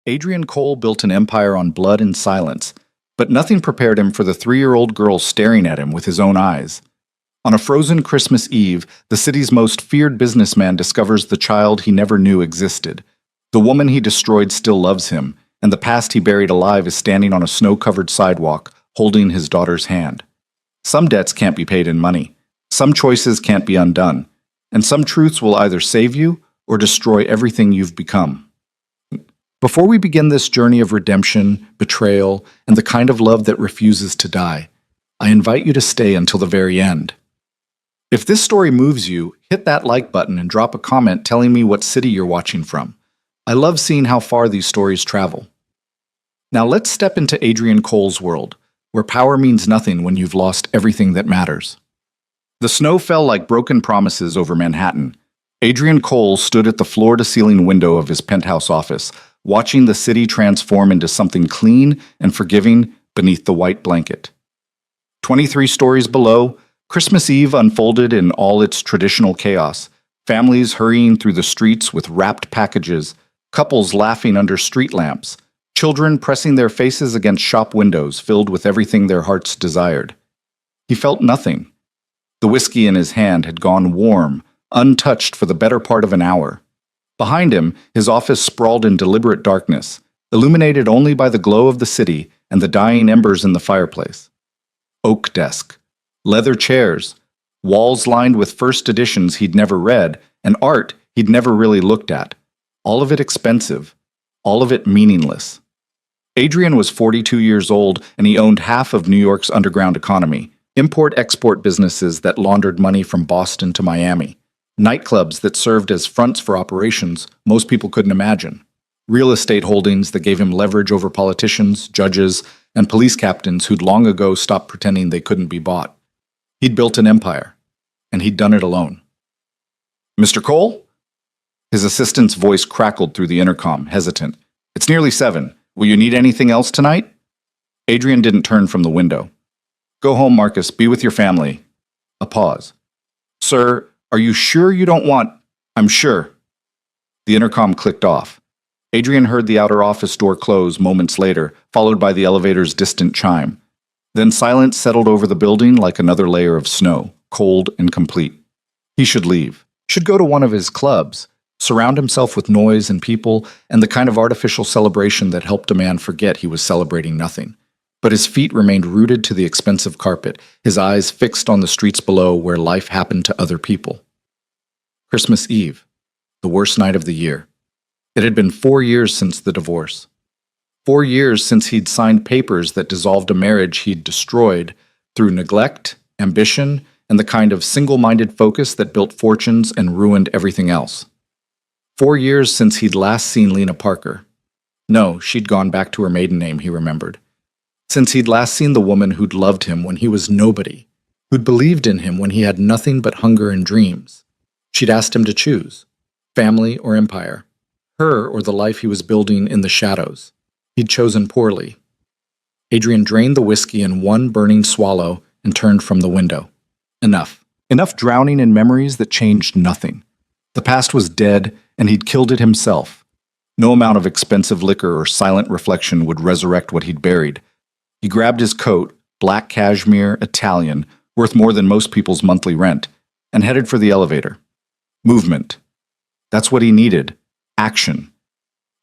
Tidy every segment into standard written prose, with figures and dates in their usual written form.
Adrian Cole built an empire on blood and silence, but nothing prepared him for the 3-year-old girl staring at him with his own eyes. On a frozen Christmas Eve, the city's most feared businessman discovers the child he never knew existed. The woman he destroyed still loves him, and the past he buried alive is standing on a snow-covered sidewalk, holding his daughter's hand. Some debts can't be paid in money. Some choices can't be undone. And some truths will either save you or destroy everything you've become. Before we begin this journey of redemption, betrayal, and the kind of love that refuses to die, I invite you to stay until the very end. If this story moves you, hit that like button and drop a comment telling me what city you're watching from. I love seeing how far these stories travel. Now let's step into Adrian Cole's world, where power means nothing when you've lost everything that matters. The snow fell like broken promises over Manhattan. Adrian Cole stood at the floor-to-ceiling window of his penthouse office, watching the city transform into something clean and forgiving beneath the white blanket. 23 stories below, Christmas Eve unfolded in all its traditional chaos, families hurrying through the streets with wrapped packages, couples laughing under street lamps, children pressing their faces against shop windows filled with everything their hearts desired. He felt nothing. The whiskey in his hand had gone warm, untouched for the better part of an hour. Behind him, his office sprawled in deliberate darkness, illuminated only by the glow of the city and the dying embers in the fireplace. Oak desk, leather chairs, walls lined with first editions he'd never read, and art he'd never really looked at. All of it expensive, all of it meaningless. Adrian was 42 years old, and he owned half of New York's underground economy, import-export businesses that laundered money from Boston to Miami, nightclubs that served as fronts for operations most people couldn't imagine, real estate holdings that gave him leverage over politicians, judges, and police captains who'd long ago stopped pretending they couldn't be bought. He'd built an empire, and he'd done it alone. "Mr. Cole?" His assistant's voice crackled through the intercom, hesitant. "It's nearly 7. Will you need anything else tonight?" Adrian didn't turn from the window. "Go home, Marcus. Be with your family." A pause. "Sir, are you sure you don't want—" "I'm sure." The intercom clicked off. Adrian heard the outer office door close moments later, followed by the elevator's distant chime. Then silence settled over the building like another layer of snow, cold and complete. He should leave. Should go to one of his clubs, surround himself with noise and people, and the kind of artificial celebration that helped a man forget he was celebrating nothing. But his feet remained rooted to the expensive carpet, his eyes fixed on the streets below where life happened to other people. Christmas Eve, the worst night of the year. It had been 4 years since the divorce. 4 years since he'd signed papers that dissolved a marriage he'd destroyed through neglect, ambition, and the kind of single-minded focus that built fortunes and ruined everything else. 4 years since he'd last seen Lena Parker. No, she'd gone back to her maiden name, he remembered. Since he'd last seen the woman who'd loved him when he was nobody, who'd believed in him when he had nothing but hunger and dreams. She'd asked him to choose, family or empire, her or the life he was building in the shadows. He'd chosen poorly. Adrian drained the whiskey in one burning swallow and turned from the window. Enough. Enough drowning in memories that changed nothing. The past was dead, and he'd killed it himself. No amount of expensive liquor or silent reflection would resurrect what he'd buried. He grabbed his coat, black cashmere, Italian, worth more than most people's monthly rent, and headed for the elevator. Movement. That's what he needed. Action.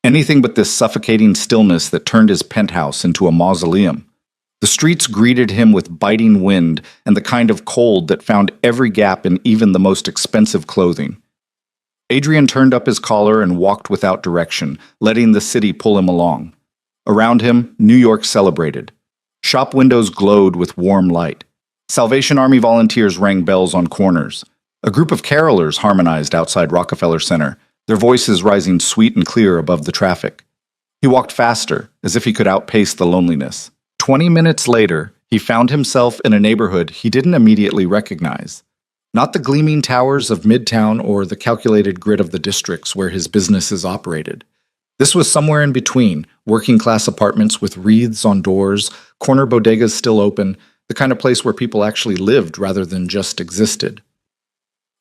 Anything but this suffocating stillness that turned his penthouse into a mausoleum. The streets greeted him with biting wind and the kind of cold that found every gap in even the most expensive clothing. Adrian turned up his collar and walked without direction, letting the city pull him along. Around him, New York celebrated. Shop windows glowed with warm light. Salvation Army volunteers rang bells on corners. A group of carolers harmonized outside Rockefeller Center, their voices rising sweet and clear above the traffic. He walked faster, as if he could outpace the loneliness. 20 minutes later, he found himself in a neighborhood he didn't immediately recognize. Not the gleaming towers of Midtown or the calculated grid of the districts where his businesses operated. This was somewhere in between, working-class apartments with wreaths on doors, corner bodegas still open, the kind of place where people actually lived rather than just existed.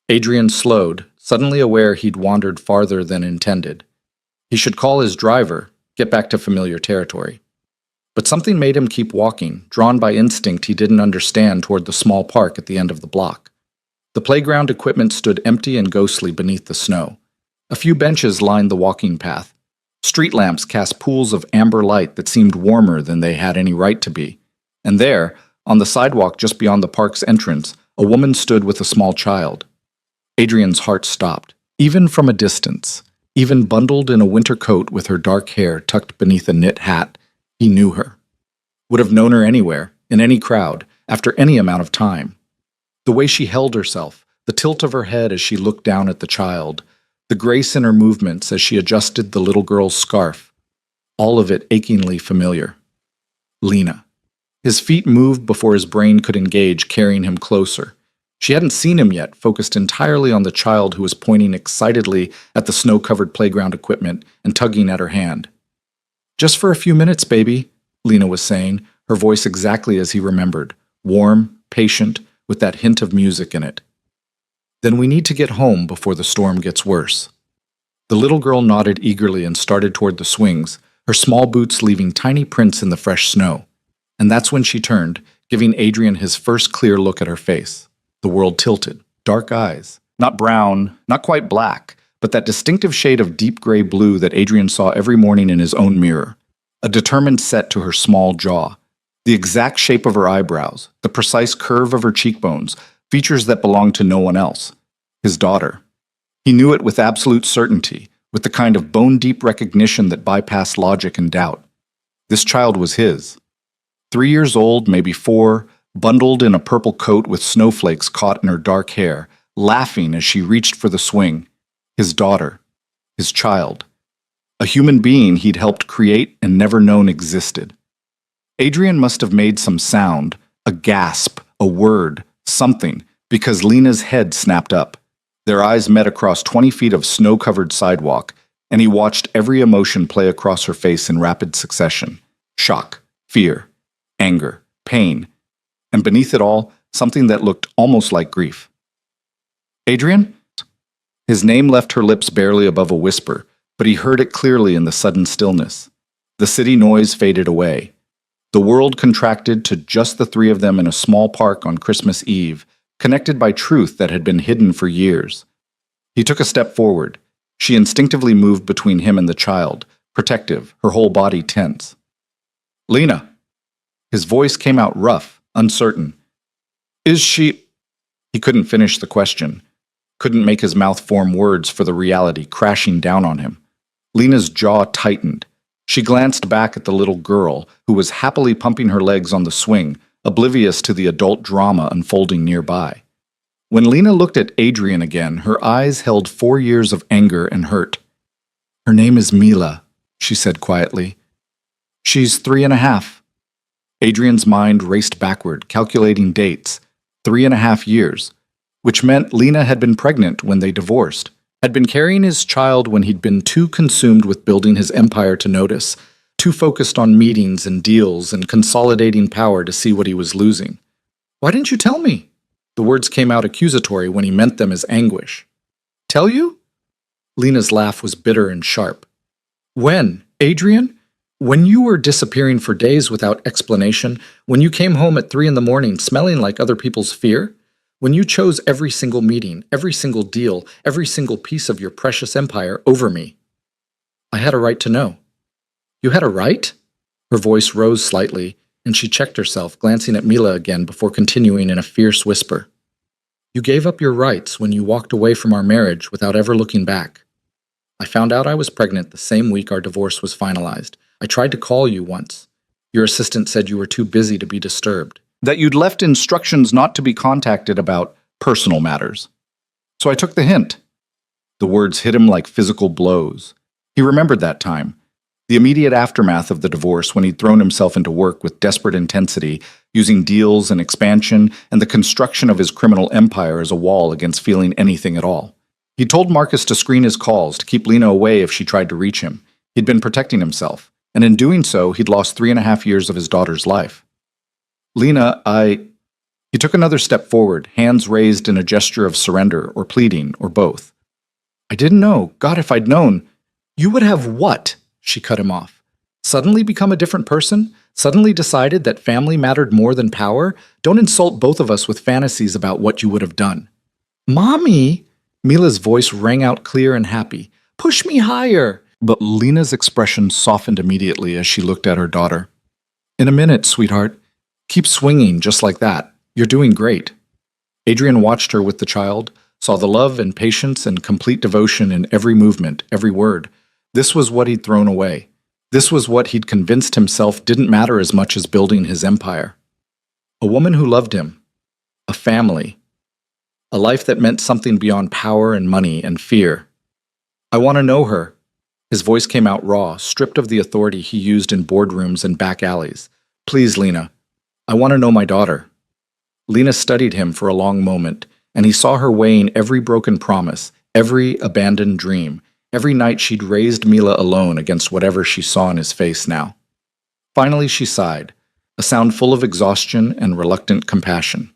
Adrian slowed, suddenly aware he'd wandered farther than intended. He should call his driver, get back to familiar territory. But something made him keep walking, drawn by instinct he didn't understand toward the small park at the end of the block. The playground equipment stood empty and ghostly beneath the snow. A few benches lined the walking path. Street lamps cast pools of amber light that seemed warmer than they had any right to be. And there, on the sidewalk just beyond the park's entrance, a woman stood with a small child. Adrian's heart stopped. Even from a distance, even bundled in a winter coat with her dark hair tucked beneath a knit hat, he knew her. Would have known her anywhere, in any crowd, after any amount of time. The way she held herself, the tilt of her head as she looked down at the child, the grace in her movements as she adjusted the little girl's scarf, all of it achingly familiar. Lena. His feet moved before his brain could engage, carrying him closer. She hadn't seen him yet, focused entirely on the child who was pointing excitedly at the snow-covered playground equipment and tugging at her hand. "Just for a few minutes, baby," Lena was saying, her voice exactly as he remembered, warm, patient, with that hint of music in it. "Then we need to get home before the storm gets worse." The little girl nodded eagerly and started toward the swings, her small boots leaving tiny prints in the fresh snow. And that's when she turned, giving Adrian his first clear look at her face. The world tilted. Dark eyes. Not brown, not quite black, but that distinctive shade of deep gray blue that Adrian saw every morning in his own mirror. A determined set to her small jaw. The exact shape of her eyebrows, the precise curve of her cheekbones, features that belonged to no one else. His daughter. He knew it with absolute certainty, with the kind of bone-deep recognition that bypassed logic and doubt. This child was his. 3 years old, maybe 4, bundled in a purple coat with snowflakes caught in her dark hair, laughing as she reached for the swing. His daughter. His child. A human being he'd helped create and never known existed. Adrian must have made some sound, a gasp, a word, something, because Lena's head snapped up. Their eyes met across 20 feet of snow-covered sidewalk, and he watched every emotion play across her face in rapid succession. Shock, fear, anger, pain, and beneath it all, something that looked almost like grief. "Adrian?" His name left her lips barely above a whisper, but he heard it clearly in the sudden stillness. The city noise faded away. The world contracted to just the 3 of them in a small park on Christmas Eve, connected by truth that had been hidden for years. He took a step forward. She instinctively moved between him and the child, protective, her whole body tense. "Lena." His voice came out rough, uncertain. "Is she—" He couldn't finish the question. Couldn't make his mouth form words for the reality crashing down on him. Lena's jaw tightened. She glanced back at the little girl, who was happily pumping her legs on the swing, oblivious to the adult drama unfolding nearby. When Lena looked at Adrian again, her eyes held 4 years of anger and hurt. "Her name is Mila," she said quietly. "She's 3.5. Adrian's mind raced backward, calculating dates. 3.5 years. Which meant Lena had been pregnant when they divorced, had been carrying his child when he'd been too consumed with building his empire to notice, too focused on meetings and deals and consolidating power to see what he was losing. "Why didn't you tell me?" The words came out accusatory when he meant them as anguish. "Tell you?" Lena's laugh was bitter and sharp. "When, Adrian? When you were disappearing for days without explanation, when you came home at 3 in the morning smelling like other people's fear? When you chose every single meeting, every single deal, every single piece of your precious empire over me? I had a right to know." "You had a right?" Her voice rose slightly, and she checked herself, glancing at Mila again before continuing in a fierce whisper. "You gave up your rights when you walked away from our marriage without ever looking back. I found out I was pregnant the same week our divorce was finalized. I tried to call you once. Your assistant said you were too busy to be disturbed. That you'd left instructions not to be contacted about personal matters. So I took the hint." The words hit him like physical blows. He remembered that time, the immediate aftermath of the divorce when he'd thrown himself into work with desperate intensity, using deals and expansion and the construction of his criminal empire as a wall against feeling anything at all. He told Marcus to screen his calls, to keep Lena away if she tried to reach him. He'd been protecting himself, and in doing so, he'd lost 3.5 years of his daughter's life. "Lena, He took another step forward, hands raised in a gesture of surrender or pleading or both. "I didn't know. God, if I'd known." "You would have what?" She cut him off. Suddenly become a different person? Suddenly decided that family mattered more than power? Don't insult both of us with fantasies about what you would have done. Mommy! Mila's voice rang out clear and happy. Push me higher! But Lena's expression softened immediately as she looked at her daughter. In a minute, sweetheart. Keep swinging just like that. You're doing great. Adrian watched her with the child, saw the love and patience and complete devotion in every movement, every word. This was what he'd thrown away. This was what he'd convinced himself didn't matter as much as building his empire. A woman who loved him. A family. A life that meant something beyond power and money and fear. I want to know her. His voice came out raw, stripped of the authority he used in boardrooms and back alleys. Please, Lena. I want to know my daughter. Lena studied him for a long moment, and he saw her weighing every broken promise, every abandoned dream, every night she'd raised Mila alone against whatever she saw in his face now. Finally she sighed, a sound full of exhaustion and reluctant compassion.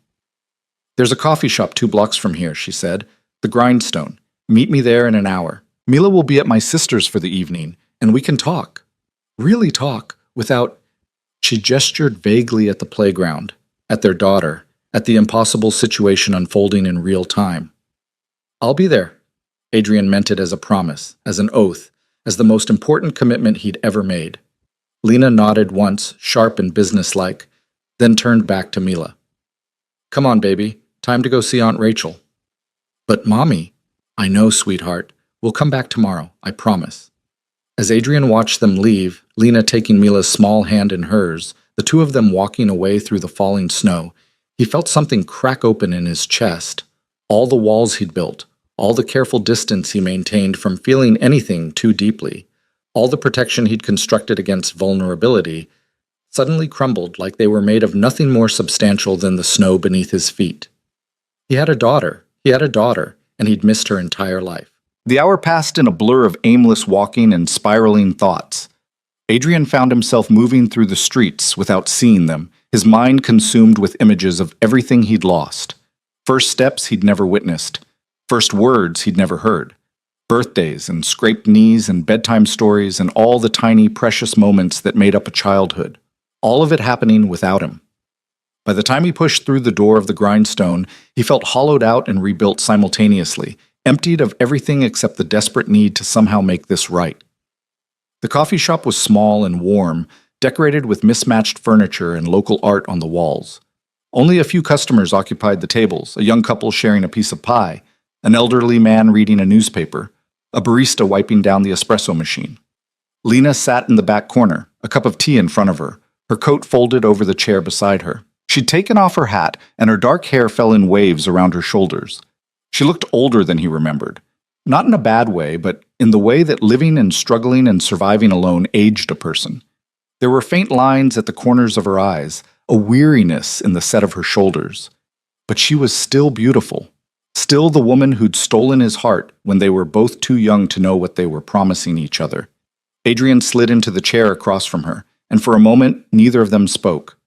There's a coffee shop 2 blocks from here, she said. The Grindstone. Meet me there in an hour. Mila will be at my sister's for the evening, and we can talk. Really talk, without... She gestured vaguely at the playground, at their daughter, at the impossible situation unfolding in real time. I'll be there. Adrian meant it as a promise, as an oath, as the most important commitment he'd ever made. Lena nodded once, sharp and businesslike, then turned back to Mila. Come on, baby. Time to go see Aunt Rachel. But, Mommy, I know, sweetheart. We'll come back tomorrow, I promise. As Adrian watched them leave, Lena taking Mila's small hand in hers, the two of them walking away through the falling snow, he felt something crack open in his chest. All the walls he'd built, all the careful distance he maintained from feeling anything too deeply, all the protection he'd constructed against vulnerability, suddenly crumbled like they were made of nothing more substantial than the snow beneath his feet. He had a daughter, and he'd missed her entire life. The hour passed in a blur of aimless walking and spiraling thoughts. Adrian found himself moving through the streets without seeing them, his mind consumed with images of everything he'd lost. First steps he'd never witnessed, first words he'd never heard, birthdays and scraped knees and bedtime stories and all the tiny, precious moments that made up a childhood, all of it happening without him. By the time he pushed through the door of the Grindstone, he felt hollowed out and rebuilt simultaneously, emptied of everything except the desperate need to somehow make this right. The coffee shop was small and warm, decorated with mismatched furniture and local art on the walls. Only a few customers occupied the tables, a young couple sharing a piece of pie, an elderly man reading a newspaper, a barista wiping down the espresso machine. Lena sat in the back corner, a cup of tea in front of her, her coat folded over the chair beside her. She'd taken off her hat, and her dark hair fell in waves around her shoulders. She looked older than he remembered. Not in a bad way, but in the way that living and struggling and surviving alone aged a person. There were faint lines at the corners of her eyes, a weariness in the set of her shoulders. But she was still beautiful. Still the woman who'd stolen his heart when they were both too young to know what they were promising each other. Adrian slid into the chair across from her, and for a moment neither of them spoke.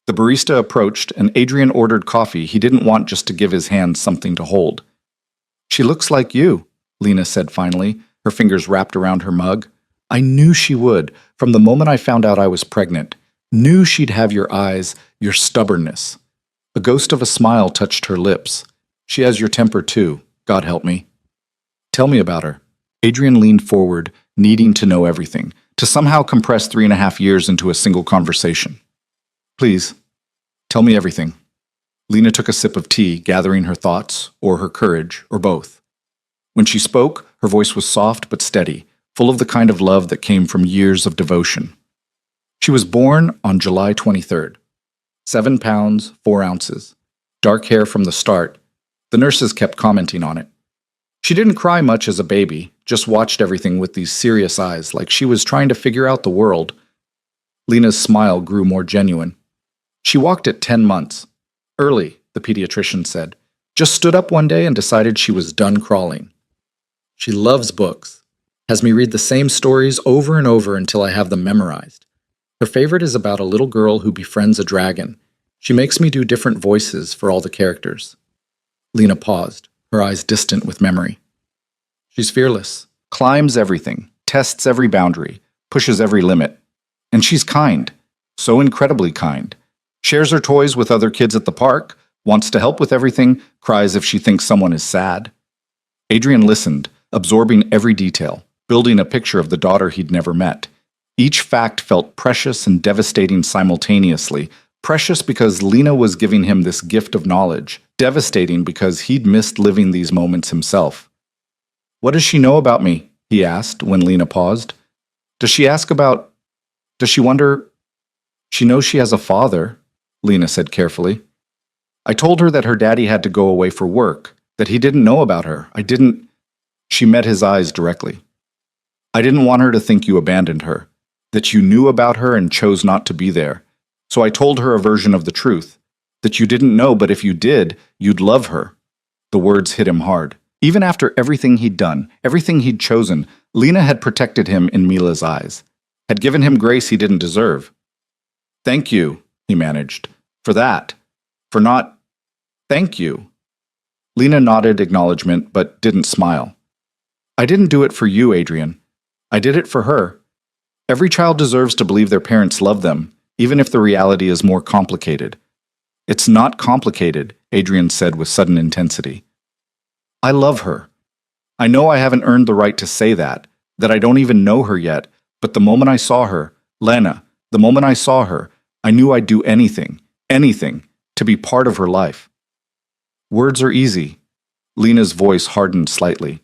The barista approached, and Adrian ordered coffee he didn't want just to give his hand something to hold. She looks like you, Lena said finally, her fingers wrapped around her mug. I knew she would, from the moment I found out I was pregnant. Knew she'd have your eyes, your stubbornness. A ghost of a smile touched her lips. She has your temper too, God help me. Tell me about her. Adrian leaned forward, needing to know everything, to somehow compress 3.5 years into a single conversation. Please, tell me everything. Lena took a sip of tea, gathering her thoughts, or her courage, or both. When she spoke, her voice was soft but steady, full of the kind of love that came from years of devotion. She was born on July 23rd. 7 pounds, 4 ounces. Dark hair from the start. The nurses kept commenting on it. She didn't cry much as a baby, just watched everything with these serious eyes, like she was trying to figure out the world. Lena's smile grew more genuine. She walked at 10 months. Early, the pediatrician said. Just stood up one day and decided she was done crawling. She loves books. Has me read the same stories over and over until I have them memorized. Her favorite is about a little girl who befriends a dragon. She makes me do different voices for all the characters. Lena paused, her eyes distant with memory. She's fearless, climbs everything, tests every boundary, pushes every limit. And she's kind. So incredibly kind. Shares her toys with other kids at the park, wants to help with everything, cries if she thinks someone is sad. Adrian listened, absorbing every detail, building a picture of the daughter he'd never met. Each fact felt precious and devastating simultaneously. Precious because Lena was giving him this gift of knowledge, devastating because he'd missed living these moments himself. "What does she know about me?" he asked when Lena paused. Does she wonder? She knows she has a father," Lena said carefully. "I told her that her daddy had to go away for work, that he didn't know about her. She met his eyes directly. "I didn't want her to think you abandoned her, that you knew about her and chose not to be there. So I told her a version of the truth, that you didn't know, but if you did, you'd love her." The words hit him hard. Even after everything he'd done, everything he'd chosen, Lena had protected him in Mila's eyes, had given him grace he didn't deserve. "Thank you," he managed, "for that. For not... Thank you." Lena nodded acknowledgement, but didn't smile. "I didn't do it for you, Adrian. I did it for her. Every child deserves to believe their parents love them, even if the reality is more complicated." "It's not complicated," Adrian said with sudden intensity. "I love her. I know I haven't earned the right to say that I don't even know her yet, but the moment I saw her, Lena, the moment I saw her, I knew I'd do anything, to be part of her life." "Words are easy." Lena's voice hardened slightly.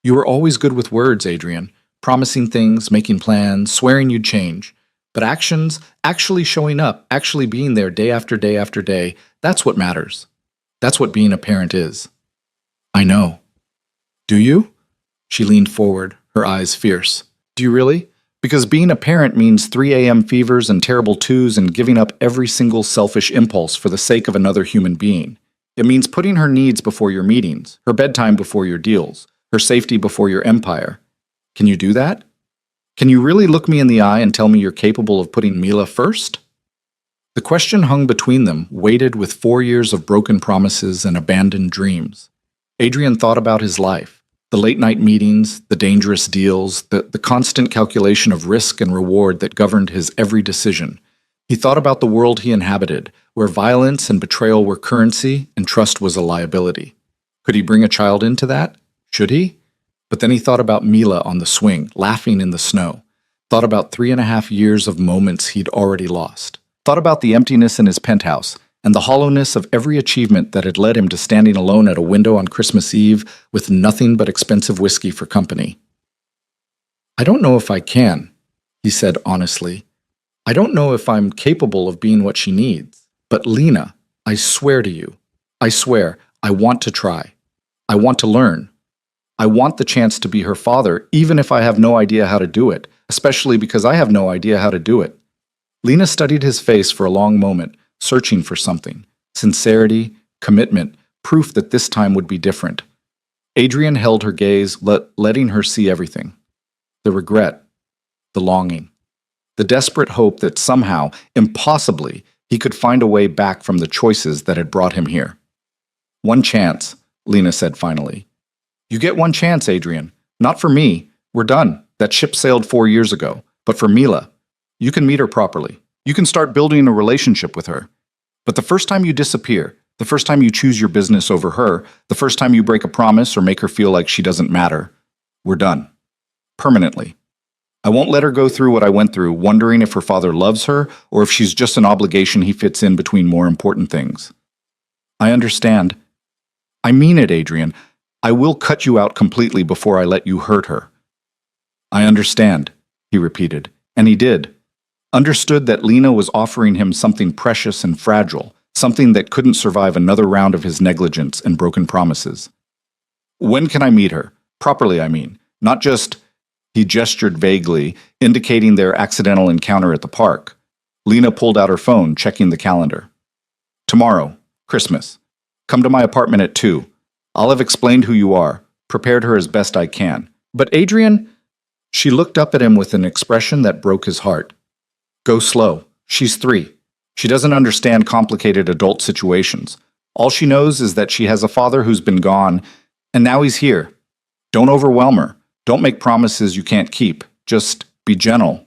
"You were always good with words, Adrian, promising things, making plans, swearing you'd change. But actions, actually showing up, actually being there day after day after day, that's what matters. That's what being a parent is." "I know." "Do you?" She leaned forward, her eyes fierce. "Do you really? Because being a parent means 3 a.m. fevers and terrible twos and giving up every single selfish impulse for the sake of another human being. It means putting her needs before your meetings, her bedtime before your deals, her safety before your empire. Can you do that? Can you really look me in the eye and tell me you're capable of putting Mila first?" The question hung between them, weighted with 4 years of broken promises and abandoned dreams. Adrian thought about his life. The late-night meetings, the dangerous deals, the constant calculation of risk and reward that governed his every decision. He thought about the world he inhabited, where violence and betrayal were currency and trust was a liability. Could he bring a child into that? Should he? But then he thought about Mila on the swing, laughing in the snow. Thought about 3.5 years of moments he'd already lost. Thought about the emptiness in his penthouse, and the hollowness of every achievement that had led him to standing alone at a window on Christmas Eve with nothing but expensive whiskey for company. "I don't know if I can," he said honestly. "I don't know if I'm capable of being what she needs. But Lena, I swear to you, I swear, I want to try. I want to learn. I want the chance to be her father, even if I have no idea how to do it, especially because I have no idea how to do it." Lena studied his face for a long moment, searching for something. Sincerity, commitment, proof that this time would be different. Adrian held her gaze, letting her see everything. The regret, the longing, the desperate hope that somehow, impossibly, he could find a way back from the choices that had brought him here. "One chance," Lena said finally. "You get one chance, Adrian. Not for me. We're done. That ship sailed 4 years ago. But for Mila, you can meet her properly. You can start building a relationship with her. But the first time you disappear, the first time you choose your business over her, the first time you break a promise or make her feel like she doesn't matter, we're done. Permanently. I won't let her go through what I went through, wondering if her father loves her or if she's just an obligation he fits in between more important things." "I understand. I mean it, Adrian. I will cut you out completely before I let you hurt her." "I understand," he repeated, and he did. Understood that Lena was offering him something precious and fragile, something that couldn't survive another round of his negligence and broken promises. "When can I meet her? Properly, I mean. Not just..." He gestured vaguely, indicating their accidental encounter at the park. Lena pulled out her phone, checking the calendar. "Tomorrow, Christmas. Come to my apartment at 2. I'll have explained who you are, prepared her as best I can. But Adrian..." She looked up at him with an expression that broke his heart. "Go slow. She's 3. She doesn't understand complicated adult situations. All she knows is that she has a father who's been gone, and now he's here. Don't overwhelm her. Don't make promises you can't keep. Just be gentle."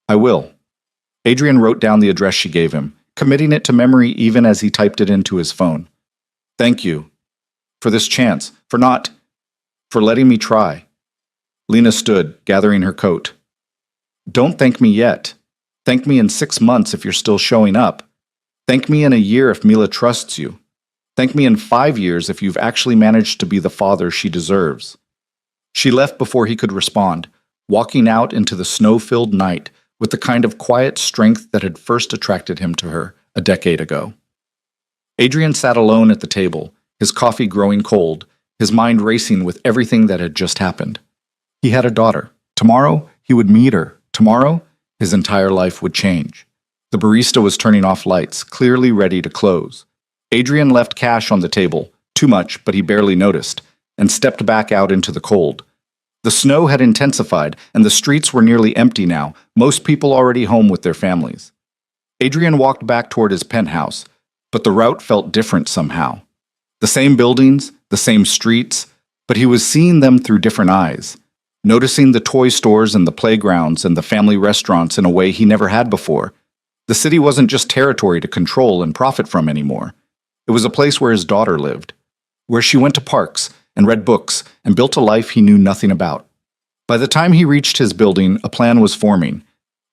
I will. Adrian wrote down the address she gave him, committing it to memory even as he typed it into his phone. Thank you. For this chance. For letting me try. Lena stood, gathering her coat. Don't thank me yet. Thank me in 6 months if you're still showing up. Thank me in a year if Mila trusts you. Thank me in 5 years if you've actually managed to be the father she deserves. She left before he could respond, walking out into the snow-filled night with the kind of quiet strength that had first attracted him to her a decade ago. Adrian sat alone at the table, his coffee growing cold, his mind racing with everything that had just happened. He had a daughter. Tomorrow, he would meet her. Tomorrow, his entire life would change. The barista was turning off lights, clearly ready to close. Adrian left cash on the table, too much, but he barely noticed, and stepped back out into the cold. The snow had intensified, and the streets were nearly empty now, most people already home with their families. Adrian walked back toward his penthouse, but the route felt different somehow. The same buildings, the same streets, but he was seeing them through different eyes, noticing the toy stores and the playgrounds and the family restaurants in a way he never had before. The city wasn't just territory to control and profit from anymore. It was a place where his daughter lived, where she went to parks and read books and built a life he knew nothing about. By the time he reached his building, a plan was forming.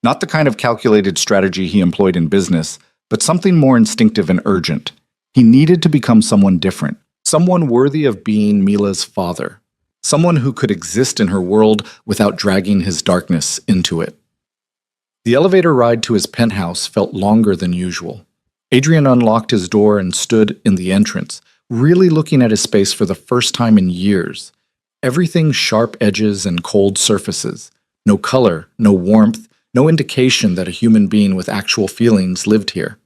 Not the kind of calculated strategy he employed in business, but something more instinctive and urgent. He needed to become someone different, someone worthy of being Mila's father, someone who could exist in her world without dragging his darkness into it. The elevator ride to his penthouse felt longer than usual. Adrian unlocked his door and stood in the entrance, really looking at his space for the first time in years. Everything sharp edges and cold surfaces. No color, no warmth, no indication that a human being with actual feelings lived here.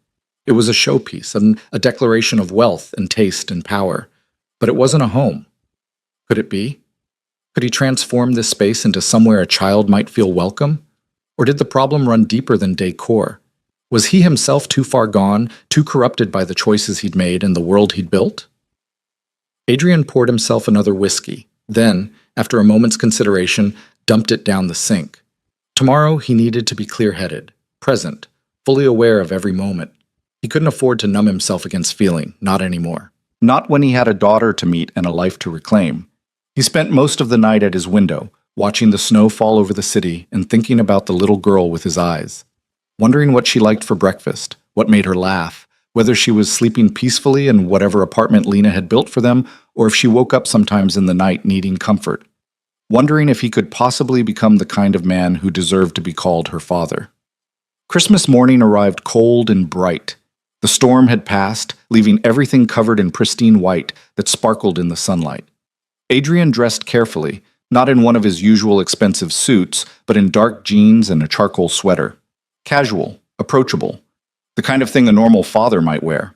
It was a showpiece, a declaration of wealth and taste and power. But it wasn't a home. Could it be? Could he transform this space into somewhere a child might feel welcome? Or did the problem run deeper than decor? Was he himself too far gone, too corrupted by the choices he'd made and the world he'd built? Adrian poured himself another whiskey, then, after a moment's consideration, dumped it down the sink. Tomorrow he needed to be clear-headed, present, fully aware of every moment. He couldn't afford to numb himself against feeling, not anymore. Not when he had a daughter to meet and a life to reclaim. He spent most of the night at his window, watching the snow fall over the city and thinking about the little girl with his eyes. Wondering what she liked for breakfast, what made her laugh, whether she was sleeping peacefully in whatever apartment Lena had built for them, or if she woke up sometimes in the night needing comfort. Wondering if he could possibly become the kind of man who deserved to be called her father. Christmas morning arrived cold and bright. The storm had passed, leaving everything covered in pristine white that sparkled in the sunlight. Adrian dressed carefully, not in one of his usual expensive suits, but in dark jeans and a charcoal sweater. Casual, approachable, the kind of thing a normal father might wear.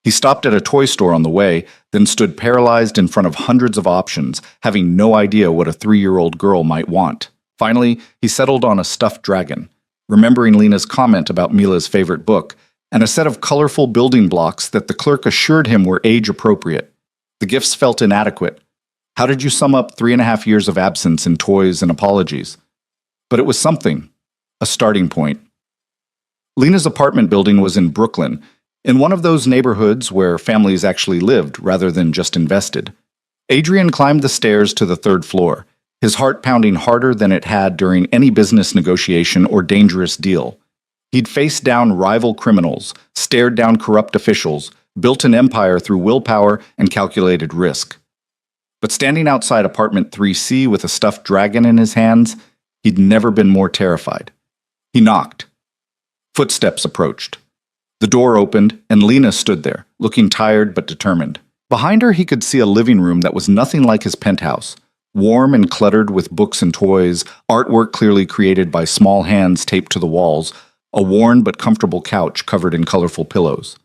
He stopped at a toy store on the way, then stood paralyzed in front of hundreds of options, having no idea what a 3-year-old girl might want. Finally, he settled on a stuffed dragon, remembering Lena's comment about Mila's favorite book, and a set of colorful building blocks that the clerk assured him were age-appropriate. The gifts felt inadequate. How did you sum up 3.5 years of absence in toys and apologies? But it was something, a starting point. Lena's apartment building was in Brooklyn, in one of those neighborhoods where families actually lived rather than just invested. Adrian climbed the stairs to the 3rd floor, his heart pounding harder than it had during any business negotiation or dangerous deal. He'd faced down rival criminals, stared down corrupt officials, built an empire through willpower and calculated risk. But standing outside apartment 3C with a stuffed dragon in his hands, he'd never been more terrified. He knocked. Footsteps approached. The door opened, and Lena stood there, looking tired but determined. Behind her, he could see a living room that was nothing like his penthouse, warm and cluttered with books and toys, artwork clearly created by small hands taped to the walls, a worn but comfortable couch covered in colorful pillows.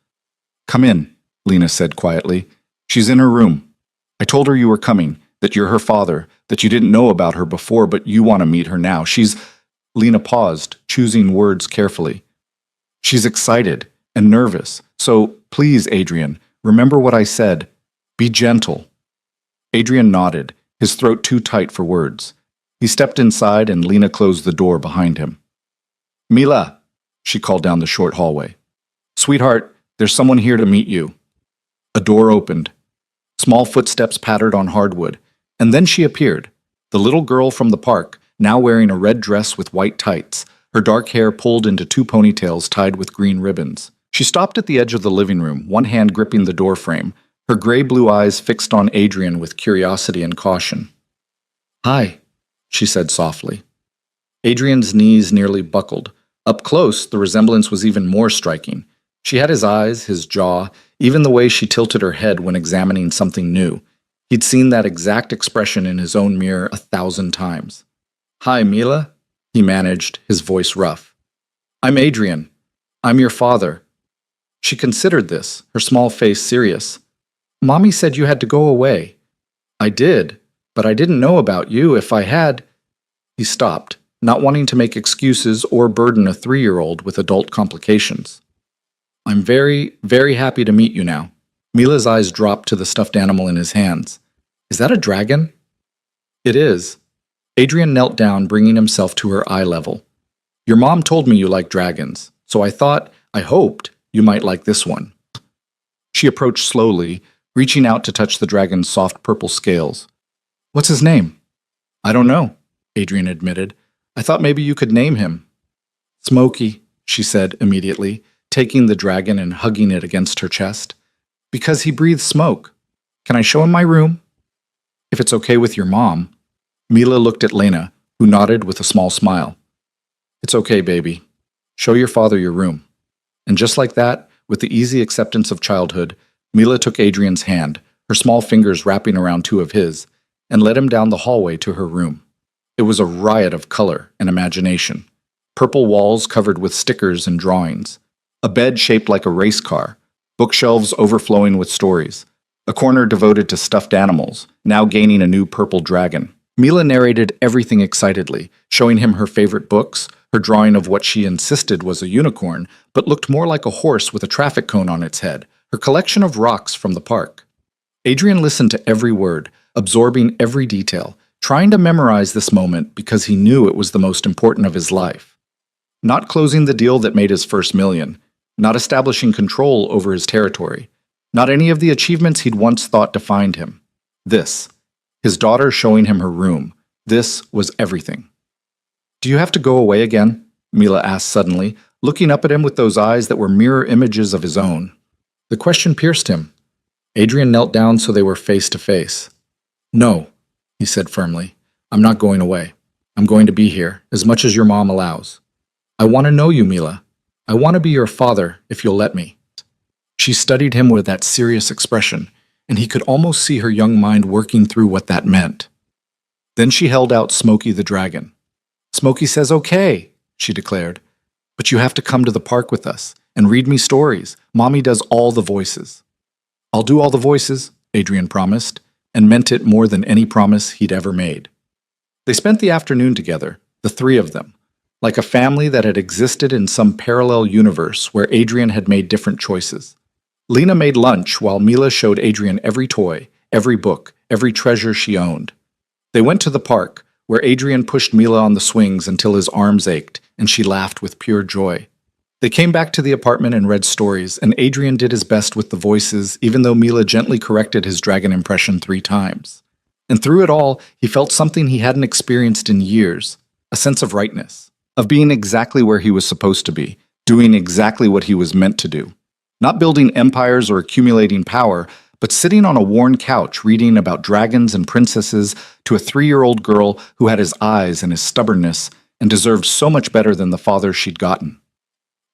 "Come in," Lena said quietly. "She's in her room. I told her you were coming, that you're her father, that you didn't know about her before, but you want to meet her now. She's—" Lena paused, choosing words carefully. "She's excited and nervous, so please, Adrian, remember what I said. Be gentle." Adrian nodded, his throat too tight for words. He stepped inside and Lena closed the door behind him. Mila, she called down the short hallway. Sweetheart, there's someone here to meet you. A door opened. Small footsteps pattered on hardwood, and then she appeared, the little girl from the park, now wearing a red dress with white tights, her dark hair pulled into two ponytails tied with green ribbons. She stopped at the edge of the living room, one hand gripping the doorframe, her gray-blue eyes fixed on Adrian with curiosity and caution. Hi, she said softly. Adrian's knees nearly buckled. Up close, the resemblance was even more striking. She had his eyes, his jaw, even the way she tilted her head when examining something new. He'd seen that exact expression in his own mirror 1,000 times. Hi, Mila, he managed, his voice rough. I'm Adrian. I'm your father. She considered this, her small face serious. Mommy said you had to go away. I did, but I didn't know about you. If I had... He stopped, not wanting to make excuses or burden a 3-year-old with adult complications. I'm very, very happy to meet you now. Mila's eyes dropped to the stuffed animal in his hands. Is that a dragon? It is. Adrian knelt down, bringing himself to her eye level. Your mom told me you like dragons, so I hoped, you might like this one. She approached slowly, reaching out to touch the dragon's soft purple scales. What's his name? I don't know, Adrian admitted. I thought maybe you could name him. Smokey, she said immediately, taking the dragon and hugging it against her chest. Because he breathes smoke. Can I show him my room? If it's okay with your mom. Mila looked at Lena, who nodded with a small smile. It's okay, baby. Show your father your room. And just like that, with the easy acceptance of childhood, Mila took Adrian's hand, her small fingers wrapping around two of his, and led him down the hallway to her room. It was a riot of color and imagination. Purple walls covered with stickers and drawings. A bed shaped like a race car. Bookshelves overflowing with stories. A corner devoted to stuffed animals, now gaining a new purple dragon. Mila narrated everything excitedly, showing him her favorite books, her drawing of what she insisted was a unicorn, but looked more like a horse with a traffic cone on its head, her collection of rocks from the park. Adrian listened to every word, absorbing every detail, trying to memorize this moment because he knew it was the most important of his life. Not closing the deal that made his first million, not establishing control over his territory, not any of the achievements he'd once thought defined him. This, his daughter showing him her room, this was everything. Do you have to go away again? Mila asked suddenly, looking up at him with those eyes that were mirror images of his own. The question pierced him. Adrian knelt down so they were face to face. No, he said firmly. I'm not going away. I'm going to be here, as much as your mom allows. I want to know you, Mila. I want to be your father, if you'll let me. She studied him with that serious expression, and he could almost see her young mind working through what that meant. Then she held out Smokey the dragon. Smokey says okay, she declared. But you have to come to the park with us and read me stories. Mommy does all the voices. I'll do all the voices, Adrian promised, and meant it more than any promise he'd ever made. They spent the afternoon together, the three of them, like a family that had existed in some parallel universe where Adrian had made different choices. Lena made lunch while Mila showed Adrian every toy, every book, every treasure she owned. They went to the park, where Adrian pushed Mila on the swings until his arms ached, and she laughed with pure joy. They came back to the apartment and read stories, and Adrian did his best with the voices, even though Mila gently corrected his dragon impression 3 times. And through it all, he felt something he hadn't experienced in years, a sense of rightness, of being exactly where he was supposed to be, doing exactly what he was meant to do. Not building empires or accumulating power, but sitting on a worn couch reading about dragons and princesses to a 3-year-old girl who had his eyes and his stubbornness and deserved so much better than the father she'd gotten.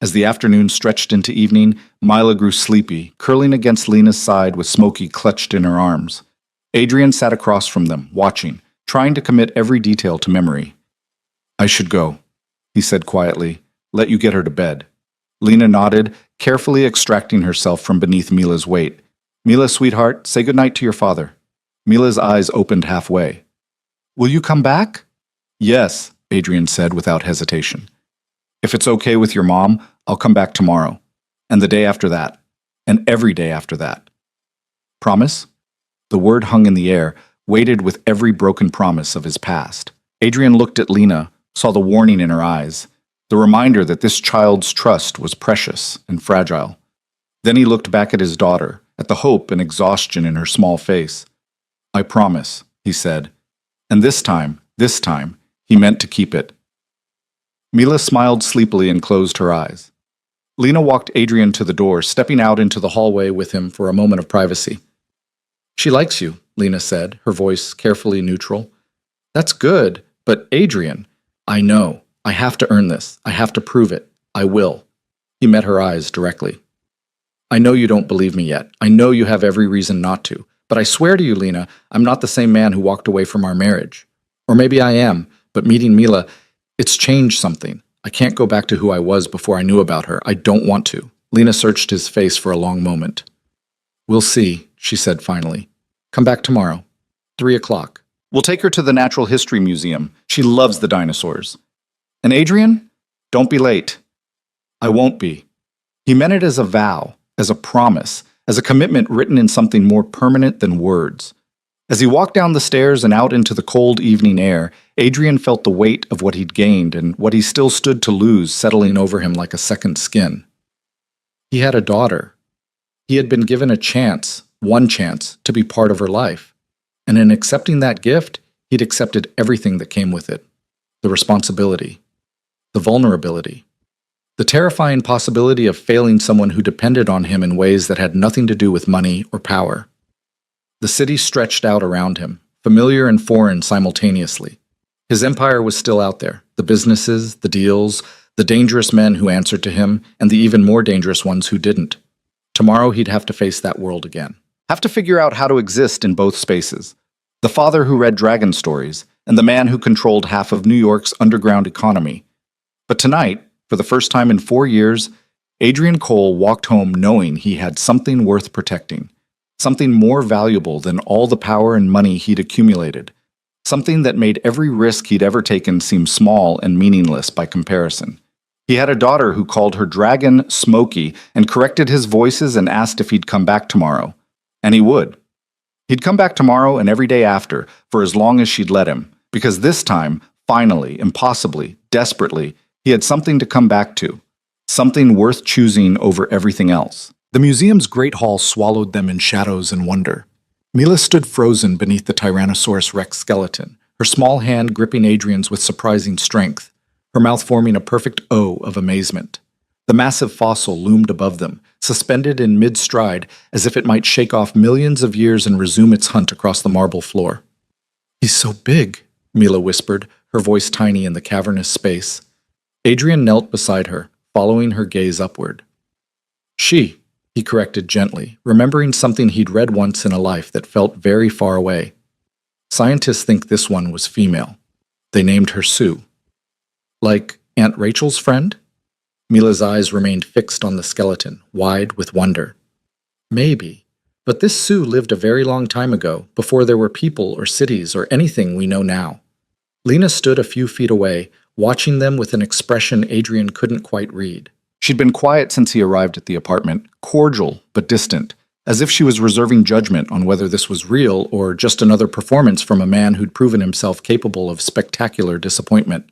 As the afternoon stretched into evening, Mila grew sleepy, curling against Lena's side with Smokey clutched in her arms. Adrian sat across from them, watching, trying to commit every detail to memory. I should go, he said quietly. Let you get her to bed. Lena nodded, carefully extracting herself from beneath Mila's weight. Mila, sweetheart, say goodnight to your father. Mila's eyes opened halfway. Will you come back? Yes, Adrian said without hesitation. If it's okay with your mom, I'll come back tomorrow. And the day after that. And every day after that. Promise? The word hung in the air, weighted with every broken promise of his past. Adrian looked at Lena, saw the warning in her eyes. the reminder that this child's trust was precious and fragile. Then he looked back at his daughter, at the hope and exhaustion in her small face. "I promise," he said. And this time, he meant to keep it. Mila smiled sleepily and closed her eyes. Lena walked Adrian to the door, stepping out into the hallway with him for a moment of privacy. "She likes you," Lena said, her voice carefully neutral. "That's good, but Adrian—" "I know. I have to earn this. I have to prove it. I will." He met her eyes directly. "I know you don't believe me yet. I know you have every reason not to. But I swear to you, Lena, I'm not the same man who walked away from our marriage. Or maybe I am, but meeting Mila, it's changed something. I can't go back to who I was before I knew about her. I don't want to." Lena searched his face for a long moment. "We'll see," she said finally. "Come back tomorrow. 3 o'clock. We'll take her to the Natural History Museum. She loves the dinosaurs. And Adrian, don't be late." "I won't be." He meant it as a vow, as a promise, as a commitment written in something more permanent than words. As he walked down the stairs and out into the cold evening air, Adrian felt the weight of what he'd gained and what he still stood to lose settling over him like a second skin. He had a daughter. He had been given a chance, one chance, to be part of her life. And in accepting that gift, he'd accepted everything that came with it. The responsibility, the vulnerability, the terrifying possibility of failing someone who depended on him in ways that had nothing to do with money or power. The city stretched out around him, familiar and foreign simultaneously. His empire was still out there, the businesses, the deals, the dangerous men who answered to him, and the even more dangerous ones who didn't. Tomorrow he'd have to face that world again. Have to figure out how to exist in both spaces. The father who read dragon stories, and the man who controlled half of New York's underground economy. But tonight, for the first time in 4 years, Adrian Cole walked home knowing he had something worth protecting. Something more valuable than all the power and money he'd accumulated. Something that made every risk he'd ever taken seem small and meaningless by comparison. He had a daughter who called her dragon Smokey and corrected his voices and asked if he'd come back tomorrow. And he would. He'd come back tomorrow and every day after, for as long as she'd let him, because this time, finally, impossibly, desperately, he had something to come back to. Something worth choosing over everything else. The museum's great hall swallowed them in shadows and wonder. Mila stood frozen beneath the Tyrannosaurus Rex skeleton, her small hand gripping Adrian's with surprising strength, her mouth forming a perfect O of amazement. The massive fossil loomed above them, suspended in mid-stride as if it might shake off millions of years and resume its hunt across the marble floor. "He's so big," Mila whispered, her voice tiny in the cavernous space. Adrian knelt beside her, following her gaze upward. "She," he corrected gently, remembering something he'd read once in a life that felt very far away. "Scientists think this one was female. They named her Sue." "Like Aunt Rachel's friend?" Mila's eyes remained fixed on the skeleton, wide with wonder. "Maybe. But this Sue lived a very long time ago, before there were people or cities or anything we know now." Lena stood a few feet away, watching them with an expression Adrian couldn't quite read. She'd been quiet since he arrived at the apartment, cordial but distant, as if she was reserving judgment on whether this was real or just another performance from a man who'd proven himself capable of spectacular disappointment.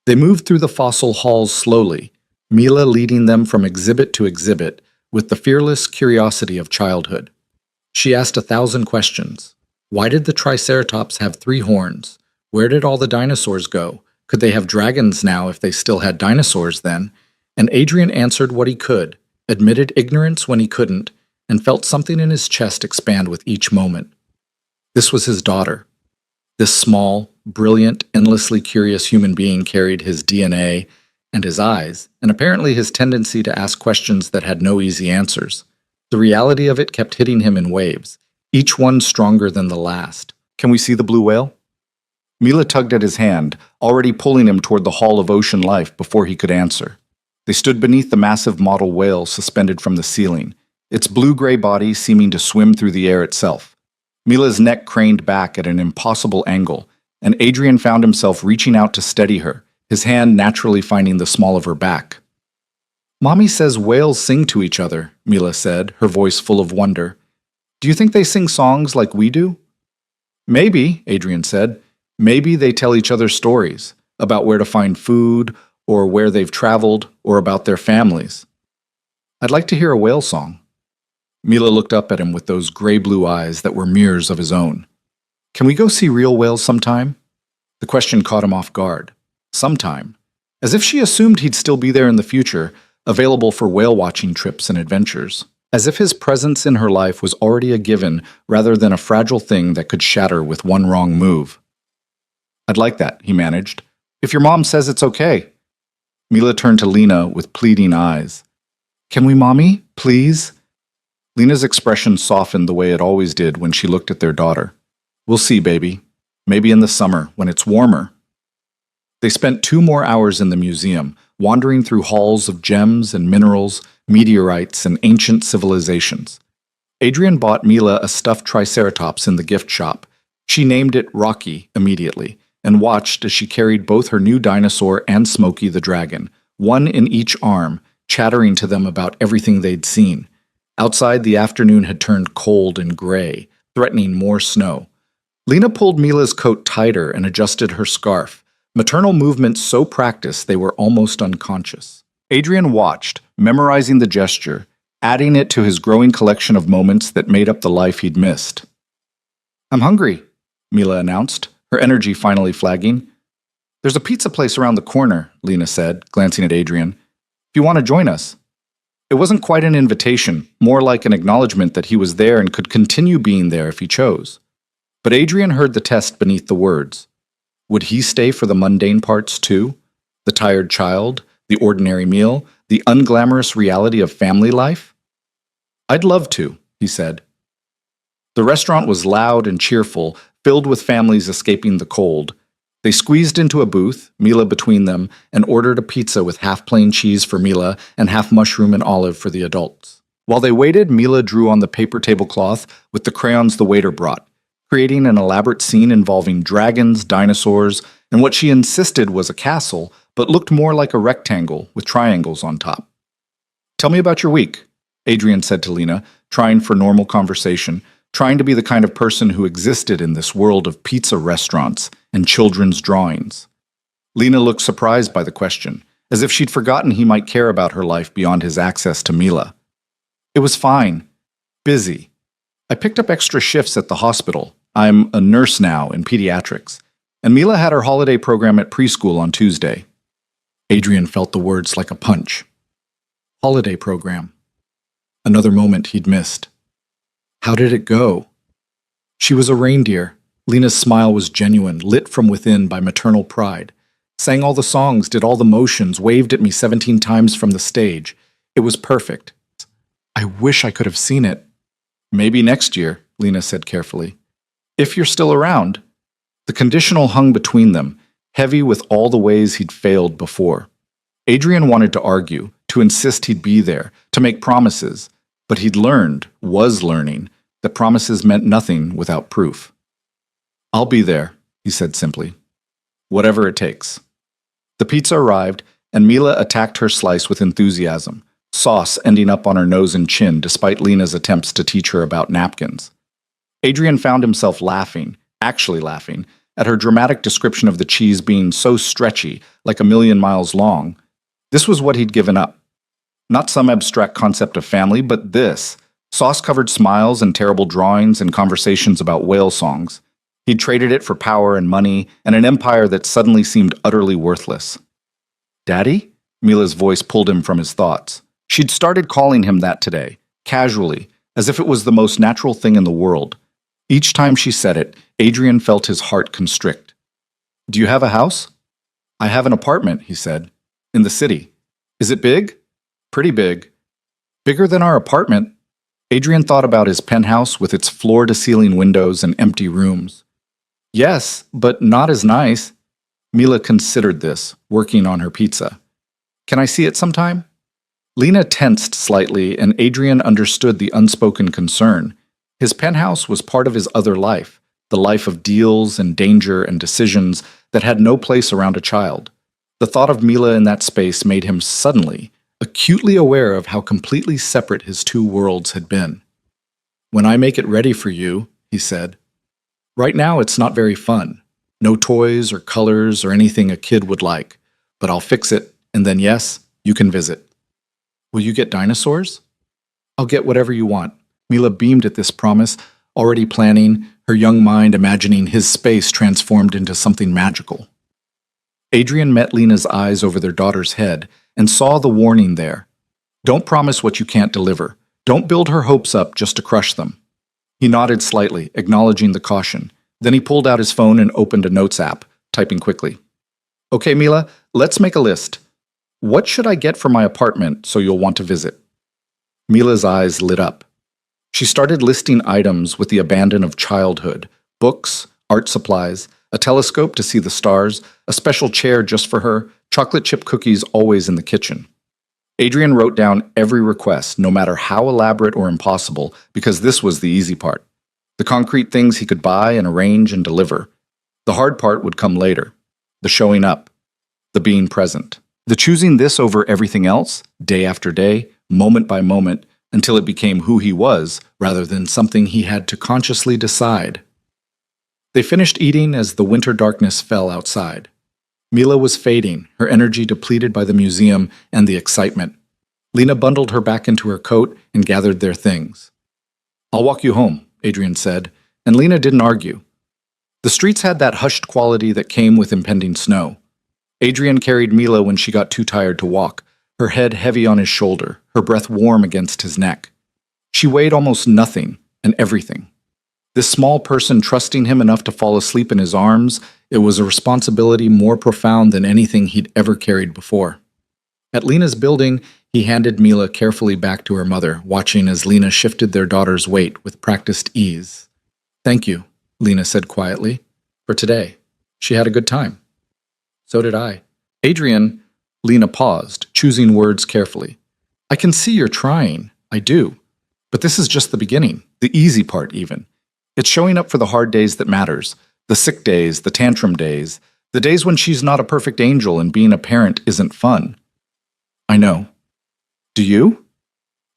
They moved through the fossil halls slowly, Mila leading them from exhibit to exhibit with the fearless curiosity of childhood. She asked 1,000 questions. Why did the Triceratops have 3 horns? Where did all the dinosaurs go? Could they have dragons now if they still had dinosaurs then? And Adrian answered what he could, admitted ignorance when he couldn't, and felt something in his chest expand with each moment. This was his daughter. This small, brilliant, endlessly curious human being carried his DNA and his eyes, and apparently his tendency to ask questions that had no easy answers. The reality of it kept hitting him in waves, each one stronger than the last. "Can we see the blue whale?" Mila tugged at his hand, already pulling him toward the Hall of Ocean Life before he could answer. They stood beneath the massive model whale suspended from the ceiling, its blue-gray body seeming to swim through the air itself. Mila's neck craned back at an impossible angle, and Adrian found himself reaching out to steady her, his hand naturally finding the small of her back. "Mommy says whales sing to each other," Mila said, her voice full of wonder. "Do you think they sing songs like we do?" "Maybe," Adrian said. "Maybe they tell each other stories about where to find food, or where they've traveled, or about their families. I'd like to hear a whale song. Mila looked up at him with those gray-blue eyes that were mirrors of his own. Can we go see real whales sometime? The question caught him off guard. Sometime. As if she assumed he'd still be there in the future, available for whale-watching trips and adventures. As if his presence in her life was already a given rather than a fragile thing that could shatter with one wrong move. I'd like that, he managed. If your mom says it's okay. Mila turned to Lena with pleading eyes. Can we, Mommy? Please? Lena's expression softened the way it always did when she looked at their daughter. We'll see, baby. Maybe in the summer, when it's warmer. They spent 2 more hours in the museum, wandering through halls of gems and minerals, meteorites, and ancient civilizations. Adrian bought Mila a stuffed triceratops in the gift shop. She named it Rocky immediately, and watched as she carried both her new dinosaur and Smokey the dragon, one in each arm, chattering to them about everything they'd seen. Outside, the afternoon had turned cold and gray, threatening more snow. Lena pulled Mila's coat tighter and adjusted her scarf, maternal movements so practiced they were almost unconscious. Adrian watched, memorizing the gesture, adding it to his growing collection of moments that made up the life he'd missed. I'm hungry, Mila announced, her energy finally flagging. There's a pizza place around the corner, Lena said, glancing at Adrian. If you want to join us. It wasn't quite an invitation, more like an acknowledgement that he was there and could continue being there if he chose. But Adrian heard the test beneath the words. Would he stay for the mundane parts too? The tired child, the ordinary meal, the unglamorous reality of family life? I'd love to, he said. The restaurant was loud and cheerful, filled with families escaping the cold. They squeezed into a booth, Mila between them, and ordered a pizza with half plain cheese for Mila and half mushroom and olive for the adults. While they waited, Mila drew on the paper tablecloth with the crayons the waiter brought, creating an elaborate scene involving dragons, dinosaurs, and what she insisted was a castle, but looked more like a rectangle with triangles on top. Tell me about your week, Adrian said to Lena, trying for normal conversation, trying to be the kind of person who existed in this world of pizza restaurants and children's drawings. Lena looked surprised by the question, as if she'd forgotten he might care about her life beyond his access to Mila. It was fine. Busy. I picked up extra shifts at the hospital. I'm a nurse now in pediatrics. And Mila had her holiday program at preschool on Tuesday. Adrian felt the words like a punch. Holiday program. Another moment he'd missed. How did it go? She was a reindeer. Lena's smile was genuine, lit from within by maternal pride. Sang all the songs, did all the motions, waved at me 17 times from the stage. It was perfect. I wish I could have seen it. Maybe next year, Lena said carefully. If you're still around. The conditional hung between them, heavy with all the ways he'd failed before. Adrian wanted to argue, to insist he'd be there, to make promises, but he'd learned, was learning, that promises meant nothing without proof. I'll be there, he said simply. Whatever it takes. The pizza arrived, and Mila attacked her slice with enthusiasm, sauce ending up on her nose and chin despite Lena's attempts to teach her about napkins. Adrian found himself laughing, actually laughing, at her dramatic description of the cheese being so stretchy, like 1,000,000 miles long. This was what he'd given up. Not some abstract concept of family, but this. Sauce-covered smiles and terrible drawings and conversations about whale songs. He'd traded it for power and money and an empire that suddenly seemed utterly worthless. Daddy? Mila's voice pulled him from his thoughts. She'd started calling him that today, casually, as if it was the most natural thing in the world. Each time she said it, Adrian felt his heart constrict. Do you have a house? I have an apartment, he said. In the city. Is it big? Pretty big. Bigger than our apartment. Adrian thought about his penthouse with its floor-to-ceiling windows and empty rooms. Yes, but not as nice. Mila considered this, working on her pizza. Can I see it sometime? Lena tensed slightly, and Adrian understood the unspoken concern. His penthouse was part of his other life, the life of deals and danger and decisions that had no place around a child. The thought of Mila in that space made him suddenly, acutely aware of how completely separate his two worlds had been. When I make it ready for you, he said. Right now it's not very fun. No toys or colors or anything a kid would like, but I'll fix it And then yes, you can visit. Will you get dinosaurs? I'll get whatever you want. Mila beamed at this promise, already planning, her young mind imagining his space transformed into something magical. Adrian met Lena's eyes over their daughter's head and saw the warning there. Don't promise what you can't deliver. Don't build her hopes up just to crush them. He nodded slightly, acknowledging the caution. Then he pulled out his phone and opened a notes app, typing quickly. Okay, Mila, let's make a list. What should I get for my apartment so you'll want to visit? Mila's eyes lit up. She started listing items with the abandon of childhood: books, art supplies, a telescope to see the stars, a special chair just for her, chocolate chip cookies always in the kitchen. Adrian wrote down every request, no matter how elaborate or impossible, because this was the easy part. The concrete things he could buy and arrange and deliver. The hard part would come later. The showing up. The being present. The choosing this over everything else, day after day, moment by moment, until it became who he was, rather than something he had to consciously decide. They finished eating as the winter darkness fell outside. Mila was fading, her energy depleted by the museum and the excitement. Lena bundled her back into her coat and gathered their things. I'll walk you home, Adrian said, and Lena didn't argue. The streets had that hushed quality that came with impending snow. Adrian carried Mila when she got too tired to walk, her head heavy on his shoulder, her breath warm against his neck. She weighed almost nothing and everything. This small person trusting him enough to fall asleep in his arms, it was a responsibility more profound than anything he'd ever carried before. At Lena's building, he handed Mila carefully back to her mother, watching as Lena shifted their daughter's weight with practiced ease. Thank you, Lena said quietly, for today. She had a good time. So did I. Adrian, Lena paused, choosing words carefully. I can see you're trying. I do. But this is just the beginning, the easy part even. It's showing up for the hard days that matters, the sick days, the tantrum days, the days when she's not a perfect angel and being a parent isn't fun. I know. Do you?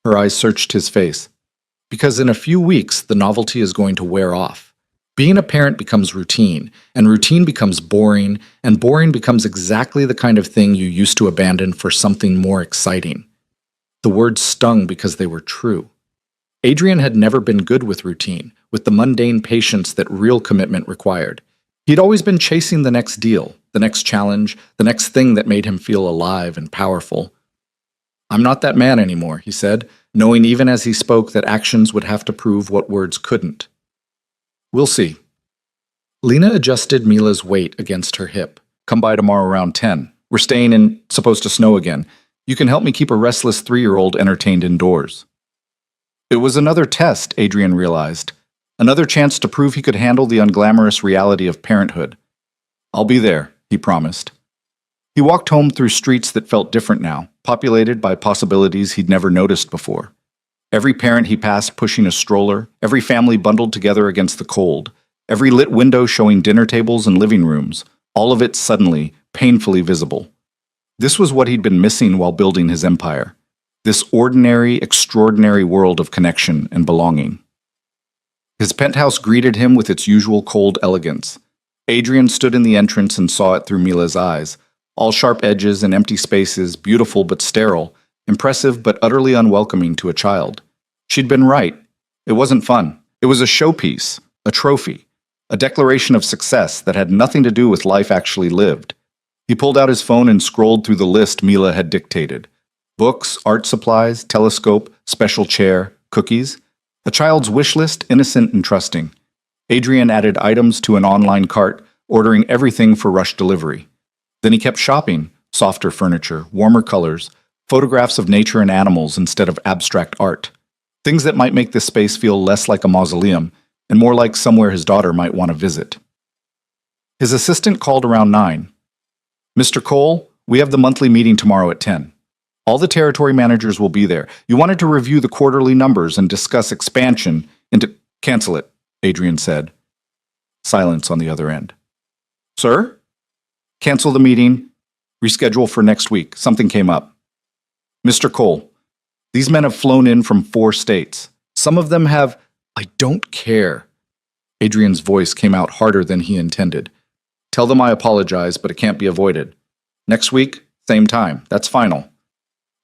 Her eyes searched his face. Because in a few weeks, the novelty is going to wear off. Being a parent becomes routine, and routine becomes boring, and boring becomes exactly the kind of thing you used to abandon for something more exciting. The words stung because they were true. Adrian had never been good with routine, with the mundane patience that real commitment required. He'd always been chasing the next deal, the next challenge, the next thing that made him feel alive and powerful. I'm not that man anymore, he said, knowing even as he spoke that actions would have to prove what words couldn't. We'll see. Lena adjusted Mila's weight against her hip. Come by tomorrow around 10. We're staying in, supposed to snow again. You can help me keep a restless 3-year-old entertained indoors. It was another test, Adrian realized. Another chance to prove he could handle the unglamorous reality of parenthood. I'll be there, he promised. He walked home through streets that felt different now, populated by possibilities he'd never noticed before. Every parent he passed pushing a stroller, every family bundled together against the cold, every lit window showing dinner tables and living rooms, all of it suddenly, painfully visible. This was what he'd been missing while building his empire. This ordinary, extraordinary world of connection and belonging. His penthouse greeted him with its usual cold elegance. Adrian stood in the entrance and saw it through Mila's eyes. All sharp edges and empty spaces, beautiful but sterile, impressive but utterly unwelcoming to a child. She'd been right. It wasn't fun. It was a showpiece, a trophy, a declaration of success that had nothing to do with life actually lived. He pulled out his phone and scrolled through the list Mila had dictated. Books, art supplies, telescope, special chair, cookies. A child's wish list, innocent and trusting. Adrian added items to an online cart, ordering everything for rush delivery. Then he kept shopping, softer furniture, warmer colors, photographs of nature and animals instead of abstract art. Things that might make this space feel less like a mausoleum and more like somewhere his daughter might want to visit. His assistant called around 9. Mr. Cole, we have the monthly meeting tomorrow at 10. All the territory managers will be there. You wanted to review the quarterly numbers and discuss expansion into... Cancel it, Adrian said. Silence on the other end. Sir? Cancel the meeting. Reschedule for next week. Something came up. Mr. Cole, these men have flown in from 4 states. Some of them have... I don't care. Adrian's voice came out harder than he intended. Tell them I apologize, but it can't be avoided. Next week, Same time. That's final.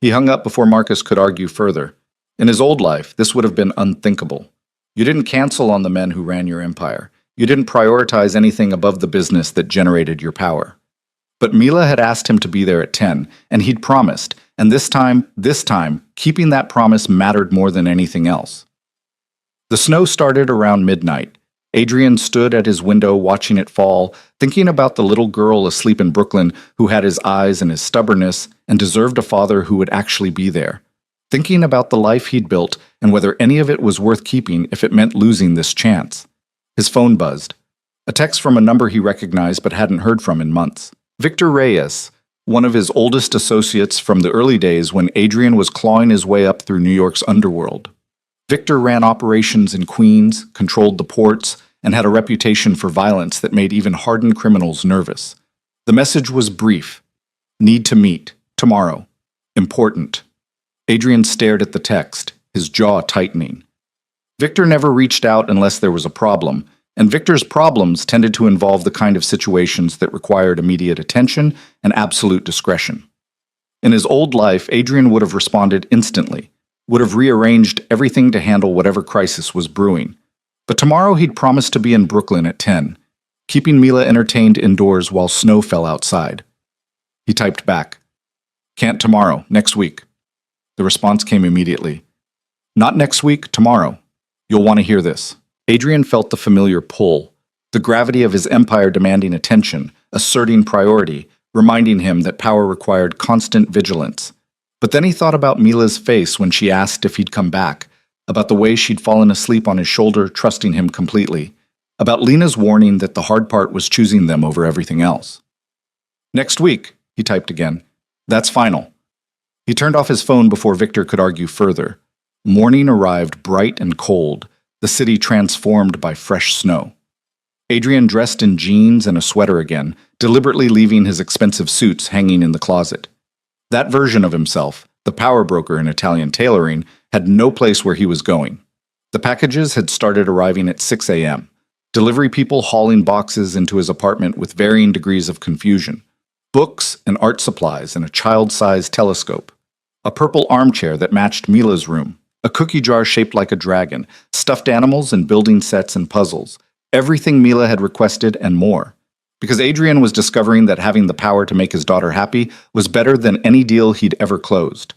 He hung up before Marcus could argue further. In his old life, this would have been unthinkable. You didn't cancel on the men who ran your empire. You didn't prioritize anything above the business that generated your power. But Mila had asked him to be there at 10, and he'd promised, and this time, keeping that promise mattered more than anything else. The snow started around midnight. Adrian stood at his window watching it fall, thinking about the little girl asleep in Brooklyn who had his eyes and his stubbornness and deserved a father who would actually be there. Thinking about the life he'd built and whether any of it was worth keeping if it meant losing this chance. His phone buzzed. A text from a number he recognized but hadn't heard from in months. Victor Reyes, one of his oldest associates from the early days when Adrian was clawing his way up through New York's underworld. Victor ran operations in Queens, controlled the ports, and had a reputation for violence that made even hardened criminals nervous. The message was brief. Need to meet. Tomorrow. Important. Adrian stared at the text, his jaw tightening. Victor never reached out unless there was a problem, and Victor's problems tended to involve the kind of situations that required immediate attention and absolute discretion. In his old life, Adrian would have responded instantly, would have rearranged everything to handle whatever crisis was brewing. But tomorrow he'd promised to be in Brooklyn at 10, keeping Mila entertained indoors while snow fell outside. He typed back, "Can't tomorrow, next week." The response came immediately. "Not next week, tomorrow. You'll want to hear this." Adrian felt the familiar pull, the gravity of his empire demanding attention, asserting priority, reminding him that power required constant vigilance. But then he thought about Mila's face when she asked if he'd come back, about the way she'd fallen asleep on his shoulder, trusting him completely, about Lena's warning that the hard part was choosing them over everything else. "Next week," he typed again. "That's final." He turned off his phone before Victor could argue further. Morning arrived bright and cold, the city transformed by fresh snow. Adrian dressed in jeans and a sweater again, deliberately leaving his expensive suits hanging in the closet. That version of himself, the power broker in Italian tailoring, had no place where he was going. The packages had started arriving at 6 a.m., delivery people hauling boxes into his apartment with varying degrees of confusion. Books and art supplies and a child-sized telescope. A purple armchair that matched Mila's room. A cookie jar shaped like a dragon. Stuffed animals and building sets and puzzles. Everything Mila had requested and more. Because Adrian was discovering that having the power to make his daughter happy was better than any deal he'd ever closed.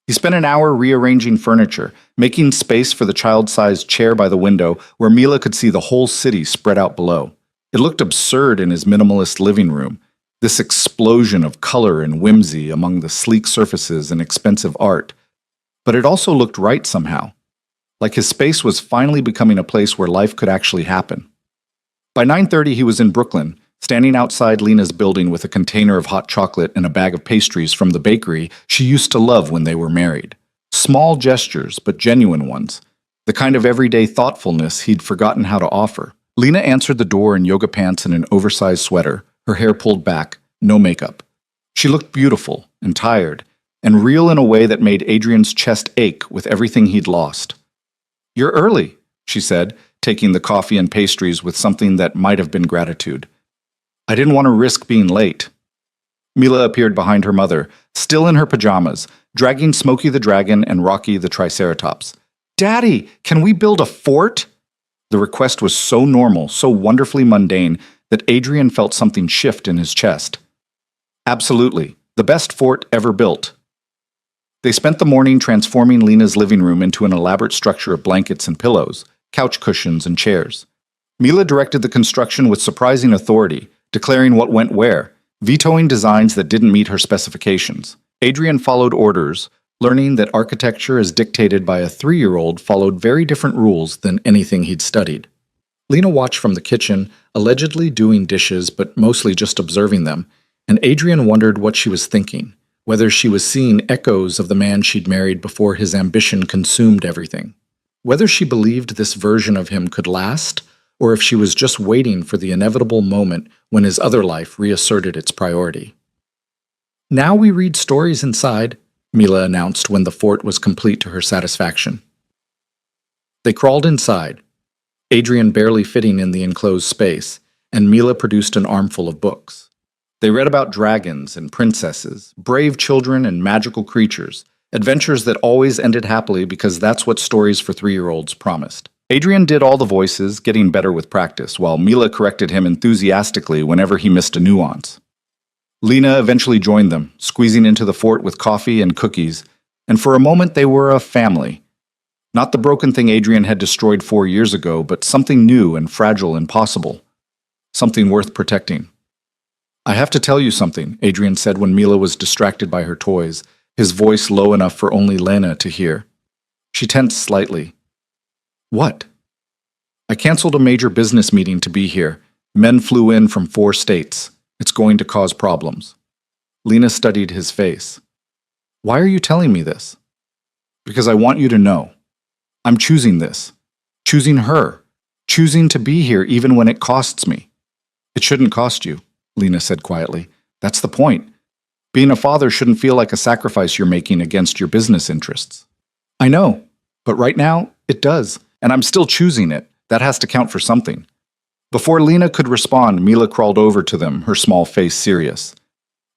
He spent an hour rearranging furniture, making space for the child-sized chair by the window where Mila could see the whole city spread out below. It looked absurd in his minimalist living room, this explosion of color and whimsy among the sleek surfaces and expensive art. But it also looked right somehow, like his space was finally becoming a place where life could actually happen. By 9:30 he was in Brooklyn, standing outside Lena's building with a container of hot chocolate and a bag of pastries from the bakery she used to love when they were married. Small gestures, but genuine ones. The kind of everyday thoughtfulness he'd forgotten how to offer. Lena answered the door in yoga pants and an oversized sweater, her hair pulled back, no makeup. She looked beautiful and tired, and real in a way that made Adrian's chest ache with everything he'd lost. "You're early," she said, taking the coffee and pastries with something that might have been gratitude. "I didn't want to risk being late." Mila appeared behind her mother, still in her pajamas, dragging Smokey the Dragon and Rocky the Triceratops. "Daddy, can we build a fort?" The request was so normal, so wonderfully mundane, that Adrian felt something shift in his chest. "Absolutely. The best fort ever built." They spent the morning transforming Lena's living room into an elaborate structure of blankets and pillows, couch cushions and chairs. Mila directed the construction with surprising authority, declaring what went where, vetoing designs that didn't meet her specifications. Adrian followed orders, learning that architecture as dictated by a 3-year-old followed very different rules than anything he'd studied. Lena watched from the kitchen, allegedly doing dishes but mostly just observing them, and Adrian wondered what she was thinking, whether she was seeing echoes of the man she'd married before his ambition consumed everything. Whether she believed this version of him could last, or if she was just waiting for the inevitable moment when his other life reasserted its priority. "Now we read stories inside," Mila announced when the fort was complete to her satisfaction. They crawled inside, Adrian barely fitting in the enclosed space, and Mila produced an armful of books. They read about dragons and princesses, brave children and magical creatures, adventures that always ended happily because that's what stories for 3-year-olds promised. Adrian did all the voices, getting better with practice, while Mila corrected him enthusiastically whenever he missed a nuance. Lena eventually joined them, squeezing into the fort with coffee and cookies, and for a moment they were a family. Not the broken thing Adrian had destroyed 4 years ago, but something new and fragile and possible. Something worth protecting. "I have to tell you something," Adrian said when Mila was distracted by her toys, his voice low enough for only Lena to hear. She tensed slightly. "What?" "I canceled a major business meeting to be here. Men flew in from 4 states. It's going to cause problems." Lena studied his face. "Why are you telling me this?" "Because I want you to know. I'm choosing this. Choosing her. Choosing to be here even when it costs me." "It shouldn't cost you," Lena said quietly. "That's the point. Being a father shouldn't feel like a sacrifice you're making against your business interests." "I know, but right now, it does, and I'm still choosing it. That has to count for something." Before Lena could respond, Mila crawled over to them, her small face serious.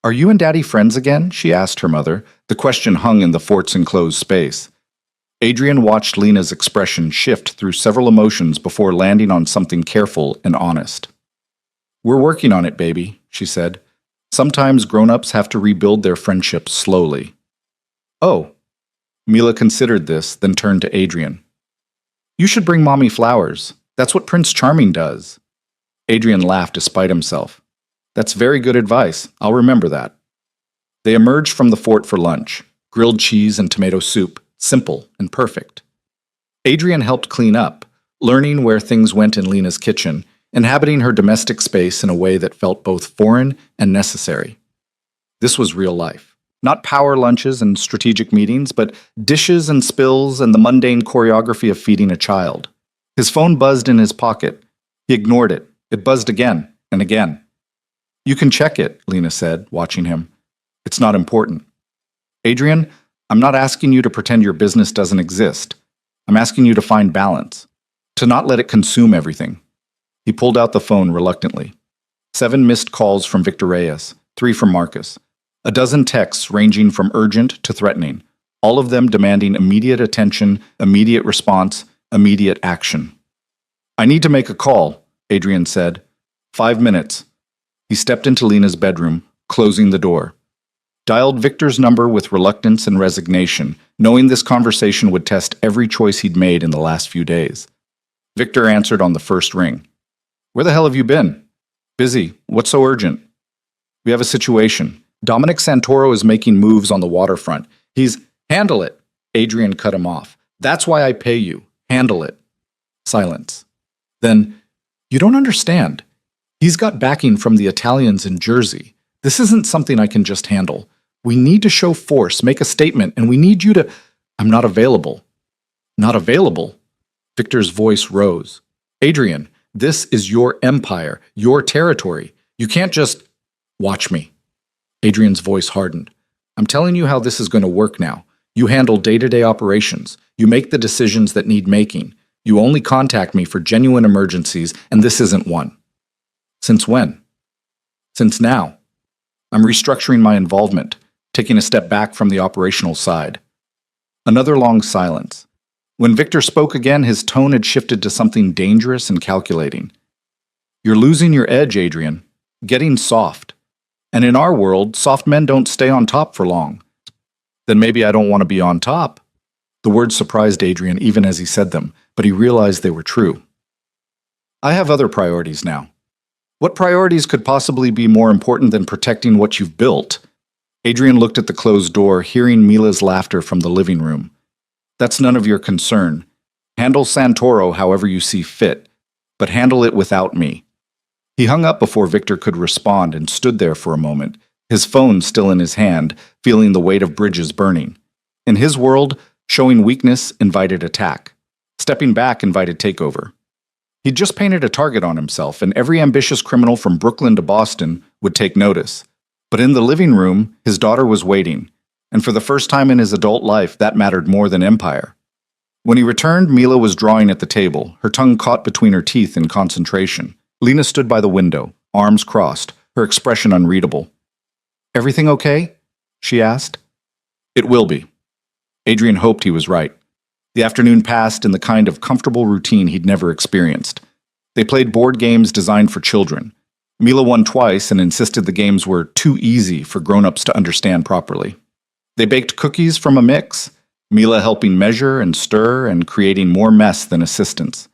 "Are you and Daddy friends again?" she asked her mother. The question hung in the fort's enclosed space. Adrian watched Lena's expression shift through several emotions before landing on something careful and honest. "We're working on it, baby," she said. "Sometimes grown-ups have to rebuild their friendships slowly." "Oh." Mila considered this, then turned to Adrian. "You should bring Mommy flowers. That's what Prince Charming does." Adrian laughed despite himself. "That's very good advice. I'll remember that." They emerged from the fort for lunch. Grilled cheese and tomato soup, simple and perfect. Adrian helped clean up, learning where things went in Lena's kitchen, inhabiting her domestic space in a way that felt both foreign and necessary. This was real life. Not power lunches and strategic meetings, but dishes and spills and the mundane choreography of feeding a child. His phone buzzed in his pocket. He ignored it. It buzzed again and again. "You can check it," Lena said, watching him. "It's not important." "Adrian, I'm not asking you to pretend your business doesn't exist. I'm asking you to find balance, to not let it consume everything." He pulled out the phone reluctantly. 7 missed calls from Victor Reyes, 3 from Marcus. A dozen texts ranging from urgent to threatening, all of them demanding immediate attention, immediate response, immediate action. "I need to make a call," Adrian said. 5 minutes. He stepped into Lena's bedroom, closing the door. Dialed Victor's number with reluctance and resignation, knowing this conversation would test every choice he'd made in the last few days. Victor answered on the first ring. "Where the hell have you been?" "Busy. What's so urgent?" "We have a situation. Dominic Santoro is making moves on the waterfront. He's—" "Handle it!" Adrian cut him off. "That's why I pay you. Handle it." Silence. Then, "You don't understand. He's got backing from the Italians in Jersey. This isn't something I can just handle. We need to show force, make a statement, and we need you to—" "I'm not available." "Not available?" Victor's voice rose. "Adrian, this is your empire, your territory. You can't just—" "Watch me." Adrian's voice hardened. "I'm telling you how this is going to work now. You handle day-to-day operations. You make the decisions that need making. You only contact me for genuine emergencies, and this isn't one." "Since when?" "Since now. I'm restructuring my involvement, taking a step back from the operational side." Another long silence. When Victor spoke again, his tone had shifted to something dangerous and calculating. "You're losing your edge, Adrian. Getting soft. And in our world, soft men don't stay on top for long." "Then maybe I don't want to be on top." The words surprised Adrian even as he said them, but he realized they were true. "I have other priorities now." "What priorities could possibly be more important than protecting what you've built?" Adrian looked at the closed door, hearing Mila's laughter from the living room. "That's none of your concern. Handle Santoro however you see fit, but handle it without me." He hung up before Victor could respond and stood there for a moment, his phone still in his hand, feeling the weight of bridges burning. In his world, showing weakness invited attack. Stepping back invited takeover. He'd just painted a target on himself, and every ambitious criminal from Brooklyn to Boston would take notice. But in the living room, his daughter was waiting, and for the first time in his adult life, that mattered more than empire. When he returned, Mila was drawing at the table, her tongue caught between her teeth in concentration. Lena stood by the window, arms crossed, her expression unreadable. "Everything okay?" she asked. "It will be." Adrian hoped he was right. The afternoon passed in the kind of comfortable routine he'd never experienced. They played board games designed for children. Mila won twice and insisted the games were too easy for grown-ups to understand properly. They baked cookies from a mix, Mila helping measure and stir and creating more mess than assistance.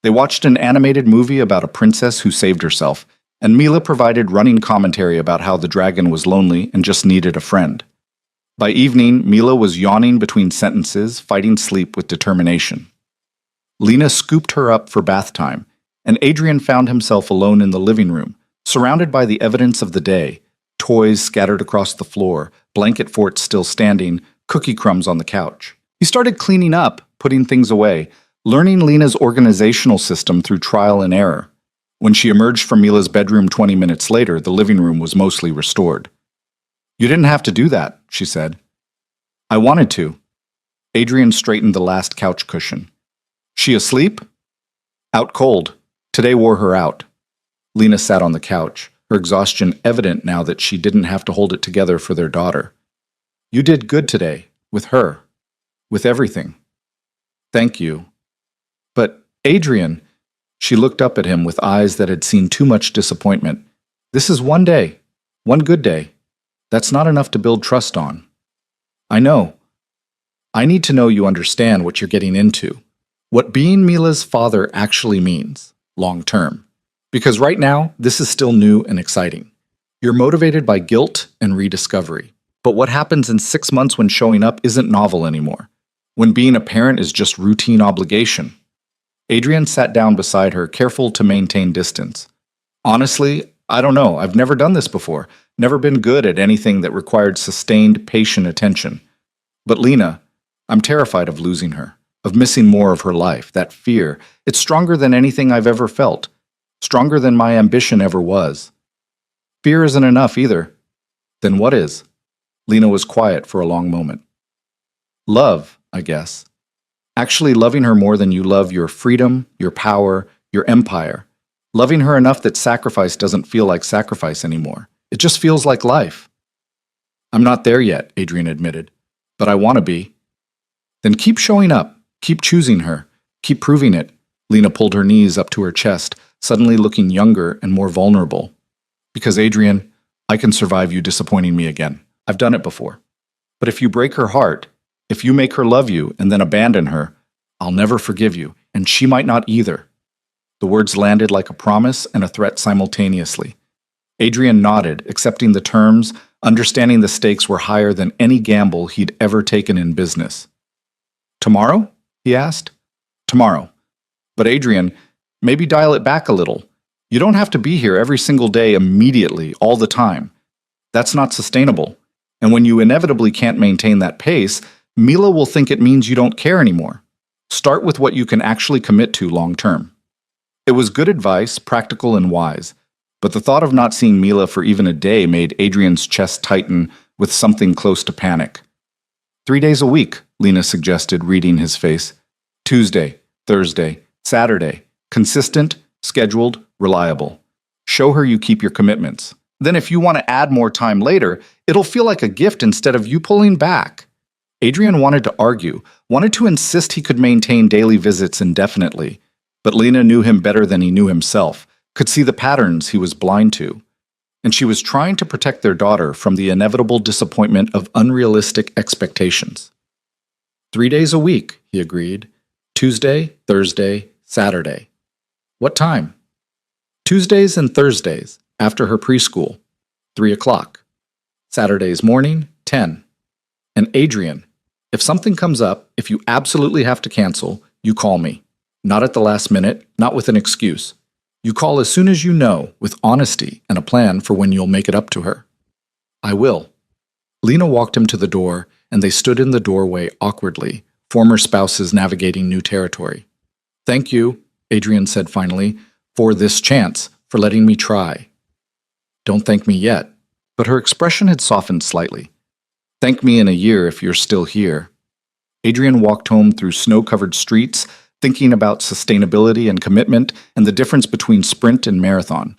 They watched an animated movie about a princess who saved herself, and Mila provided running commentary about how the dragon was lonely and just needed a friend. By evening, Mila was yawning between sentences, fighting sleep with determination. Lena scooped her up for bath time, and Adrian found himself alone in the living room, surrounded by the evidence of the day: toys scattered across the floor, blanket forts still standing, cookie crumbs on the couch. He started cleaning up, putting things away, learning Lena's organizational system through trial and error. When she emerged from Mila's bedroom 20 minutes later, the living room was mostly restored. "You didn't have to do that," she said. "I wanted to." Adrian straightened the last couch cushion. "She asleep?" "Out cold. Today wore her out." Lena sat on the couch, her exhaustion evident now that she didn't have to hold it together for their daughter. "You did good today, with her, with everything." "Thank you." "But, Adrian," she looked up at him with eyes that had seen too much disappointment. "This is one day, one good day. That's not enough to build trust on." "I know. I need to know you understand what you're getting into, what being Mila's father actually means, long term. Because right now, this is still new and exciting. You're motivated by guilt and rediscovery. But what happens in 6 months when showing up isn't novel anymore, when being a parent is just routine obligation." Adrian sat down beside her, careful to maintain distance. "Honestly, I don't know. I've never done this before. Never been good at anything that required sustained, patient attention. But Lena, I'm terrified of losing her, of missing more of her life. That fear, it's stronger than anything I've ever felt. Stronger than my ambition ever was." "Fear isn't enough either." "Then what is?" Lena was quiet for a long moment. "Love, I guess. Actually loving her more than you love your freedom, your power, your empire. Loving her enough that sacrifice doesn't feel like sacrifice anymore. It just feels like life." "I'm not there yet," Adrian admitted. "But I want to be." "Then keep showing up. Keep choosing her. Keep proving it." Lena pulled her knees up to her chest, suddenly looking younger and more vulnerable. "Because, Adrian, I can survive you disappointing me again. I've done it before. But if you break her heart, if you make her love you and then abandon her, I'll never forgive you, and she might not either." The words landed like a promise and a threat simultaneously. Adrian nodded, accepting the terms, understanding the stakes were higher than any gamble he'd ever taken in business. "Tomorrow?" he asked. "Tomorrow. But Adrian, maybe dial it back a little. You don't have to be here every single day immediately, all the time. That's not sustainable. And when you inevitably can't maintain that pace, Mila will think it means you don't care anymore. Start with what you can actually commit to long term." It was good advice, practical and wise, but the thought of not seeing Mila for even a day made Adrian's chest tighten with something close to panic. 3 days a week, Lena suggested, reading his face. Tuesday, Thursday, Saturday. Consistent, scheduled, reliable. Show her you keep your commitments. Then if you want to add more time later, it'll feel like a gift instead of you pulling back. Adrian wanted to argue, wanted to insist he could maintain daily visits indefinitely, but Lena knew him better than he knew himself, could see the patterns he was blind to. And she was trying to protect their daughter from the inevitable disappointment of unrealistic expectations. 3 days a week, he agreed. Tuesday, Thursday, Saturday. What time? Tuesdays and Thursdays, after her preschool, 3 o'clock. Saturdays morning, 10. And Adrian, if something comes up, if you absolutely have to cancel, you call me. Not at the last minute, not with an excuse. You call as soon as you know, with honesty and a plan for when you'll make it up to her. I will. Lena walked him to the door, and they stood in the doorway awkwardly, former spouses navigating new territory. Thank you, Adrian said finally, for this chance, for letting me try. Don't thank me yet, but her expression had softened slightly. Thank me in a year if you're still here. Adrian walked home through snow-covered streets, thinking about sustainability and commitment and the difference between sprint and marathon.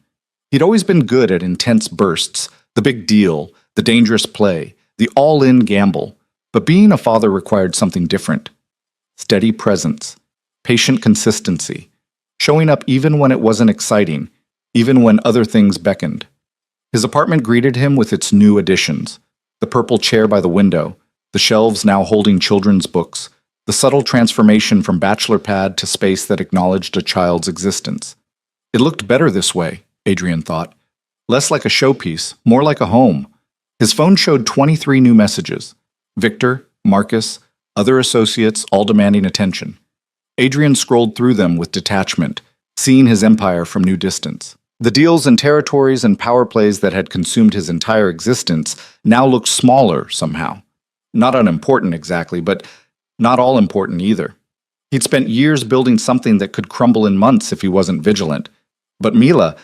He'd always been good at intense bursts, the big deal, the dangerous play, the all-in gamble. But being a father required something different. Steady presence, patient consistency, showing up even when it wasn't exciting, even when other things beckoned. His apartment greeted him with its new additions: the purple chair by the window, the shelves now holding children's books, the subtle transformation from bachelor pad to space that acknowledged a child's existence. It looked better this way, Adrian thought. Less like a showpiece, more like a home. His phone showed 23 new messages. Victor, Marcus, other associates, all demanding attention. Adrian scrolled through them with detachment, seeing his empire from new distance. The deals and territories and power plays that had consumed his entire existence now looked smaller somehow. Not unimportant exactly, but not all important either. He'd spent years building something that could crumble in months if he wasn't vigilant. But Mila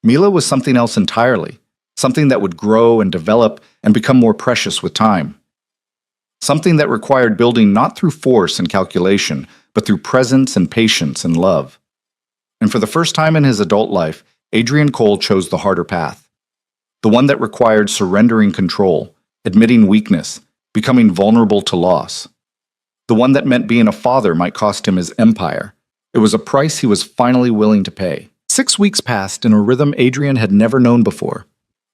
was something else entirely, something that would grow and develop and become more precious with time. Something that required building not through force and calculation, but through presence and patience and love. And for the first time in his adult life, Adrian Cole chose the harder path. The one that required surrendering control, admitting weakness, becoming vulnerable to loss. The one that meant being a father might cost him his empire. It was a price he was finally willing to pay. 6 weeks passed in a rhythm Adrian had never known before.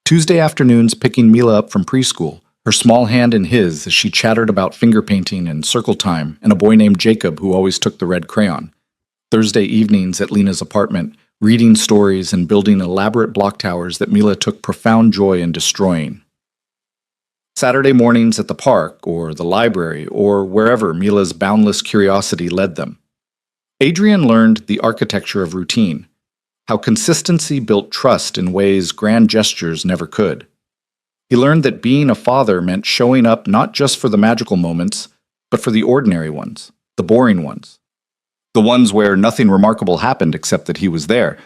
Tuesday afternoons picking Mila up from preschool, her small hand in his as she chattered about finger painting and circle time and a boy named Jacob who always took the red crayon. Thursday evenings at Lena's apartment, reading stories and building elaborate block towers that Mila took profound joy in destroying. Saturday mornings at the park or the library or wherever Mila's boundless curiosity led them. Adrian learned the architecture of routine, how consistency built trust in ways grand gestures never could. He learned that being a father meant showing up not just for the magical moments, but for the ordinary ones, the boring ones. The ones where nothing remarkable happened except that he was there.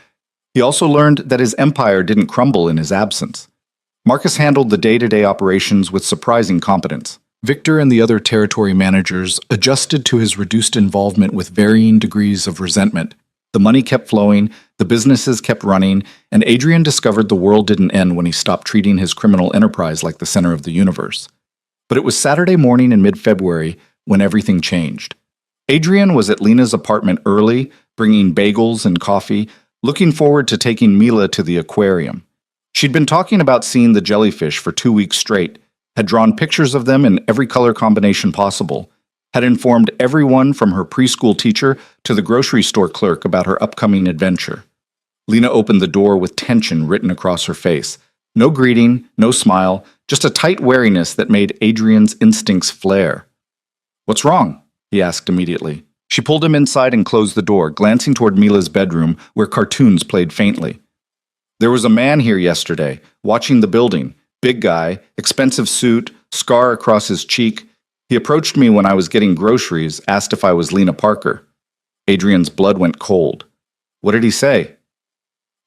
He also learned that his empire didn't crumble in his absence. Marcus handled the day-to-day operations with surprising competence. Victor and the other territory managers adjusted to his reduced involvement with varying degrees of resentment. The money kept flowing, the businesses kept running, and Adrian discovered the world didn't end when he stopped treating his criminal enterprise like the center of the universe. But it was Saturday morning in mid-February when everything changed. Adrian was at Lena's apartment early, bringing bagels and coffee, looking forward to taking Mila to the aquarium. She'd been talking about seeing the jellyfish for 2 weeks straight, had drawn pictures of them in every color combination possible, had informed everyone from her preschool teacher to the grocery store clerk about her upcoming adventure. Lena opened the door with tension written across her face. No greeting, no smile, just a tight wariness that made Adrian's instincts flare. "What's wrong?" he asked immediately. She pulled him inside and closed the door, glancing toward Mila's bedroom, where cartoons played faintly. "There was a man here yesterday, watching the building. Big guy, expensive suit, scar across his cheek. He approached me when I was getting groceries, asked if I was Lena Parker." Adrian's blood went cold. "What did he say?"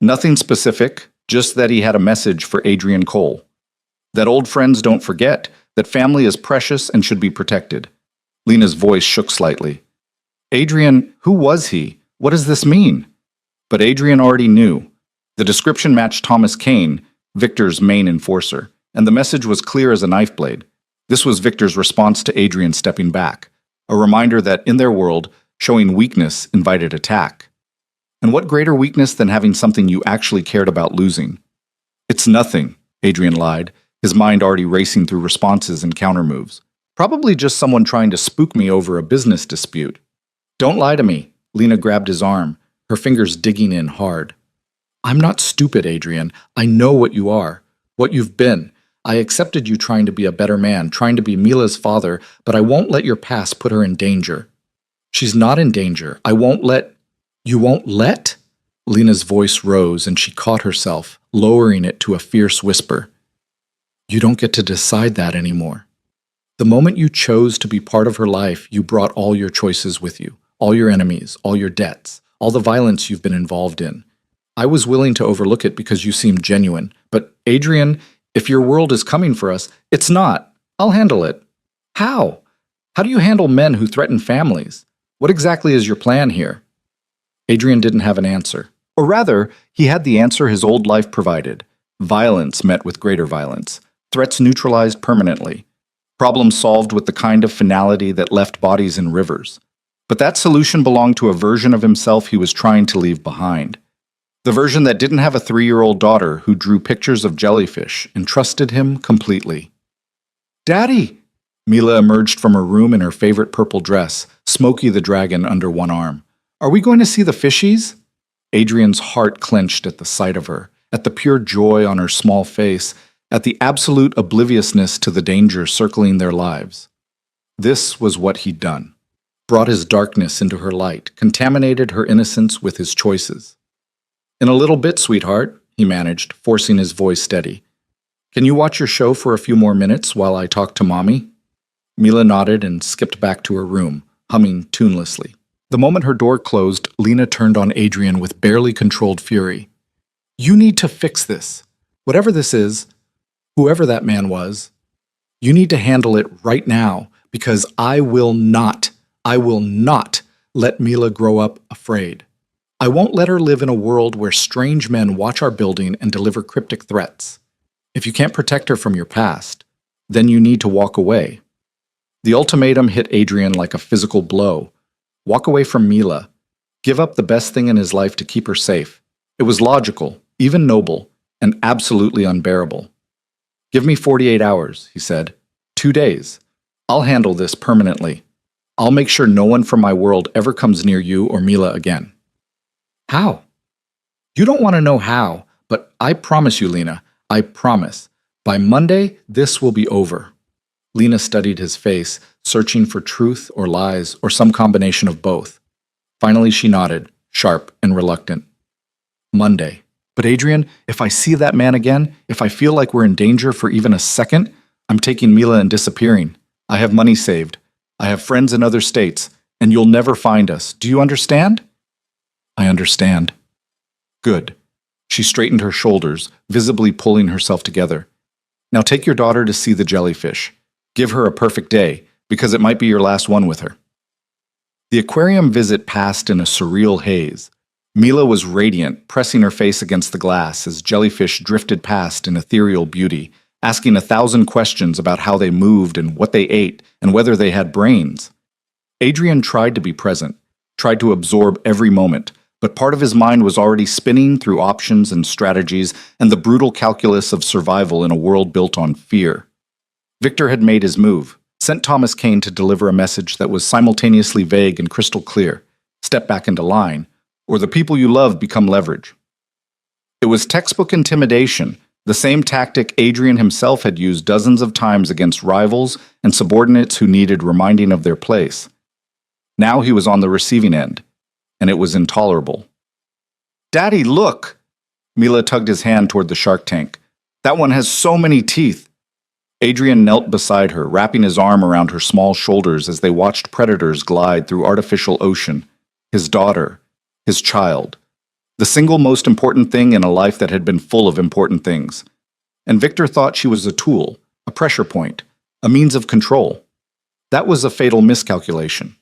"Nothing specific, just that he had a message for Adrian Cole. That old friends don't forget, that family is precious and should be protected." Lena's voice shook slightly. "Adrian, who was he? What does this mean?" But Adrian already knew. The description matched Thomas Kane, Victor's main enforcer, and the message was clear as a knife blade. This was Victor's response to Adrian stepping back, a reminder that in their world, showing weakness invited attack. And what greater weakness than having something you actually cared about losing? "It's nothing," Adrian lied, his mind already racing through responses and countermoves. "Probably just someone trying to spook me over a business dispute." "Don't lie to me." Lena grabbed his arm, her fingers digging in hard. "I'm not stupid, Adrian. I know what you are, what you've been. I accepted you trying to be a better man, trying to be Mila's father, but I won't let your past put her in danger." "She's not in danger. I won't let—" "You won't let?" Lena's voice rose and she caught herself, lowering it to a fierce whisper. "You don't get to decide that anymore. The moment you chose to be part of her life, you brought all your choices with you, all your enemies, all your debts, all the violence you've been involved in. I was willing to overlook it because you seemed genuine. But, Adrian, if your world is coming for us, it's not. I'll handle it." "How? How do you handle men who threaten families? What exactly is your plan here?" Adrian didn't have an answer. Or rather, he had the answer his old life provided: violence met with greater violence, threats neutralized permanently, problems solved with the kind of finality that left bodies in rivers. But that solution belonged to a version of himself he was trying to leave behind. The version that didn't have a 3-year-old daughter who drew pictures of jellyfish and trusted him completely. "Daddy!" Mila emerged from her room in her favorite purple dress, Smokey the dragon under one arm. "Are we going to see the fishies?" Adrian's heart clenched at the sight of her, at the pure joy on her small face, at the absolute obliviousness to the danger circling their lives. This was what he'd done. Brought his darkness into her light, contaminated her innocence with his choices. "In a little bit, sweetheart," he managed, forcing his voice steady. "Can you watch your show for a few more minutes while I talk to Mommy?" Mila nodded and skipped back to her room, humming tunelessly. The moment her door closed, Lena turned on Adrian with barely controlled fury. "You need to fix this. Whatever this is, whoever that man was, you need to handle it right now, because I will not let Mila grow up afraid. I won't let her live in a world where strange men watch our building and deliver cryptic threats. If you can't protect her from your past, then you need to walk away." The ultimatum hit Adrian like a physical blow. Walk away from Mila. Give up the best thing in his life to keep her safe. It was logical, even noble, and absolutely unbearable. "Give me 48 hours, he said. 2 days. I'll handle this permanently. I'll make sure no one from my world ever comes near you or Mila again." "How?" "You don't want to know how, but I promise you, Lena, I promise. By Monday, this will be over." Lena studied his face, searching for truth or lies or some combination of both. Finally, she nodded, sharp and reluctant. "Monday. But Adrian, if I see that man again, if I feel like we're in danger for even a second, I'm taking Mila and disappearing. I have money saved. I have friends in other states, and you'll never find us. Do you understand?" "I understand." "Good." She straightened her shoulders, visibly pulling herself together. "Now take your daughter to see the jellyfish. Give her a perfect day, because it might be your last one with her." The aquarium visit passed in a surreal haze. Mila was radiant, pressing her face against the glass as jellyfish drifted past in ethereal beauty, asking 1,000 questions about how they moved and what they ate and whether they had brains. Adrian tried to be present, tried to absorb every moment, but part of his mind was already spinning through options and strategies and the brutal calculus of survival in a world built on fear. Victor had made his move, sent Thomas Kane to deliver a message that was simultaneously vague and crystal clear: step back into line, or the people you love become leverage. It was textbook intimidation, the same tactic Adrian himself had used dozens of times against rivals and subordinates who needed reminding of their place. Now he was on the receiving end, and it was intolerable. "Daddy, look!" Mila tugged his hand toward the shark tank. "That one has so many teeth." Adrian knelt beside her, wrapping his arm around her small shoulders as they watched predators glide through artificial ocean. His daughter, his child, the single most important thing in a life that had been full of important things. And Victor thought she was a tool, a pressure point, a means of control. That was a fatal miscalculation.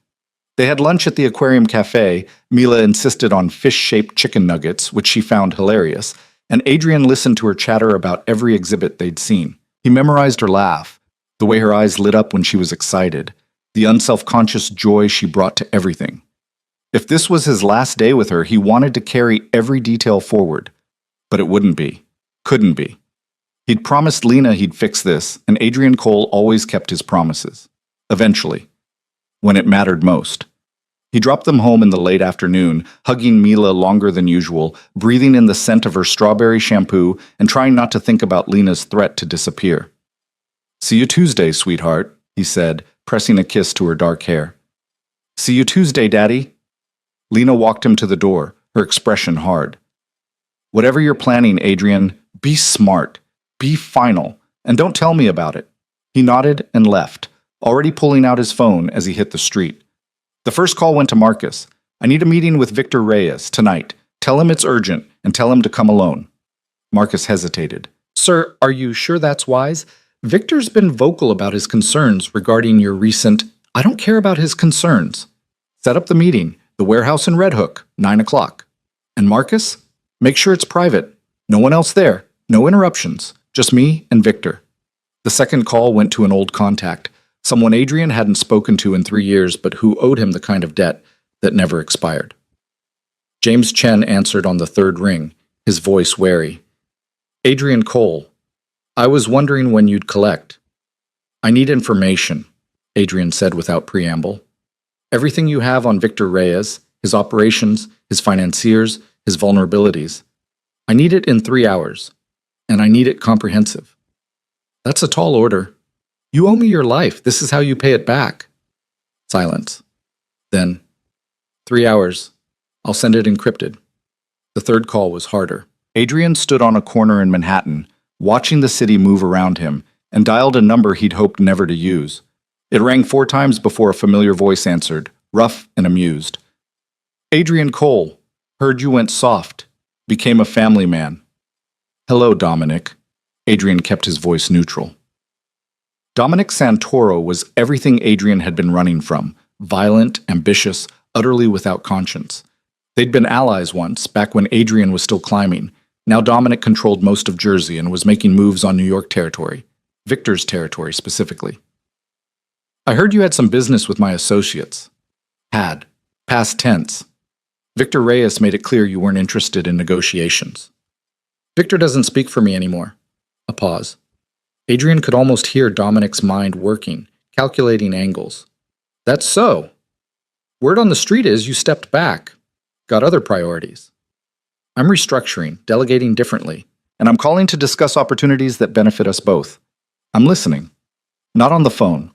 They had lunch at the aquarium cafe. Mila insisted on fish-shaped chicken nuggets, which she found hilarious, and Adrian listened to her chatter about every exhibit they'd seen. He memorized her laugh, the way her eyes lit up when she was excited, the unself-conscious joy she brought to everything. If this was his last day with her, he wanted to carry every detail forward. But it wouldn't be. Couldn't be. He'd promised Lena he'd fix this, and Adrian Cole always kept his promises. Eventually. When it mattered most. He dropped them home in the late afternoon, hugging Mila longer than usual, breathing in the scent of her strawberry shampoo, and trying not to think about Lena's threat to disappear. "See you Tuesday, sweetheart," he said, pressing a kiss to her dark hair. "See you Tuesday, Daddy." Lena walked him to the door, her expression hard. "Whatever you're planning, Adrian, be smart, be final, and don't tell me about it." He nodded and left, already pulling out his phone as he hit the street. The first call went to Marcus. "I need a meeting with Victor Reyes tonight. Tell him it's urgent, and tell him to come alone." Marcus hesitated. "Sir, are you sure that's wise? Victor's been vocal about his concerns regarding your recent—" "I don't care about his concerns. Set up the meeting, the warehouse in Red Hook, 9 o'clock. And Marcus, Make sure it's private. No one else there. No interruptions. Just me and Victor. The second call went to an old contact, someone Adrian hadn't spoken to in 3 years but who owed him the kind of debt that never expired. James Chen answered on the third ring, his voice wary. Adrian Cole, I was wondering when you'd collect. I need information, Adrian said without preamble. Everything you have on Victor Reyes, his operations, his financiers, his vulnerabilities. I need it in 3 hours, and I need it comprehensive. That's a tall order. You owe me your life. This is how you pay it back. Silence. Then, 3 hours. I'll send it encrypted. The third call was harder. Adrian stood on a corner in Manhattan, watching the city move around him, and dialed a number he'd hoped never to use. It rang 4 times before a familiar voice answered, rough and amused. Adrian Cole, heard you went soft. Became a family man. Hello, Dominic. Adrian kept his voice neutral. Dominic Santoro was everything Adrian had been running from, violent, ambitious, utterly without conscience. They'd been allies once, back when Adrian was still climbing. Now Dominic controlled most of Jersey and was making moves on New York territory. Victor's territory, specifically. I heard you had some business with my associates. Had. Past tense. Victor Reyes made it clear you weren't interested in negotiations. Victor doesn't speak for me anymore. A pause. Adrian could almost hear Dominic's mind working, calculating angles. That's so. Word on the street is you stepped back. Got other priorities. I'm restructuring, delegating differently, and I'm calling to discuss opportunities that benefit us both. I'm listening. Not on the phone.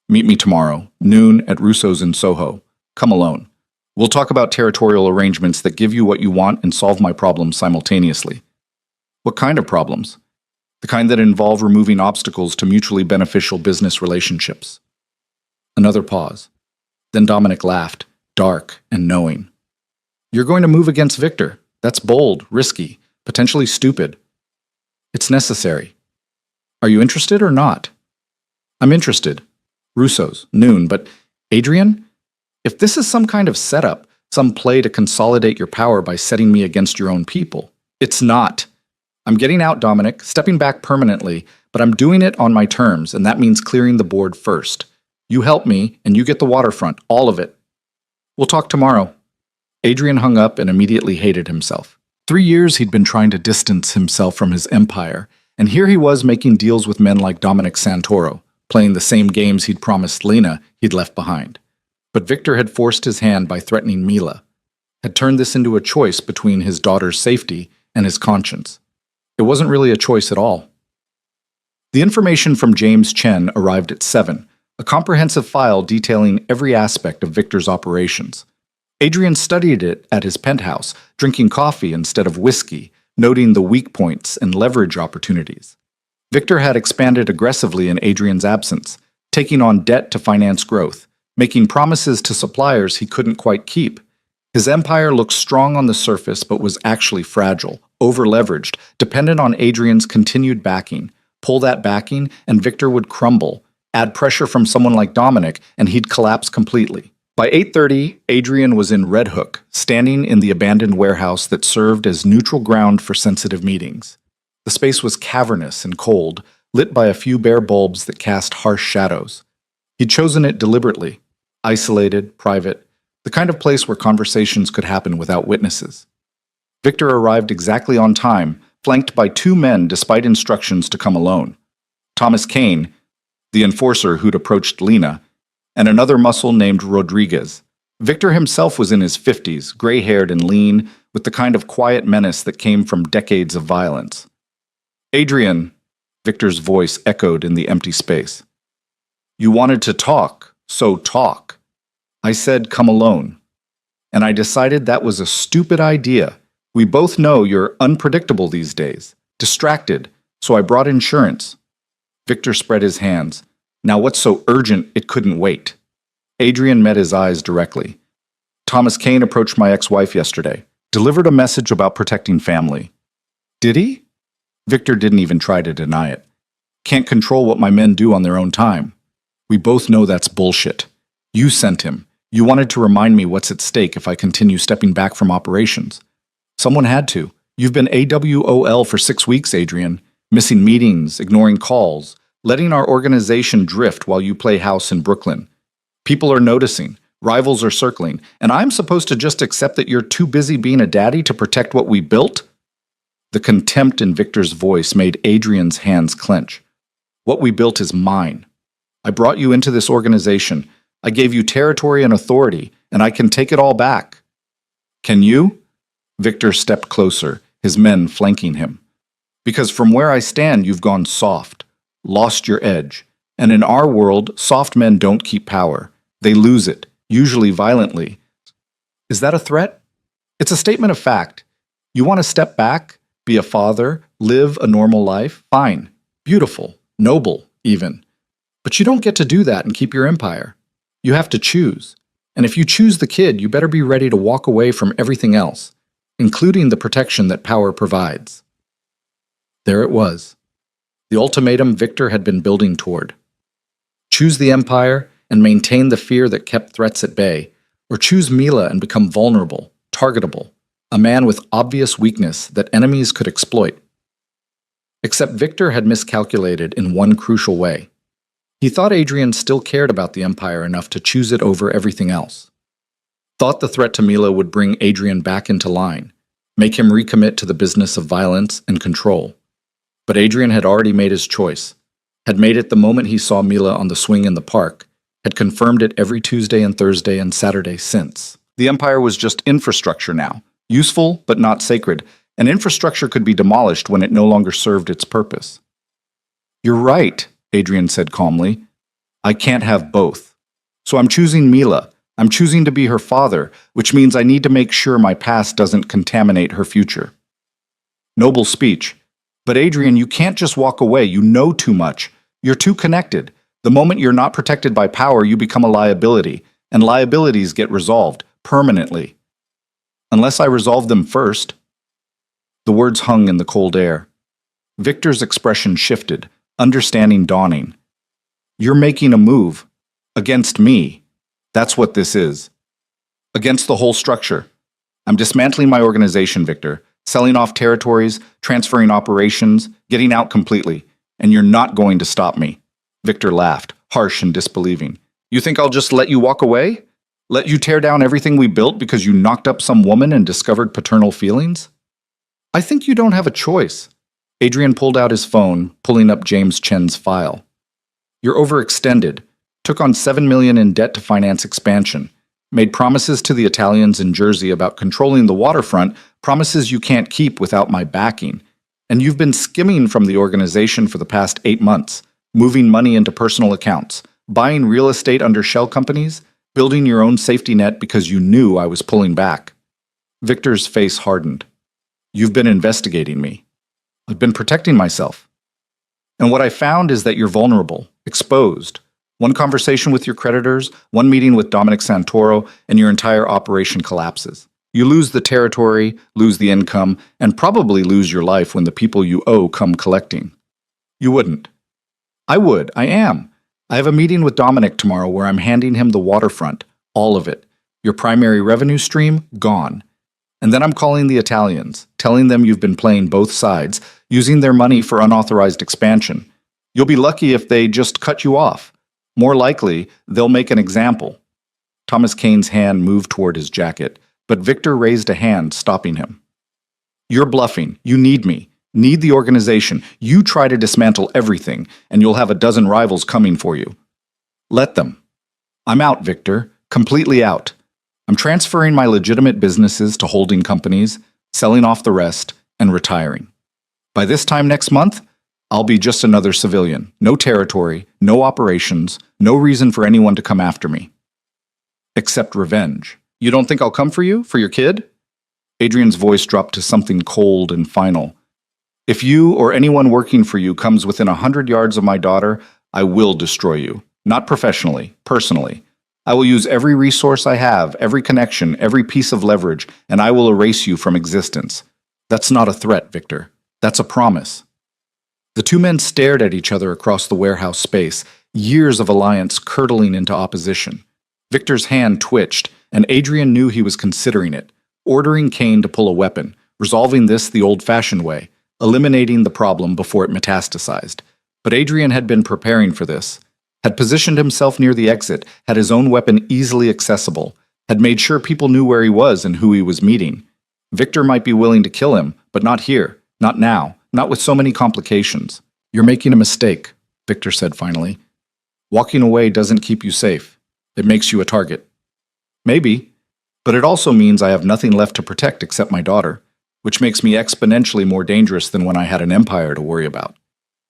Meet me tomorrow, noon at Russo's in Soho. Come alone. We'll talk about territorial arrangements that give you what you want and solve my problems simultaneously. What kind of problems? The kind that involve removing obstacles to mutually beneficial business relationships. Another pause. Then Dominic laughed, dark and knowing. You're going to move against Victor. That's bold, risky, potentially stupid. It's necessary. Are you interested or not? I'm interested. Russo's, noon, but Adrian? If this is some kind of setup, some play to consolidate your power by setting me against your own people, it's not. I'm getting out, Dominic, stepping back permanently, but I'm doing it on my terms, and that means clearing the board first. You help me, and you get the waterfront, all of it. We'll talk tomorrow. Adrian hung up and immediately hated himself. 3 years he'd been trying to distance himself from his empire, and here he was making deals with men like Dominic Santoro, playing the same games he'd promised Lena he'd left behind. But Victor had forced his hand by threatening Mila, had turned this into a choice between his daughter's safety and his conscience. It wasn't really a choice at all. The information from James Chen arrived at 7, a comprehensive file detailing every aspect of Victor's operations. Adrian studied it at his penthouse, drinking coffee instead of whiskey, noting the weak points and leverage opportunities. Victor had expanded aggressively in Adrian's absence, taking on debt to finance growth, making promises to suppliers he couldn't quite keep. His empire looked strong on the surface but was actually fragile, over-leveraged, dependent on Adrian's continued backing. Pull that backing and Victor would crumble. Add pressure from someone like Dominic and he'd collapse completely. By 8:30, Adrian was in Red Hook, standing in the abandoned warehouse that served as neutral ground for sensitive meetings. The space was cavernous and cold, lit by a few bare bulbs that cast harsh shadows. He'd chosen it deliberately, isolated, private, the kind of place where conversations could happen without witnesses. Victor arrived exactly on time, flanked by 2 men despite instructions to come alone. Thomas Kane, the enforcer who'd approached Lena, and another muscle named Rodriguez. Victor himself was in his 50s, gray-haired and lean, with the kind of quiet menace that came from decades of violence. Adrian, Victor's voice echoed in the empty space. You wanted to talk, so talk. I said come alone. And I decided that was a stupid idea. We both know you're unpredictable these days, distracted, so I brought insurance. Victor spread his hands. Now what's so urgent it couldn't wait? Adrian met his eyes directly. Thomas Kane approached my ex-wife yesterday, delivered a message about protecting family. Did he? Victor didn't even try to deny it. Can't control what my men do on their own time. We both know that's bullshit. You sent him. You wanted to remind me what's at stake if I continue stepping back from operations. Someone had to. You've been AWOL for 6 weeks, Adrian, missing meetings, ignoring calls, letting our organization drift while you play house in Brooklyn. People are noticing, rivals are circling, and I'm supposed to just accept that you're too busy being a daddy to protect what we built? The contempt in Victor's voice made Adrian's hands clench. What we built is mine. I brought you into this organization. I gave you territory and authority, and I can take it all back. Can you? Victor stepped closer, his men flanking him. Because from where I stand, you've gone soft, lost your edge. And in our world, soft men don't keep power. They lose it, usually violently. Is that a threat? It's a statement of fact. You want to step back, be a father, live a normal life? Fine. Beautiful. Noble, even. But you don't get to do that and keep your empire. You have to choose. And if you choose the kid, you better be ready to walk away from everything else, including the protection that power provides. There it was. The ultimatum Victor had been building toward. Choose the empire and maintain the fear that kept threats at bay, or choose Mila and become vulnerable, targetable, a man with obvious weakness that enemies could exploit. Except Victor had miscalculated in one crucial way. He thought Adrian still cared about the empire enough to choose it over everything else. Thought the threat to Mila would bring Adrian back into line, make him recommit to the business of violence and control. But Adrian had already made his choice, had made it the moment he saw Mila on the swing in the park, had confirmed it every Tuesday and Thursday and Saturday since. The empire was just infrastructure now, useful but not sacred, and infrastructure could be demolished when it no longer served its purpose. You're right, Adrian said calmly. I can't have both. So I'm choosing Mila. I'm choosing to be her father, which means I need to make sure my past doesn't contaminate her future. Noble speech. But Adrian, you can't just walk away. You know too much. You're too connected. The moment you're not protected by power, you become a liability, and liabilities get resolved permanently. Unless I resolve them first. The words hung in the cold air. Victor's expression shifted, understanding dawning. You're making a move. Against me. That's what this is. Against the whole structure. I'm dismantling my organization, Victor. Selling off territories, transferring operations, getting out completely. And you're not going to stop me. Victor laughed, harsh and disbelieving. You think I'll just let you walk away? Let you tear down everything we built because you knocked up some woman and discovered paternal feelings? I think you don't have a choice. Adrian pulled out his phone, pulling up James Chen's file. You're overextended. Took on $7 million in debt to finance expansion. Made promises to the Italians in Jersey about controlling the waterfront, promises you can't keep without my backing. And you've been skimming from the organization for the past 8 months, moving money into personal accounts, buying real estate under shell companies, building your own safety net because you knew I was pulling back. Victor's face hardened. You've been investigating me. I've been protecting myself. And what I found is that you're vulnerable, exposed. One conversation with your creditors, one meeting with Dominic Santoro, and your entire operation collapses. You lose the territory, lose the income, and probably lose your life when the people you owe come collecting. You wouldn't. I would. I am. I have a meeting with Dominic tomorrow where I'm handing him the waterfront, all of it. Your primary revenue stream, gone. And then I'm calling the Italians, telling them you've been playing both sides, using their money for unauthorized expansion. You'll be lucky if they just cut you off. More likely, they'll make an example. Thomas Kane's hand moved toward his jacket, but Victor raised a hand, stopping him. You're bluffing. You need me. Need the organization. You try to dismantle everything, and you'll have a dozen rivals coming for you. Let them. I'm out, Victor. Completely out. I'm transferring my legitimate businesses to holding companies, selling off the rest, and retiring. By this time next month, I'll be just another civilian. No territory, no operations, no reason for anyone to come after me. Except revenge. You don't think I'll come for you? For your kid? Adrian's voice dropped to something cold and final. If you or anyone working for you comes within 100 yards of my daughter, I will destroy you. Not professionally, personally. I will use every resource I have, every connection, every piece of leverage, and I will erase you from existence. That's not a threat, Victor. That's a promise. The two men stared at each other across the warehouse space, years of alliance curdling into opposition. Victor's hand twitched, and Adrian knew he was considering it, ordering Kane to pull a weapon, resolving this the old-fashioned way, eliminating the problem before it metastasized. But Adrian had been preparing for this, had positioned himself near the exit, had his own weapon easily accessible, had made sure people knew where he was and who he was meeting. Victor might be willing to kill him, but not here, not now, not with so many complications. "You're making a mistake," Victor said finally. "Walking away doesn't keep you safe. It makes you a target." "Maybe, but it also means I have nothing left to protect except my daughter, which makes me exponentially more dangerous than when I had an empire to worry about.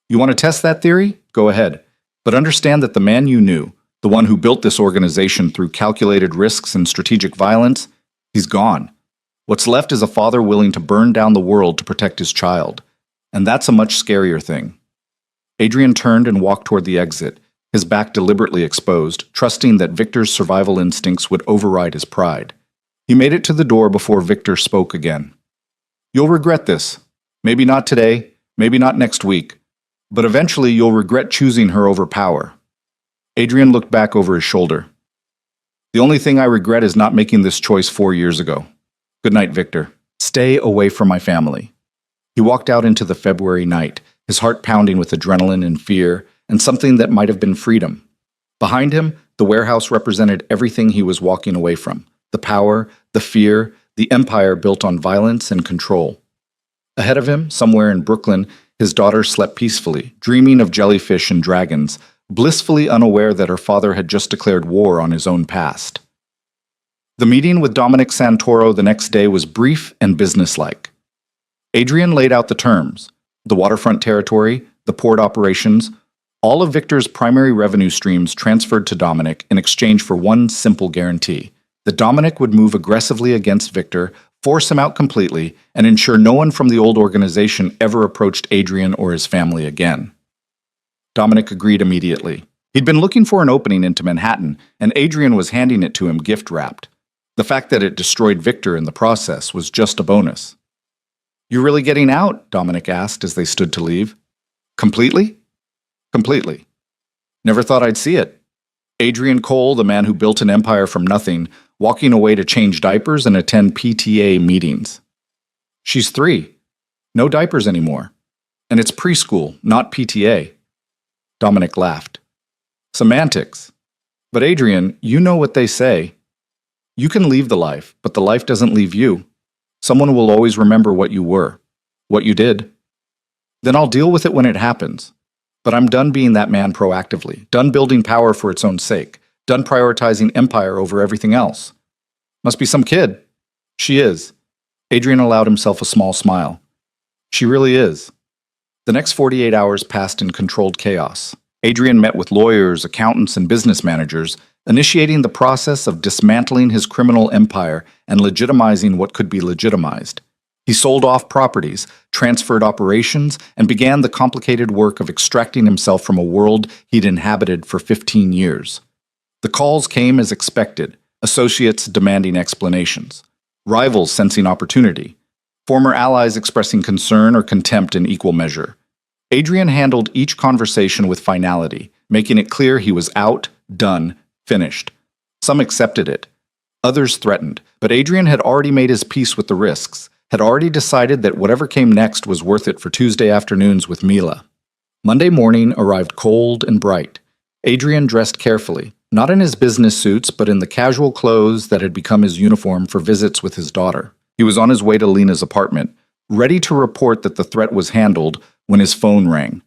You want to test that theory? Go ahead. But understand that the man you knew, the one who built this organization through calculated risks and strategic violence, he's gone. What's left is a father willing to burn down the world to protect his child. And that's a much scarier thing." Adrian turned and walked toward the exit, his back deliberately exposed, trusting that Victor's survival instincts would override his pride. He made it to the door before Victor spoke again. "You'll regret this. Maybe not today, maybe not next week, but eventually you'll regret choosing her over power." Adrian looked back over his shoulder. "The only thing I regret is not making this choice 4 years ago. Good night, Victor. Stay away from my family." He walked out into the February night, his heart pounding with adrenaline and fear, and something that might have been freedom. Behind him, the warehouse represented everything he was walking away from: the power, the fear, the empire built on violence and control. Ahead of him, somewhere in Brooklyn, his daughter slept peacefully, dreaming of jellyfish and dragons, blissfully unaware that her father had just declared war on his own past. The meeting with Dominic Santoro the next day was brief and businesslike. Adrian laid out the terms: the waterfront territory, the port operations, all of Victor's primary revenue streams transferred to Dominic in exchange for one simple guarantee: that Dominic would move aggressively against Victor, force him out completely, and ensure no one from the old organization ever approached Adrian or his family again. Dominic agreed immediately. He'd been looking for an opening into Manhattan, and Adrian was handing it to him gift-wrapped. The fact that it destroyed Victor in the process was just a bonus. "You really getting out?" Dominic asked as they stood to leave. "Completely?" "Completely. Never thought I'd see it. Adrian Cole, the man who built an empire from nothing, walking away to change diapers and attend PTA meetings. She's 3. No diapers anymore. And it's preschool, not PTA." Dominic laughed. "Semantics. But Adrian, you know what they say. You can leave the life, but the life doesn't leave you. Someone will always remember what you were, what you did. Then I'll deal with it when it happens. But I'm done being that man proactively, done building power for its own sake, done prioritizing empire over everything else. Must be some kid." "She is." Adrian allowed himself a small smile. "She really is." The next 48 hours passed in controlled chaos. Adrian met with lawyers, accountants, and business managers, initiating the process of dismantling his criminal empire and legitimizing what could be legitimized. He sold off properties, transferred operations, and began the complicated work of extracting himself from a world he'd inhabited for 15 years. The calls came as expected, associates demanding explanations, rivals sensing opportunity, former allies expressing concern or contempt in equal measure. Adrian handled each conversation with finality, making it clear he was out, done, finished. Some accepted it. Others threatened, but Adrian had already made his peace with the risks, had already decided that whatever came next was worth it for Tuesday afternoons with Mila. Monday morning arrived cold and bright. Adrian dressed carefully, not in his business suits, but in the casual clothes that had become his uniform for visits with his daughter. He was on his way to Lena's apartment, ready to report that the threat was handled, when his phone rang.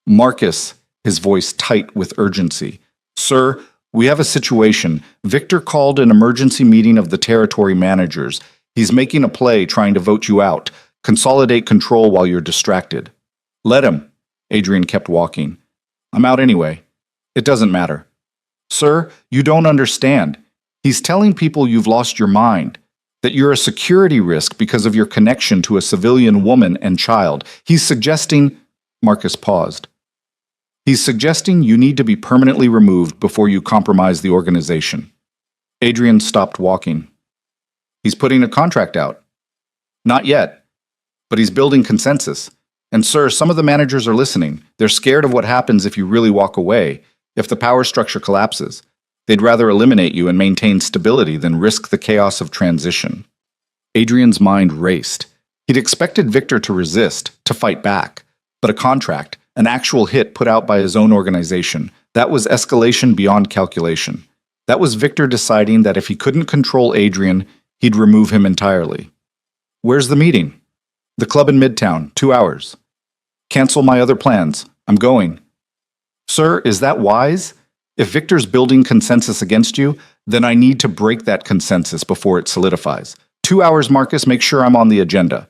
"Marcus," his voice tight with urgency. "Sir, we have a situation. Victor called an emergency meeting of the territory managers. He's making a play trying to vote you out. Consolidate control while you're distracted." "Let him." Adrian kept walking. "I'm out anyway. It doesn't matter." "Sir, you don't understand. He's telling people you've lost your mind, that you're a security risk because of your connection to a civilian woman and child. He's suggesting—" Marcus paused. "He's suggesting you need to be permanently removed before you compromise the organization." Adrian stopped walking. "He's putting a contract out." "Not yet. But he's building consensus. And sir, some of the managers are listening. They're scared of what happens if you really walk away, if the power structure collapses. They'd rather eliminate you and maintain stability than risk the chaos of transition." Adrian's mind raced. He'd expected Victor to resist, to fight back. But a contract, an actual hit put out by his own organization, that was escalation beyond calculation. That was Victor deciding that if he couldn't control Adrian, he'd remove him entirely. Where's the meeting? The club in Midtown, 2 hours. Cancel my other plans. I'm going. Sir, is that wise? If Victor's building consensus against you, then I need to break that consensus before it solidifies. 2 hours, Marcus, make sure I'm on the agenda.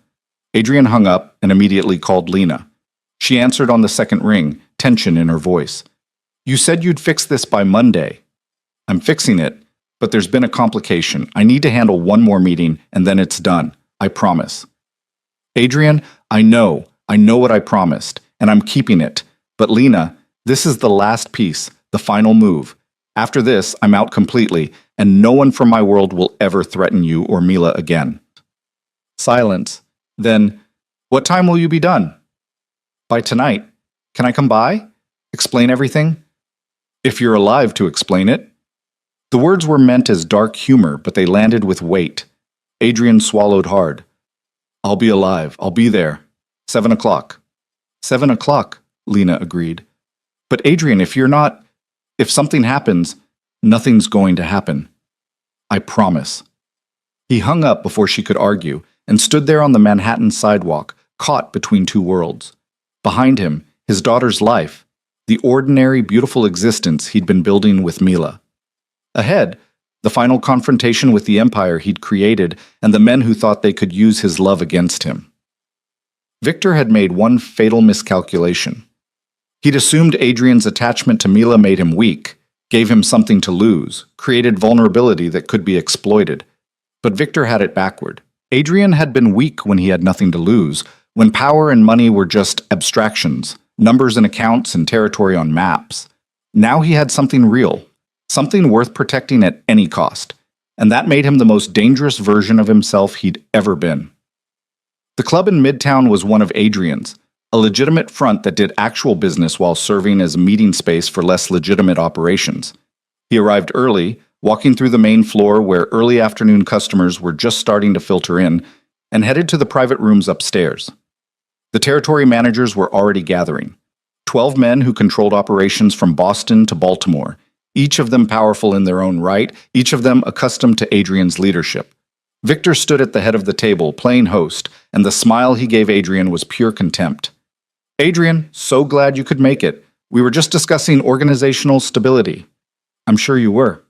Adrian hung up and immediately called Lena. She answered on the second ring, tension in her voice. You said you'd fix this by Monday. I'm fixing it, but there's been a complication. I need to handle one more meeting, and then it's done. I promise. Adrian, I know what I promised, and I'm keeping it. But Lena, this is the last piece, the final move. After this, I'm out completely, and no one from my world will ever threaten you or Mila again. Silence. Then, what time will you be done? By tonight. Can I come by? Explain everything? If you're alive to explain it. The words were meant as dark humor, but they landed with weight. Adrian swallowed hard. I'll be alive. I'll be there. 7 o'clock. 7 o'clock, Lena agreed. But Adrian, if something happens, nothing's going to happen. I promise. He hung up before she could argue and stood there on the Manhattan sidewalk, caught between two worlds. Behind him, his daughter's life, the ordinary, beautiful existence he'd been building with Mila. Ahead, the final confrontation with the empire he'd created and the men who thought they could use his love against him. Victor had made one fatal miscalculation. He'd assumed Adrian's attachment to Mila made him weak, gave him something to lose, created vulnerability that could be exploited. But Victor had it backward. Adrian had been weak when he had nothing to lose, when power and money were just abstractions, numbers in accounts and territory on maps. Now he had something real, something worth protecting at any cost, and that made him the most dangerous version of himself he'd ever been. The club in Midtown was one of Adrian's, a legitimate front that did actual business while serving as a meeting space for less legitimate operations. He arrived early, walking through the main floor where early afternoon customers were just starting to filter in, and headed to the private rooms upstairs. The territory managers were already gathering. 12 men who controlled operations from Boston to Baltimore, each of them powerful in their own right, each of them accustomed to Adrian's leadership. Victor stood at the head of the table, playing host, and the smile he gave Adrian was pure contempt. Adrian, so glad you could make it. We were just discussing organizational stability. I'm sure you were.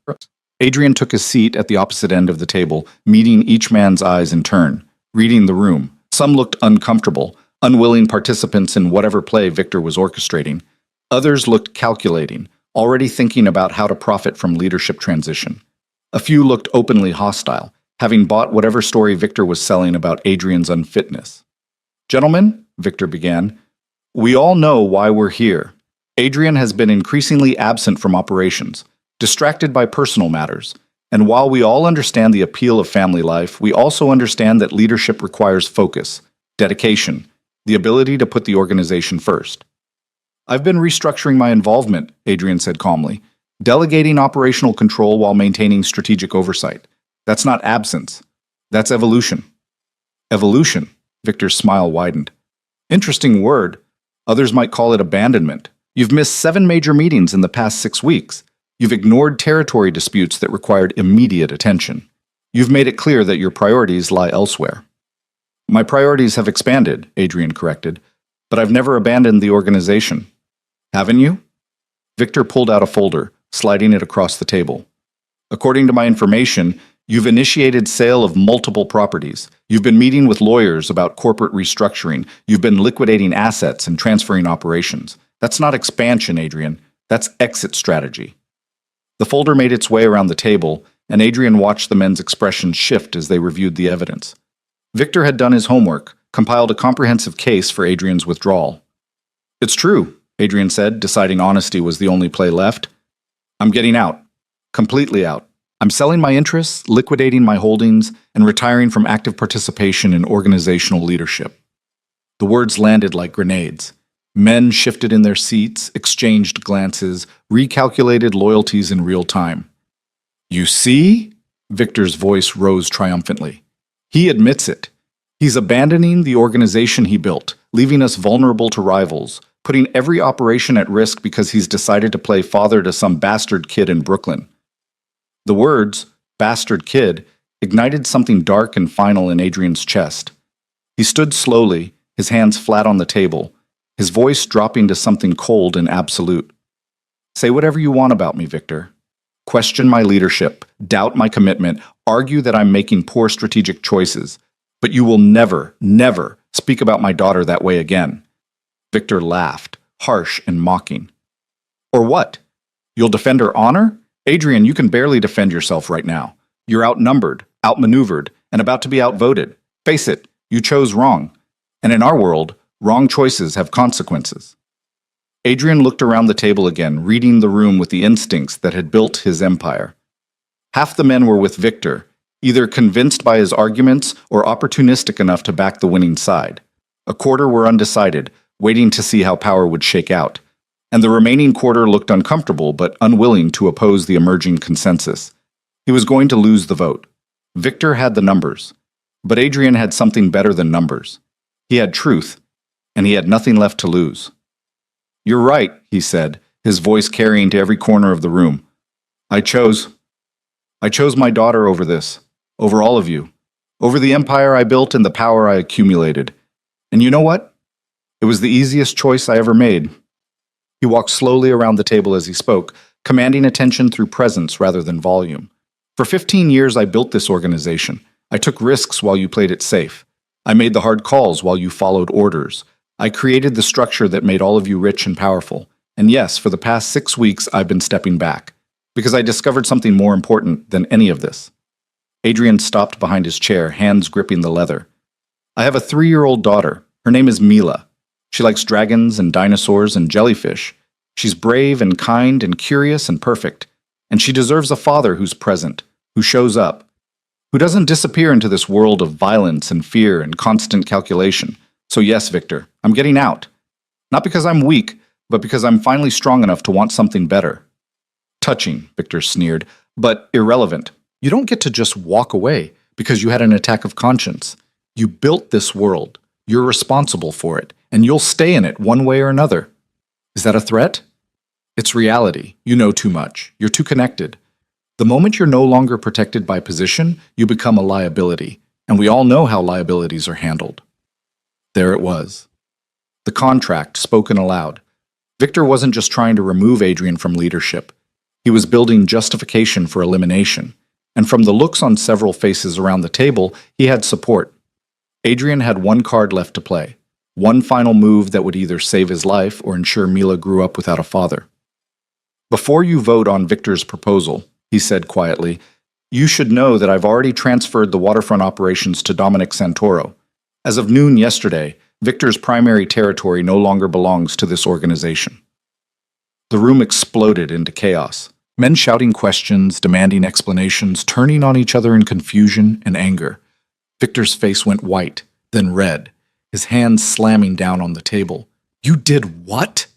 Adrian took his seat at the opposite end of the table, meeting each man's eyes in turn, reading the room. Some looked uncomfortable, unwilling participants in whatever play Victor was orchestrating. Others looked calculating, already thinking about how to profit from leadership transition. A few looked openly hostile, having bought whatever story Victor was selling about Adrian's unfitness. Gentlemen, Victor began, we all know why we're here. Adrian has been increasingly absent from operations, distracted by personal matters, and while we all understand the appeal of family life, we also understand that leadership requires focus, dedication, the ability to put the organization first. I've been restructuring my involvement, Adrian said calmly, delegating operational control while maintaining strategic oversight. That's not absence. That's evolution. Evolution, Victor's smile widened. Interesting word. Others might call it abandonment. You've missed 7 major meetings in the past 6 weeks. You've ignored territory disputes that required immediate attention. You've made it clear that your priorities lie elsewhere. My priorities have expanded, Adrian corrected, but I've never abandoned the organization. Haven't you? Victor pulled out a folder, sliding it across the table. According to my information, you've initiated sale of multiple properties. You've been meeting with lawyers about corporate restructuring. You've been liquidating assets and transferring operations. That's not expansion, Adrian. That's exit strategy. The folder made its way around the table, and Adrian watched the men's expressions shift as they reviewed the evidence. Victor had done his homework, compiled a comprehensive case for Adrian's withdrawal. It's true, Adrian said, deciding honesty was the only play left. I'm getting out. Completely out. I'm selling my interests, liquidating my holdings, and retiring from active participation in organizational leadership. The words landed like grenades. Men shifted in their seats, exchanged glances, recalculated loyalties in real time. You see? Victor's voice rose triumphantly. He admits it. He's abandoning the organization he built, leaving us vulnerable to rivals, putting every operation at risk because he's decided to play father to some bastard kid in Brooklyn. The words, bastard kid, ignited something dark and final in Adrian's chest. He stood slowly, his hands flat on the table, his voice dropping to something cold and absolute. Say whatever you want about me, Victor. Question my leadership, doubt my commitment, argue that I'm making poor strategic choices, but you will never, never speak about my daughter that way again. Victor laughed, harsh and mocking. Or what? You'll defend her honor? Adrian, you can barely defend yourself right now. You're outnumbered, outmaneuvered, and about to be outvoted. Face it, you chose wrong. And in our world, wrong choices have consequences. Adrian looked around the table again, reading the room with the instincts that had built his empire. Half the men were with Victor, either convinced by his arguments or opportunistic enough to back the winning side. A quarter were undecided, waiting to see how power would shake out. And the remaining quarter looked uncomfortable but unwilling to oppose the emerging consensus. He was going to lose the vote. Victor had the numbers. But Adrian had something better than numbers. He had truth, and he had nothing left to lose. You're right, he said, his voice carrying to every corner of the room. I chose my daughter over this, over all of you, over the empire I built and the power I accumulated. And you know what? It was the easiest choice I ever made. He walked slowly around the table as he spoke, commanding attention through presence rather than volume. For 15 years I built this organization. I took risks while you played it safe. I made the hard calls while you followed orders. I created the structure that made all of you rich and powerful. And yes, for the past 6 weeks, I've been stepping back, because I discovered something more important than any of this. Adrian stopped behind his chair, hands gripping the leather. I have a 3-year-old daughter. Her name is Mila. She likes dragons and dinosaurs and jellyfish. She's brave and kind and curious and perfect. And she deserves a father who's present, who shows up, who doesn't disappear into this world of violence and fear and constant calculation. So yes, Victor, I'm getting out. Not because I'm weak, but because I'm finally strong enough to want something better. Touching, Victor sneered, but irrelevant. You don't get to just walk away because you had an attack of conscience. You built this world. You're responsible for it, and you'll stay in it one way or another. Is that a threat? It's reality. You know too much. You're too connected. The moment you're no longer protected by position, you become a liability, and we all know how liabilities are handled. There it was. The contract spoken aloud. Victor wasn't just trying to remove Adrian from leadership. He was building justification for elimination. And from the looks on several faces around the table, he had support. Adrian had one card left to play. One final move that would either save his life or ensure Mila grew up without a father. Before you vote on Victor's proposal, he said quietly, you should know that I've already transferred the waterfront operations to Dominic Santoro. As of noon yesterday, Victor's primary territory no longer belongs to this organization. The room exploded into chaos. Men shouting questions, demanding explanations, turning on each other in confusion and anger. Victor's face went white, then red, his hands slamming down on the table. You did what?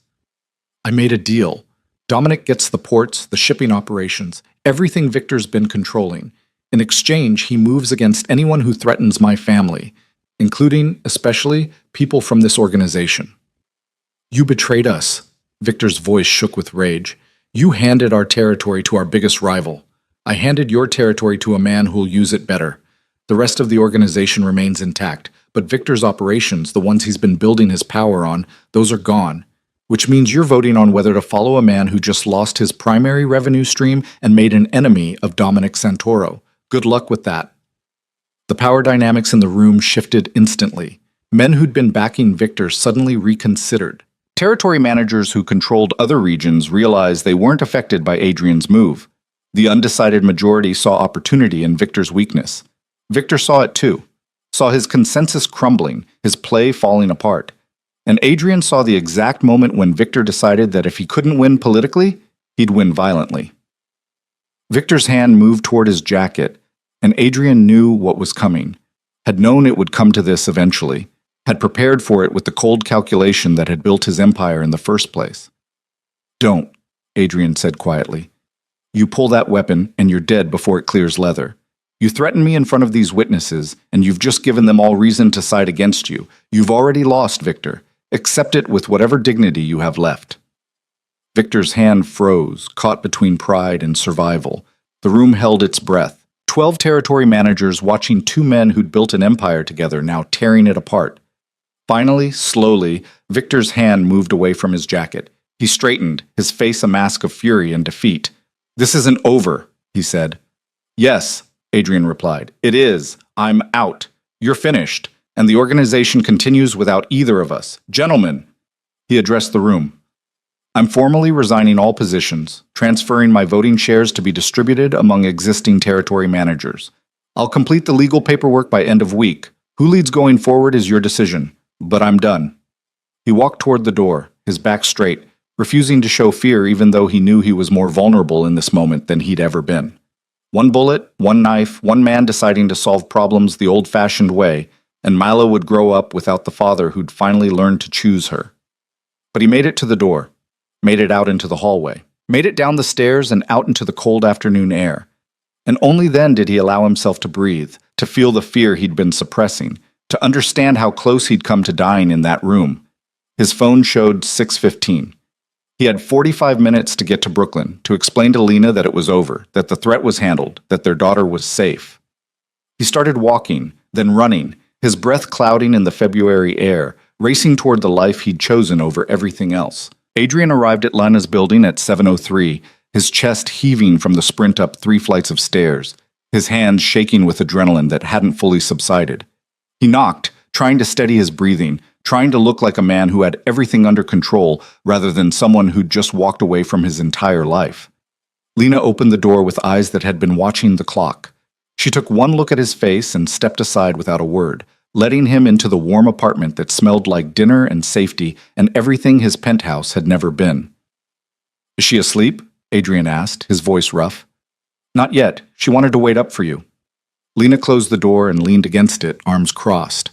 I made a deal. Dominic gets the ports, the shipping operations, everything Victor's been controlling. In exchange, he moves against anyone who threatens my family, including, especially, people from this organization. You betrayed us. Victor's voice shook with rage. You handed our territory to our biggest rival. I handed your territory to a man who'll use it better. The rest of the organization remains intact, but Victor's operations, the ones he's been building his power on, those are gone. Which means you're voting on whether to follow a man who just lost his primary revenue stream and made an enemy of Dominic Santoro. Good luck with that. The power dynamics in the room shifted instantly. Men who'd been backing Victor suddenly reconsidered. Territory managers who controlled other regions realized they weren't affected by Adrian's move. The undecided majority saw opportunity in Victor's weakness. Victor saw it too. Saw his consensus crumbling, his play falling apart. And Adrian saw the exact moment when Victor decided that if he couldn't win politically, he'd win violently. Victor's hand moved toward his jacket, and Adrian knew what was coming, had known it would come to this eventually, had prepared for it with the cold calculation that had built his empire in the first place. Don't, Adrian said quietly. You pull that weapon and you're dead before it clears leather. You threatened me in front of these witnesses, and you've just given them all reason to side against you. You've already lost, Victor. Accept it with whatever dignity you have left." Victor's hand froze, caught between pride and survival. The room held its breath. 12 territory managers watching two men who'd built an empire together now tearing it apart. Finally, slowly, Victor's hand moved away from his jacket. He straightened, his face a mask of fury and defeat. "This isn't over," he said. "Yes," Adrian replied. "It is. I'm out. You're finished. And the organization continues without either of us. Gentlemen," he addressed the room, "I'm formally resigning all positions, transferring my voting shares to be distributed among existing territory managers. I'll complete the legal paperwork by end of week. Who leads going forward is your decision, but I'm done." He walked toward the door, his back straight, refusing to show fear even though he knew he was more vulnerable in this moment than he'd ever been. One bullet, one knife, one man deciding to solve problems the old-fashioned way, and Mila would grow up without the father who'd finally learned to choose her. But he made it to the door, made it out into the hallway, made it down the stairs and out into the cold afternoon air. And only then did he allow himself to breathe, to feel the fear he'd been suppressing, to understand how close he'd come to dying in that room. His phone showed 6:15. He had 45 minutes to get to Brooklyn, to explain to Lena that it was over, that the threat was handled, that their daughter was safe. He started walking, then running, his breath clouding in the February air, racing toward the life he'd chosen over everything else. Adrian arrived at Lena's building at 7:03, his chest heaving from the sprint up 3 flights of stairs, his hands shaking with adrenaline that hadn't fully subsided. He knocked, trying to steady his breathing, trying to look like a man who had everything under control rather than someone who'd just walked away from his entire life. Lena opened the door with eyes that had been watching the clock. She took one look at his face and stepped aside without a word, letting him into the warm apartment that smelled like dinner and safety and everything his penthouse had never been. "Is she asleep?" Adrian asked, his voice rough. "Not yet. She wanted to wait up for you." Lena closed the door and leaned against it, arms crossed.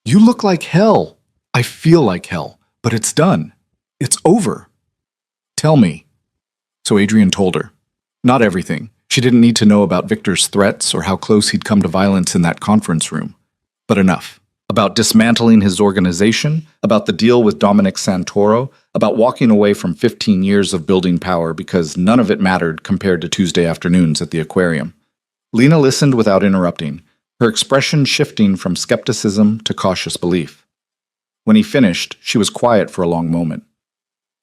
"You look like hell." "I feel like hell, but it's done. It's over." "Tell me." So Adrian told her. Not everything. She didn't need to know about Victor's threats or how close he'd come to violence in that conference room. But enough. About dismantling his organization, about the deal with Dominic Santoro, about walking away from 15 years of building power because none of it mattered compared to Tuesday afternoons at the aquarium. Lena listened without interrupting, her expression shifting from skepticism to cautious belief. When he finished, she was quiet for a long moment.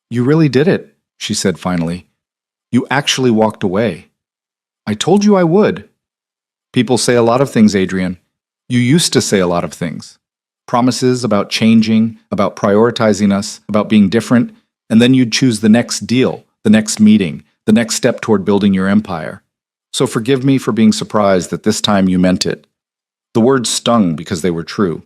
"You really did it," she said finally. "You actually walked away. I told you I would." "People say a lot of things, Adrian. You used to say a lot of things. Promises about changing, about prioritizing us, about being different, and then you'd choose the next deal, the next meeting, the next step toward building your empire. So forgive me for being surprised that this time you meant it." The words stung because they were true.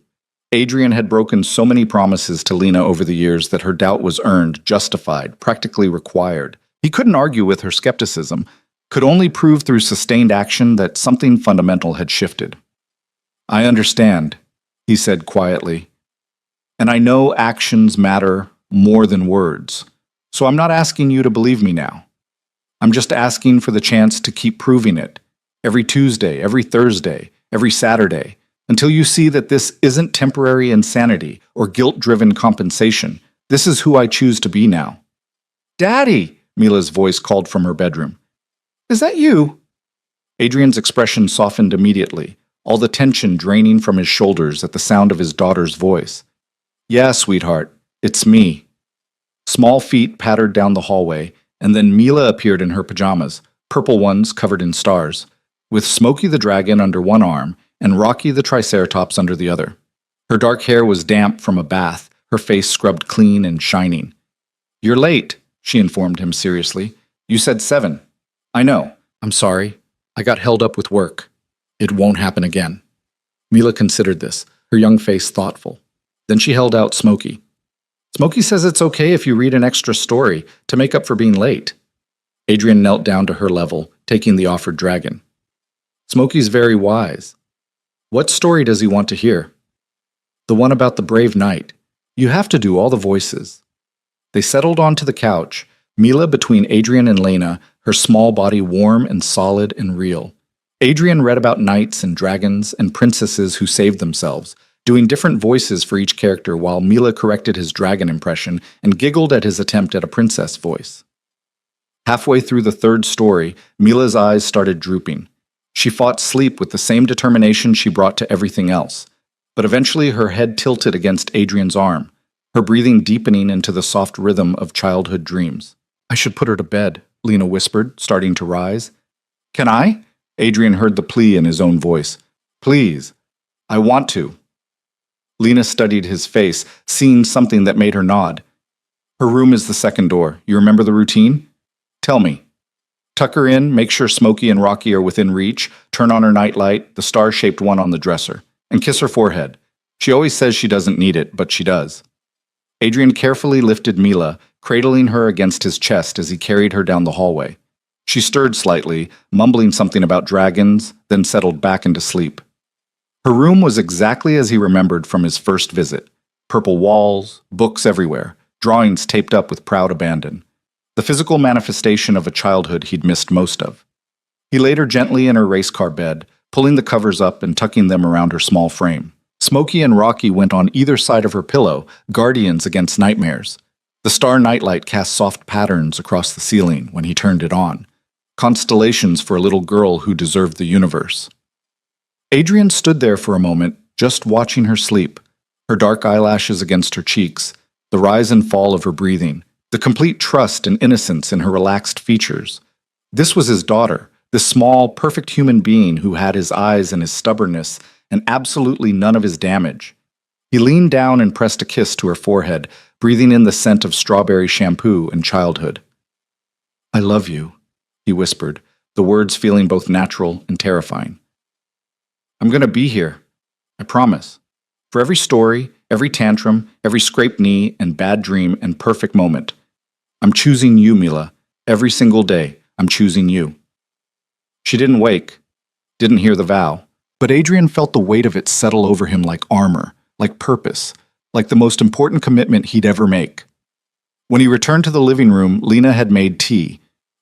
Adrian had broken so many promises to Lena over the years that her doubt was earned, justified, practically required. He couldn't argue with her skepticism, could only prove through sustained action that something fundamental had shifted. "I understand," he said quietly. "And I know actions matter more than words. So I'm not asking you to believe me now. I'm just asking for the chance to keep proving it. Every Tuesday, every Thursday, every Saturday, until you see that this isn't temporary insanity or guilt-driven compensation. This is who I choose to be now." "Daddy!" Mila's voice called from her bedroom. "Is that you?" Adrian's expression softened immediately, all the tension draining from his shoulders at the sound of his daughter's voice. "Yeah, sweetheart, it's me." Small feet pattered down the hallway, and then Mila appeared in her pajamas, purple ones covered in stars, with Smokey the dragon under one arm and Rocky the Triceratops under the other. Her dark hair was damp from a bath, her face scrubbed clean and shining. "You're late," she informed him seriously. "You said 7. "I know. I'm sorry. I got held up with work. It won't happen again." Mila considered this, her young face thoughtful. Then she held out Smokey. "Smokey says it's okay if you read an extra story to make up for being late." Adrian knelt down to her level, taking the offered dragon. "Smokey's very wise. What story does he want to hear?" "The one about the brave knight. You have to do all the voices." They settled onto the couch, Mila between Adrian and Lena, her small body warm and solid and real. Adrian read about knights and dragons and princesses who saved themselves, doing different voices for each character while Mila corrected his dragon impression and giggled at his attempt at a princess voice. Halfway through the third story, Mila's eyes started drooping. She fought sleep with the same determination she brought to everything else, but eventually her head tilted against Adrian's arm, her breathing deepening into the soft rhythm of childhood dreams. "I should put her to bed," Lena whispered, starting to rise. "Can I?" Adrian heard the plea in his own voice. "Please. I want to." Lena studied his face, seeing something that made her nod. "Her room is the second door. You remember the routine? Tell me." "Tuck her in, make sure Smokey and Rocky are within reach, turn on her nightlight, the star-shaped one on the dresser, and kiss her forehead. She always says she doesn't need it, but she does." Adrian carefully lifted Mila, cradling her against his chest as he carried her down the hallway. She stirred slightly, mumbling something about dragons, then settled back into sleep. Her room was exactly as he remembered from his first visit. Purple walls, books everywhere, drawings taped up with proud abandon. The physical manifestation of a childhood he'd missed most of. He laid her gently in her race car bed, pulling the covers up and tucking them around her small frame. Smokey and Rocky went on either side of her pillow, guardians against nightmares. The star nightlight cast soft patterns across the ceiling when he turned it on. Constellations for a little girl who deserved the universe. Adrian stood there for a moment, just watching her sleep, her dark eyelashes against her cheeks, the rise and fall of her breathing, the complete trust and innocence in her relaxed features. This was his daughter, this small, perfect human being who had his eyes and his stubbornness and absolutely none of his damage. He leaned down and pressed a kiss to her forehead, breathing in the scent of strawberry shampoo and childhood. "I love you," he whispered, the words feeling both natural and terrifying. "I'm going to be here. I promise. For every story, every tantrum, every scraped knee and bad dream and perfect moment. I'm choosing you, Mila. Every single day, I'm choosing you." She didn't wake, didn't hear the vow, but Adrian felt the weight of it settle over him like armor, like purpose, like the most important commitment he'd ever make. When he returned to the living room, Lena had made tea.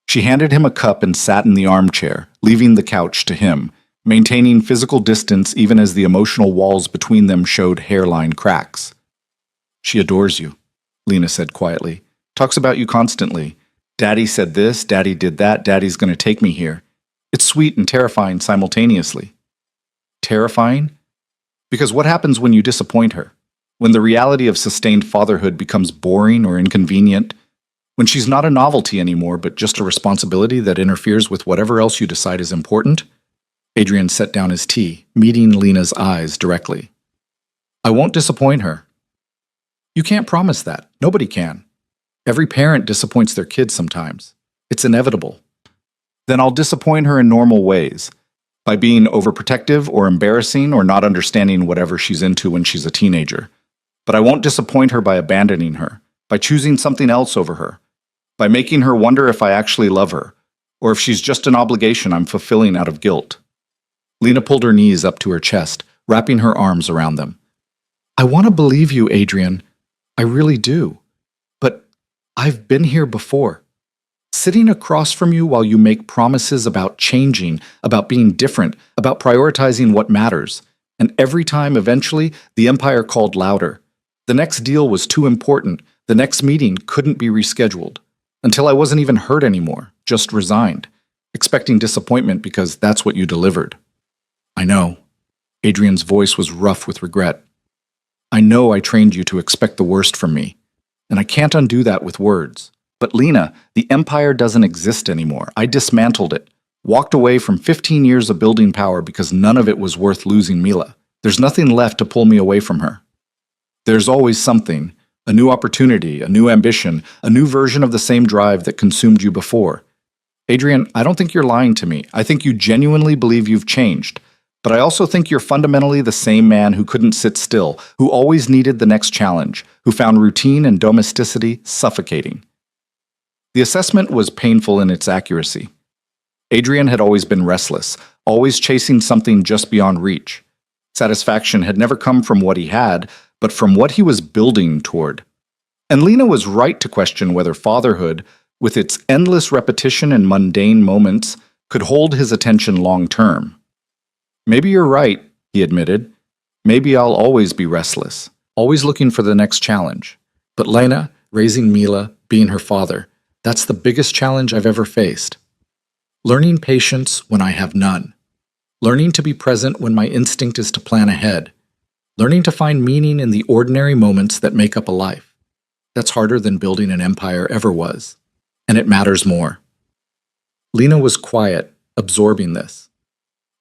She handed him a cup and sat in the armchair, leaving the couch to him, maintaining physical distance even as the emotional walls between them showed hairline cracks. "She adores you," Lena said quietly. "Talks about you constantly. Daddy said this, Daddy did that, Daddy's going to take me here." It's sweet and terrifying simultaneously. Terrifying? Because what happens when you disappoint her? When the reality of sustained fatherhood becomes boring or inconvenient? When she's not a novelty anymore, but just a responsibility that interferes with whatever else you decide is important? Adrian set down his tea, meeting Lena's eyes directly. "I won't disappoint her." "You can't promise that. Nobody can. Every parent disappoints their kids sometimes. It's inevitable." "Then I'll disappoint her in normal ways. By being overprotective or embarrassing or not understanding whatever she's into when she's a teenager. But I won't disappoint her by abandoning her, by choosing something else over her, by making her wonder if I actually love her, or if she's just an obligation I'm fulfilling out of guilt." Lena pulled her knees up to her chest, wrapping her arms around them. "I want to believe you, Adrian. I really do. But I've been here before. Sitting across from you while you make promises about changing, about being different, about prioritizing what matters. And every time, eventually, the Empire called louder. The next deal was too important. The next meeting couldn't be rescheduled. Until I wasn't even hurt anymore, just resigned, expecting disappointment because that's what you delivered." "I know." Adrian's voice was rough with regret. "I know I trained you to expect the worst from me, and I can't undo that with words. But Lena, the Empire doesn't exist anymore. I dismantled it, walked away from 15 years of building power because none of it was worth losing Mila. There's nothing left to pull me away from her. There's always something, a new opportunity, a new ambition, a new version of the same drive that consumed you before. Adrian, I don't think you're lying to me. I think you genuinely believe you've changed. But I also think you're fundamentally the same man who couldn't sit still, who always needed the next challenge, who found routine and domesticity suffocating." The assessment was painful in its accuracy. Adrian had always been restless, always chasing something just beyond reach. Satisfaction had never come from what he had, but from what he was building toward. And Lena was right to question whether fatherhood, with its endless repetition and mundane moments, could hold his attention long term. Maybe you're right, he admitted. Maybe I'll always be restless, always looking for the next challenge. But Lena, raising Mila, being her father, that's the biggest challenge I've ever faced. Learning patience when I have none. Learning to be present when my instinct is to plan ahead. Learning to find meaning in the ordinary moments that make up a life. That's harder than building an empire ever was. And it matters more. Lena was quiet, absorbing this.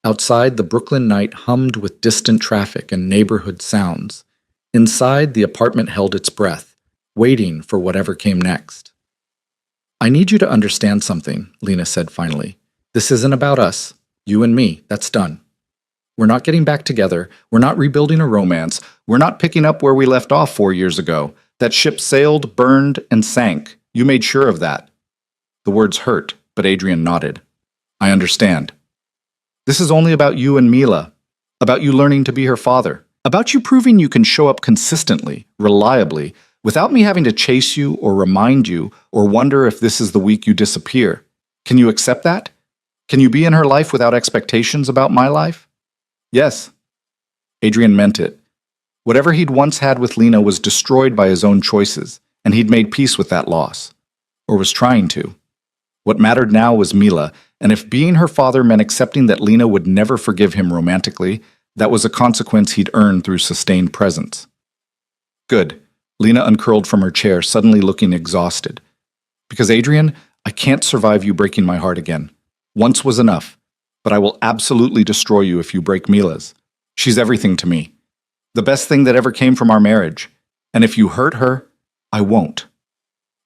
Outside, the Brooklyn night hummed with distant traffic and neighborhood sounds. Inside, the apartment held its breath, waiting for whatever came next. I need you to understand something, Lena said finally. This isn't about us. You and me, that's done. We're not getting back together. We're not rebuilding a romance. We're not picking up where we left off 4 years ago. That ship sailed, burned, and sank. You made sure of that. The words hurt, but Adrian nodded. I understand. This is only about you and Mila, about you learning to be her father, about you proving you can show up consistently, reliably, without me having to chase you or remind you or wonder if this is the week you disappear. Can you accept that? Can you be in her life without expectations about my life? Yes. Adrian meant it. Whatever he'd once had with Lena was destroyed by his own choices, and he'd made peace with that loss. Or was trying to. What mattered now was Mila, and if being her father meant accepting that Lena would never forgive him romantically, that was a consequence he'd earned through sustained presence. Good. Lena uncurled from her chair, suddenly looking exhausted. Because Adrian, I can't survive you breaking my heart again. Once was enough, but I will absolutely destroy you if you break Mila's. She's everything to me. The best thing that ever came from our marriage. And if you hurt her, I won't.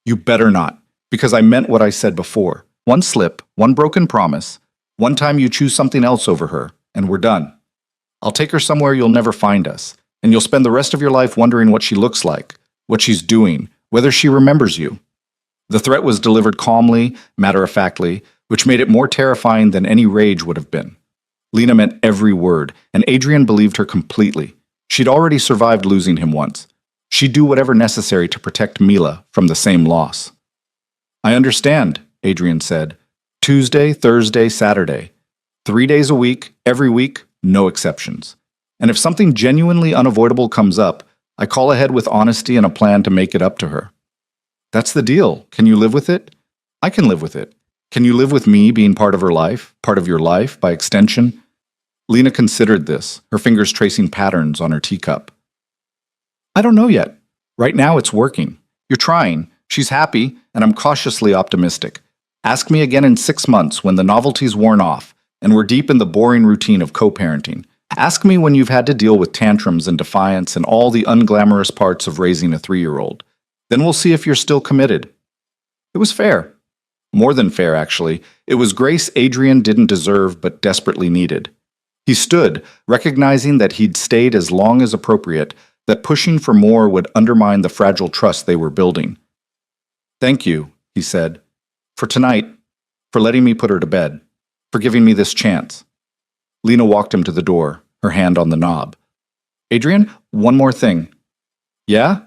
You better not, because I meant what I said before. One slip, one broken promise, one time you choose something else over her, and we're done. I'll take her somewhere you'll never find us, and you'll spend the rest of your life wondering what she looks like, what she's doing, whether she remembers you. The threat was delivered calmly, matter-of-factly, which made it more terrifying than any rage would have been. Lena meant every word, and Adrian believed her completely. She'd already survived losing him once. She'd do whatever necessary to protect Mila from the same loss. I understand, Adrian said. Tuesday, Thursday, Saturday. 3 days a week, every week, no exceptions. And if something genuinely unavoidable comes up, I call ahead with honesty and a plan to make it up to her. That's the deal. Can you live with it? I can live with it. Can you live with me being part of her life, part of your life, by extension? Lena considered this, her fingers tracing patterns on her teacup. I don't know yet. Right now it's working. You're trying. She's happy, and I'm cautiously optimistic. Ask me again in 6 months when the novelty's worn off, and we're deep in the boring routine of co-parenting. Ask me when you've had to deal with tantrums and defiance and all the unglamorous parts of raising a 3-year-old. Then we'll see if you're still committed. It was fair. More than fair, actually. It was grace Adrian didn't deserve but desperately needed. He stood, recognizing that he'd stayed as long as appropriate, that pushing for more would undermine the fragile trust they were building. Thank you, he said, for tonight, for letting me put her to bed, for giving me this chance. Lena walked him to the door, her hand on the knob. Adrian, one more thing. Yeah?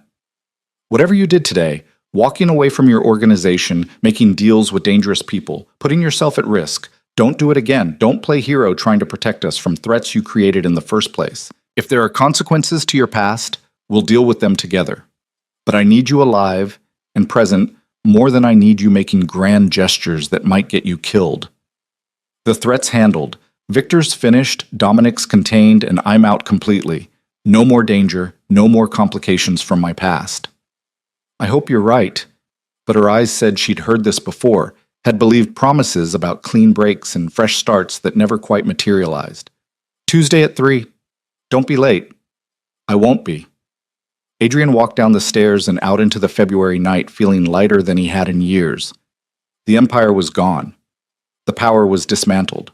Whatever you did today, walking away from your organization, making deals with dangerous people, putting yourself at risk, don't do it again. Don't play hero trying to protect us from threats you created in the first place. If there are consequences to your past, we'll deal with them together. But I need you alive and present more than I need you making grand gestures that might get you killed. The threats handled. Victor's finished, Dominic's contained, and I'm out completely. No more danger, no more complications from my past. I hope you're right. But her eyes said she'd heard this before, had believed promises about clean breaks and fresh starts that never quite materialized. Tuesday at 3. Don't be late. I won't be. Adrian walked down the stairs and out into the February night feeling lighter than he had in years. The empire was gone. The power was dismantled.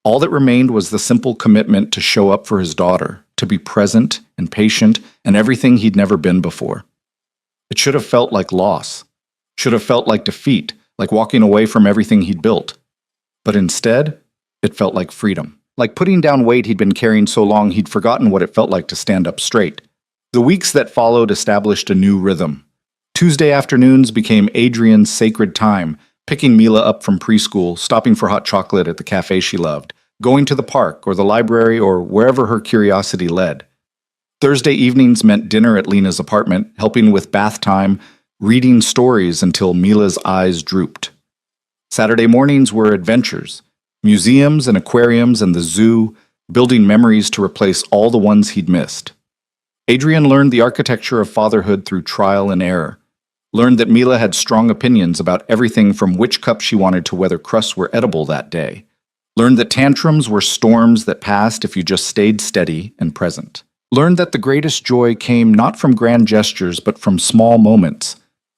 All that remained was the simple commitment to show up for his daughter, to be present and patient and everything he'd never been before. It should have felt like loss, should have felt like defeat, like walking away from everything he'd built. But instead, it felt like freedom, like putting down weight he'd been carrying so long he'd forgotten what it felt like to stand up straight. The weeks that followed established a new rhythm. Tuesday afternoons became Adrian's sacred time, Picking Mila up from preschool, stopping for hot chocolate at the cafe she loved, going to the park or the library or wherever her curiosity led. Thursday evenings meant dinner at Lena's apartment, helping with bath time, reading stories until Mila's eyes drooped. Saturday mornings were adventures, museums and aquariums and the zoo, building memories to replace all the ones he'd missed. Adrian learned the architecture of fatherhood through trial and error, learned that Mila had strong opinions about everything from which cup she wanted to whether crusts were edible that day, learned that tantrums were storms that passed if you just stayed steady and present, learned that the greatest joy came not from grand gestures but from small moments.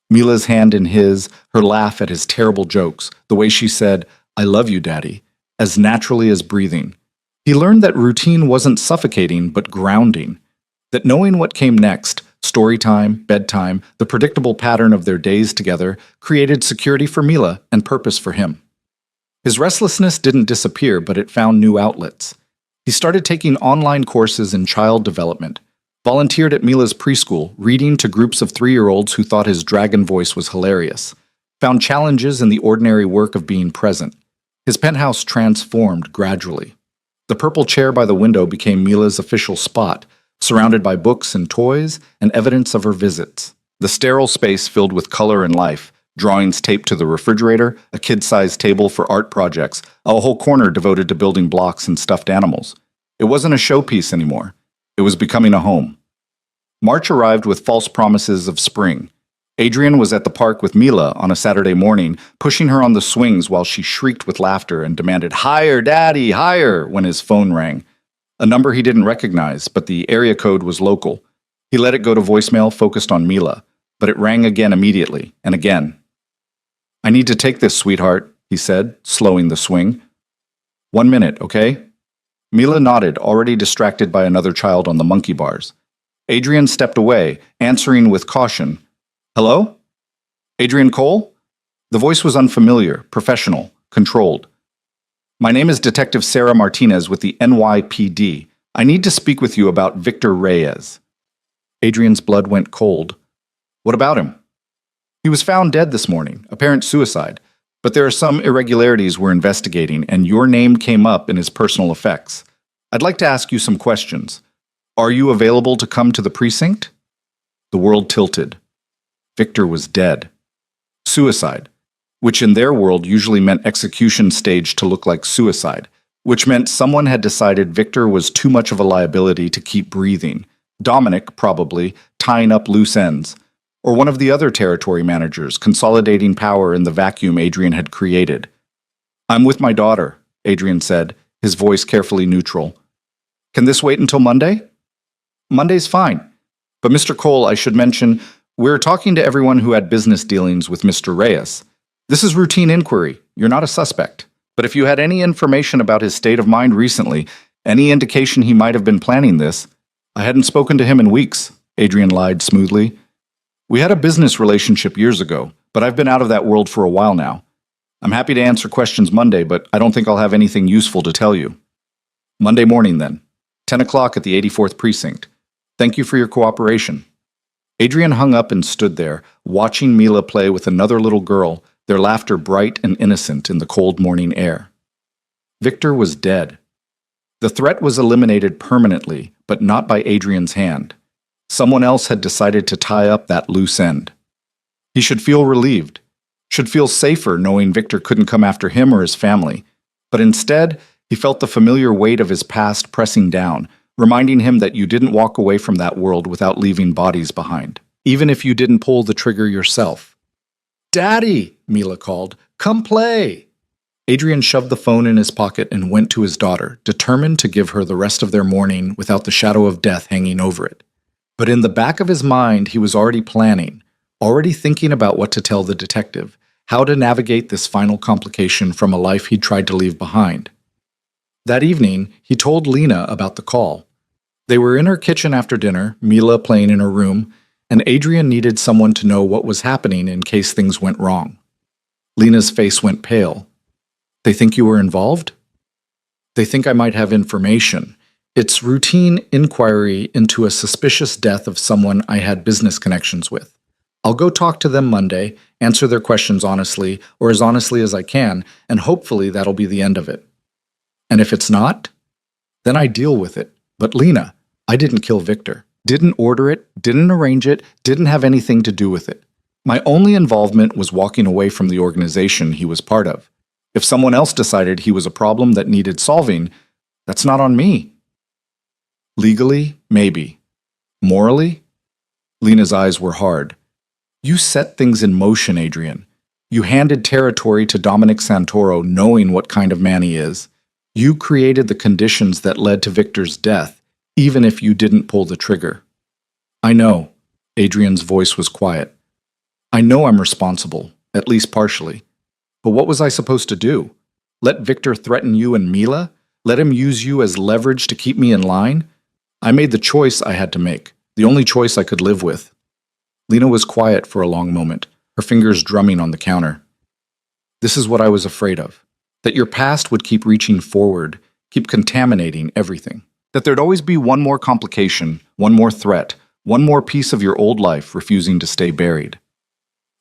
Mila's hand in his, her laugh at his terrible jokes, the way she said, "I love you, Daddy," as naturally as breathing. He learned that routine wasn't suffocating but grounding, that knowing what came next, story time, bedtime, the predictable pattern of their days together, created security for Mila and purpose for him. His restlessness didn't disappear, but it found new outlets. He started taking online courses in child development, volunteered at Mila's preschool, reading to groups of 3-year-olds who thought his dragon voice was hilarious, found challenges in the ordinary work of being present. His penthouse transformed gradually. The purple chair by the window became Mila's official spot, surrounded by books and toys and evidence of her visits. The sterile space filled with color and life, drawings taped to the refrigerator, a kid-sized table for art projects, a whole corner devoted to building blocks and stuffed animals. It wasn't a showpiece anymore. It was becoming a home. March arrived with false promises of spring. Adrian was at the park with Mila on a Saturday morning, pushing her on the swings while she shrieked with laughter and demanded, "Higher, Daddy, higher," when his phone rang. A number he didn't recognize, but the area code was local. He let it go to voicemail focused on Mila, but it rang again immediately, and again. "I need to take this, sweetheart," he said, slowing the swing. "1 minute, okay?" Mila nodded, already distracted by another child on the monkey bars. Adrian stepped away, answering with caution. "Hello? Adrian Cole?" The voice was unfamiliar, professional, controlled. "My name is Detective Sarah Martinez with the NYPD. I need to speak with you about Victor Reyes." Adrian's blood went cold. "What about him?" "He was found dead this morning, apparent suicide, but there are some irregularities we're investigating, and your name came up in his personal effects. I'd like to ask you some questions. Are you available to come to the precinct?" The world tilted. Victor was dead. Suicide, which in their world usually meant execution staged to look like suicide, which meant someone had decided Victor was too much of a liability to keep breathing. Dominic, probably, tying up loose ends. Or one of the other territory managers, consolidating power in the vacuum Adrian had created. "I'm with my daughter," Adrian said, his voice carefully neutral. "Can this wait until Monday?" "Monday's fine. But Mr. Cole, I should mention, we're talking to everyone who had business dealings with Mr. Reyes. This is routine inquiry. You're not a suspect. But if you had any information about his state of mind recently, any indication he might have been planning this—" "I hadn't spoken to him in weeks," Adrian lied smoothly. "We had a business relationship years ago, but I've been out of that world for a while now. I'm happy to answer questions Monday, but I don't think I'll have anything useful to tell you." "Monday morning, then. 10 o'clock at the 84th Precinct. Thank you for your cooperation." Adrian hung up and stood there, watching Mila play with another little girl, their laughter bright and innocent in the cold morning air. Victor was dead. The threat was eliminated permanently, but not by Adrian's hand. Someone else had decided to tie up that loose end. He should feel relieved, should feel safer knowing Victor couldn't come after him or his family. But instead, he felt the familiar weight of his past pressing down, reminding him that you didn't walk away from that world without leaving bodies behind, even if you didn't pull the trigger yourself. "Daddy," Mila called, "come play." Adrian shoved the phone in his pocket and went to his daughter, determined to give her the rest of their morning without the shadow of death hanging over it. But in the back of his mind, he was already planning, already thinking about what to tell the detective, how to navigate this final complication from a life he'd tried to leave behind. That evening, he told Lena about the call. They were in her kitchen after dinner, Mila playing in her room, and Adrian needed someone to know what was happening in case things went wrong. Lena's face went pale. "They think you were involved?" "They think I might have information. It's routine inquiry into a suspicious death of someone I had business connections with. I'll go talk to them Monday, answer their questions honestly, or as honestly as I can, and hopefully that'll be the end of it. And if it's not, then I deal with it. But Lena, I didn't kill Victor. Didn't order it, didn't arrange it, didn't have anything to do with it. My only involvement was walking away from the organization he was part of. If someone else decided he was a problem that needed solving, that's not on me. Legally, maybe. Morally? Lena's eyes were hard. You set things in motion, Adrian. You handed territory to Dominic Santoro knowing what kind of man he is. You created the conditions that led to Victor's death, even if you didn't pull the trigger. I know. Adrian's voice was quiet. I know I'm responsible, at least partially. But what was I supposed to do? Let Victor threaten you and Mila? Let him use you as leverage to keep me in line? I made the choice I had to make, the only choice I could live with. Lena was quiet for a long moment, her fingers drumming on the counter. This is what I was afraid of. That your past would keep reaching forward, keep contaminating everything. That there'd always be one more complication, one more threat, one more piece of your old life refusing to stay buried.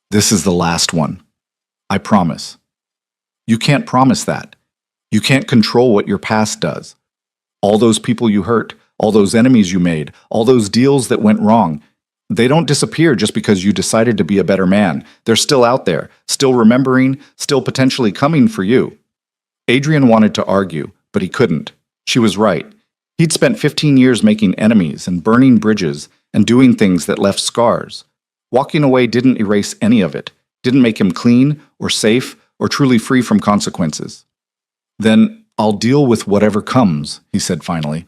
This is the last one. I promise. You can't promise that. You can't control what your past does. All those people you hurt, all those enemies you made, all those deals that went wrong, they don't disappear just because you decided to be a better man. They're still out there, still remembering, still potentially coming for you. Adrian wanted to argue, but he couldn't. She was right. He'd spent 15 years making enemies and burning bridges and doing things that left scars. Walking away didn't erase any of it, didn't make him clean or safe or truly free from consequences. Then I'll deal with whatever comes, he said finally.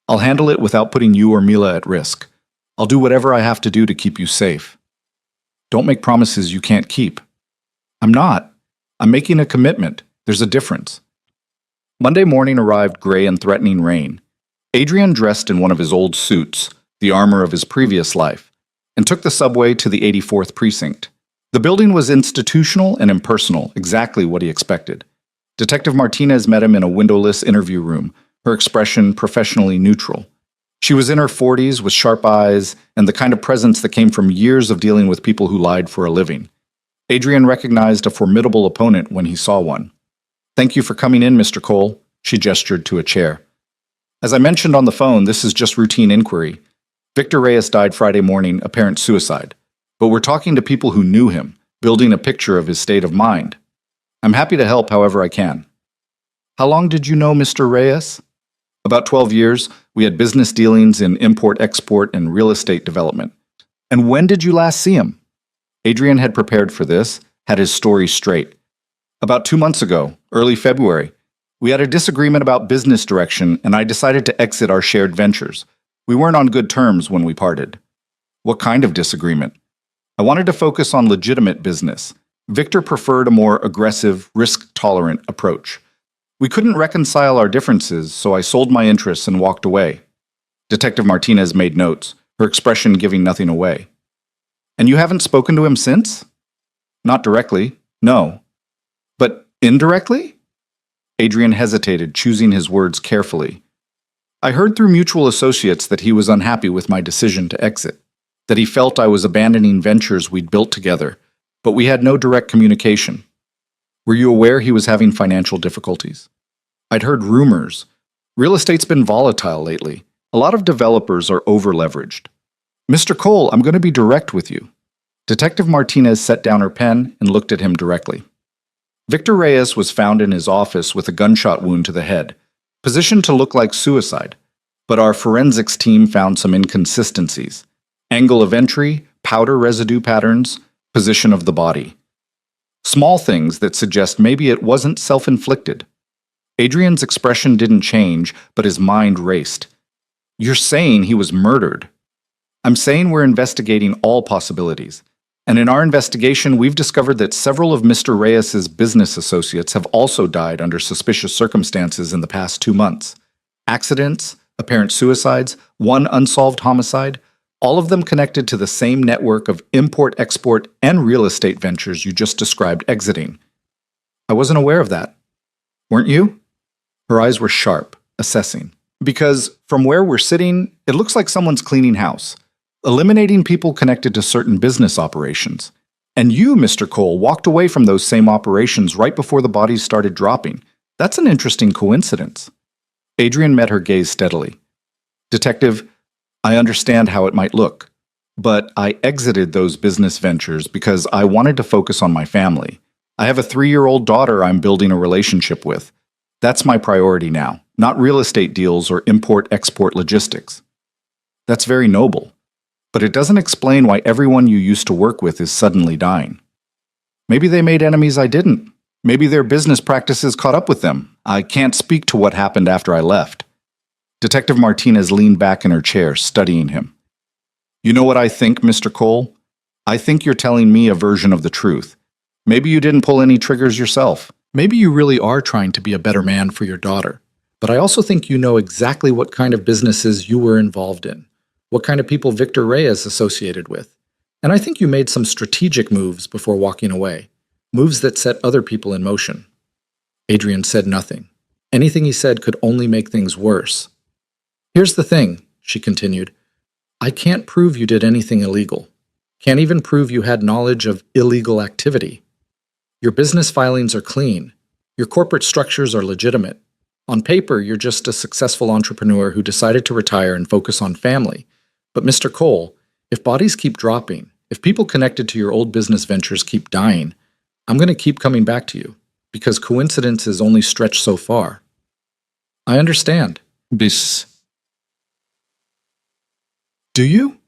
I'll handle it without putting you or Mila at risk. I'll do whatever I have to do to keep you safe. Don't make promises you can't keep. I'm not. I'm making a commitment. There's a difference. Monday morning arrived gray and threatening rain. Adrian dressed in one of his old suits, the armor of his previous life, and took the subway to the 84th precinct. The building was institutional and impersonal, exactly what he expected. Detective Martinez met him in a windowless interview room, her expression professionally neutral. She was in her 40s with sharp eyes and the kind of presence that came from years of dealing with people who lied for a living. Adrian recognized a formidable opponent when he saw one. Thank you for coming in, Mr. Cole, she gestured to a chair. As I mentioned on the phone, this is just routine inquiry. Victor Reyes died Friday morning, apparent suicide. But we're talking to people who knew him, building a picture of his state of mind. I'm happy to help however I can. How long did you know Mr. Reyes? About 12 years. We had business dealings in import-export and real estate development. And when did you last see him? Adrian had prepared for this, had his story straight. About 2 months ago, early February. We had a disagreement about business direction, and I decided to exit our shared ventures. We weren't on good terms when we parted. What kind of disagreement? I wanted to focus on legitimate business. Victor preferred a more aggressive, risk-tolerant approach. We couldn't reconcile our differences, so I sold my interests and walked away. Detective Martinez made notes, her expression giving nothing away. And you haven't spoken to him since? Not directly, no. But indirectly? Adrian hesitated, choosing his words carefully. I heard through mutual associates that he was unhappy with my decision to exit, that he felt I was abandoning ventures we'd built together, but we had no direct communication. Were you aware he was having financial difficulties? I'd heard rumors. Real estate's been volatile lately. A lot of developers are over-leveraged. Mr. Cole, I'm going to be direct with you. Detective Martinez set down her pen and looked at him directly. Victor Reyes was found in his office with a gunshot wound to the head, positioned to look like suicide, but our forensics team found some inconsistencies. Angle of entry, powder residue patterns, position of the body. Small things that suggest maybe it wasn't self-inflicted. Adrian's expression didn't change, but his mind raced. You're saying he was murdered. I'm saying we're investigating all possibilities. And in our investigation, we've discovered that several of Mr. Reyes's business associates have also died under suspicious circumstances in the past 2 months. Accidents, apparent suicides, one unsolved homicide, all of them connected to the same network of import-export and real estate ventures you just described exiting. I wasn't aware of that. Weren't you? Her eyes were sharp, assessing. Because from where we're sitting, it looks like someone's cleaning house, eliminating people connected to certain business operations. And you, Mr. Cole, walked away from those same operations right before the bodies started dropping. That's an interesting coincidence. Adrian met her gaze steadily. Detective, I understand how it might look, but I exited those business ventures because I wanted to focus on my family. I have a 3-year-old daughter I'm building a relationship with. That's my priority now, not real estate deals or import-export logistics. That's very noble, but it doesn't explain why everyone you used to work with is suddenly dying. Maybe they made enemies I didn't. Maybe their business practices caught up with them. I can't speak to what happened after I left. Detective Martinez leaned back in her chair, studying him. You know what I think, Mr. Cole? I think you're telling me a version of the truth. Maybe you didn't pull any triggers yourself. Maybe you really are trying to be a better man for your daughter. But I also think you know exactly what kind of businesses you were involved in, what kind of people Victor Reyes associated with. And I think you made some strategic moves before walking away, moves that set other people in motion. Adrian said nothing. Anything he said could only make things worse. Here's the thing, she continued. I can't prove you did anything illegal. Can't even prove you had knowledge of illegal activity. Your business filings are clean. Your corporate structures are legitimate. On paper, you're just a successful entrepreneur who decided to retire and focus on family. But Mr. Cole, if bodies keep dropping, if people connected to your old business ventures keep dying, I'm going to keep coming back to you, because coincidences only stretch so far. I understand. Do you?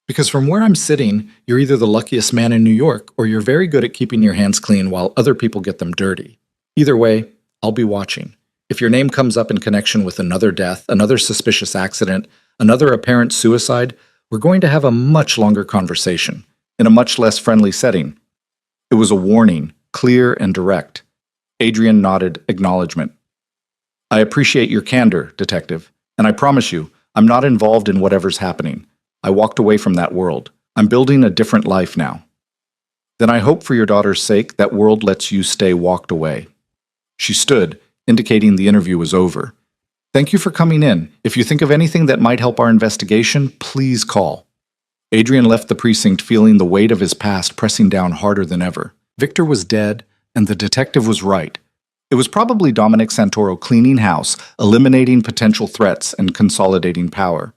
Because from where I'm sitting, you're either the luckiest man in New York or you're very good at keeping your hands clean while other people get them dirty. Either way, I'll be watching. If your name comes up in connection with another death, another suspicious accident, another apparent suicide, we're going to have a much longer conversation, in a much less friendly setting. It was a warning, clear and direct. Adrian nodded acknowledgement. I appreciate your candor, Detective, and I promise you, I'm not involved in whatever's happening. I walked away from that world. I'm building a different life now. Then I hope for your daughter's sake that world lets you stay walked away. She stood, indicating the interview was over. Thank you for coming in. If you think of anything that might help our investigation, please call. Adrian left the precinct feeling the weight of his past pressing down harder than ever. Victor was dead, and the detective was right. It was probably Dominic Santoro cleaning house, eliminating potential threats, and consolidating power.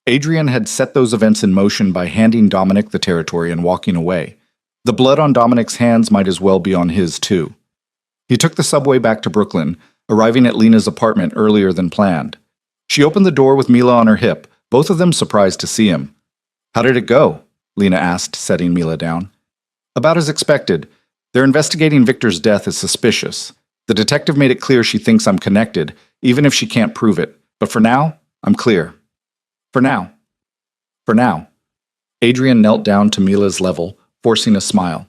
Adrian had set those events in motion by handing Dominic the territory and walking away. The blood on Dominic's hands might as well be on his, too. He took the subway back to Brooklyn, arriving at Lena's apartment earlier than planned. She opened the door with Mila on her hip, both of them surprised to see him. How did it go? Lena asked, setting Mila down. About as expected. They're investigating Victor's death as suspicious. The detective made it clear she thinks I'm connected, even if she can't prove it. But for now, I'm clear. For now. For now. Adrian knelt down to Mila's level, forcing a smile.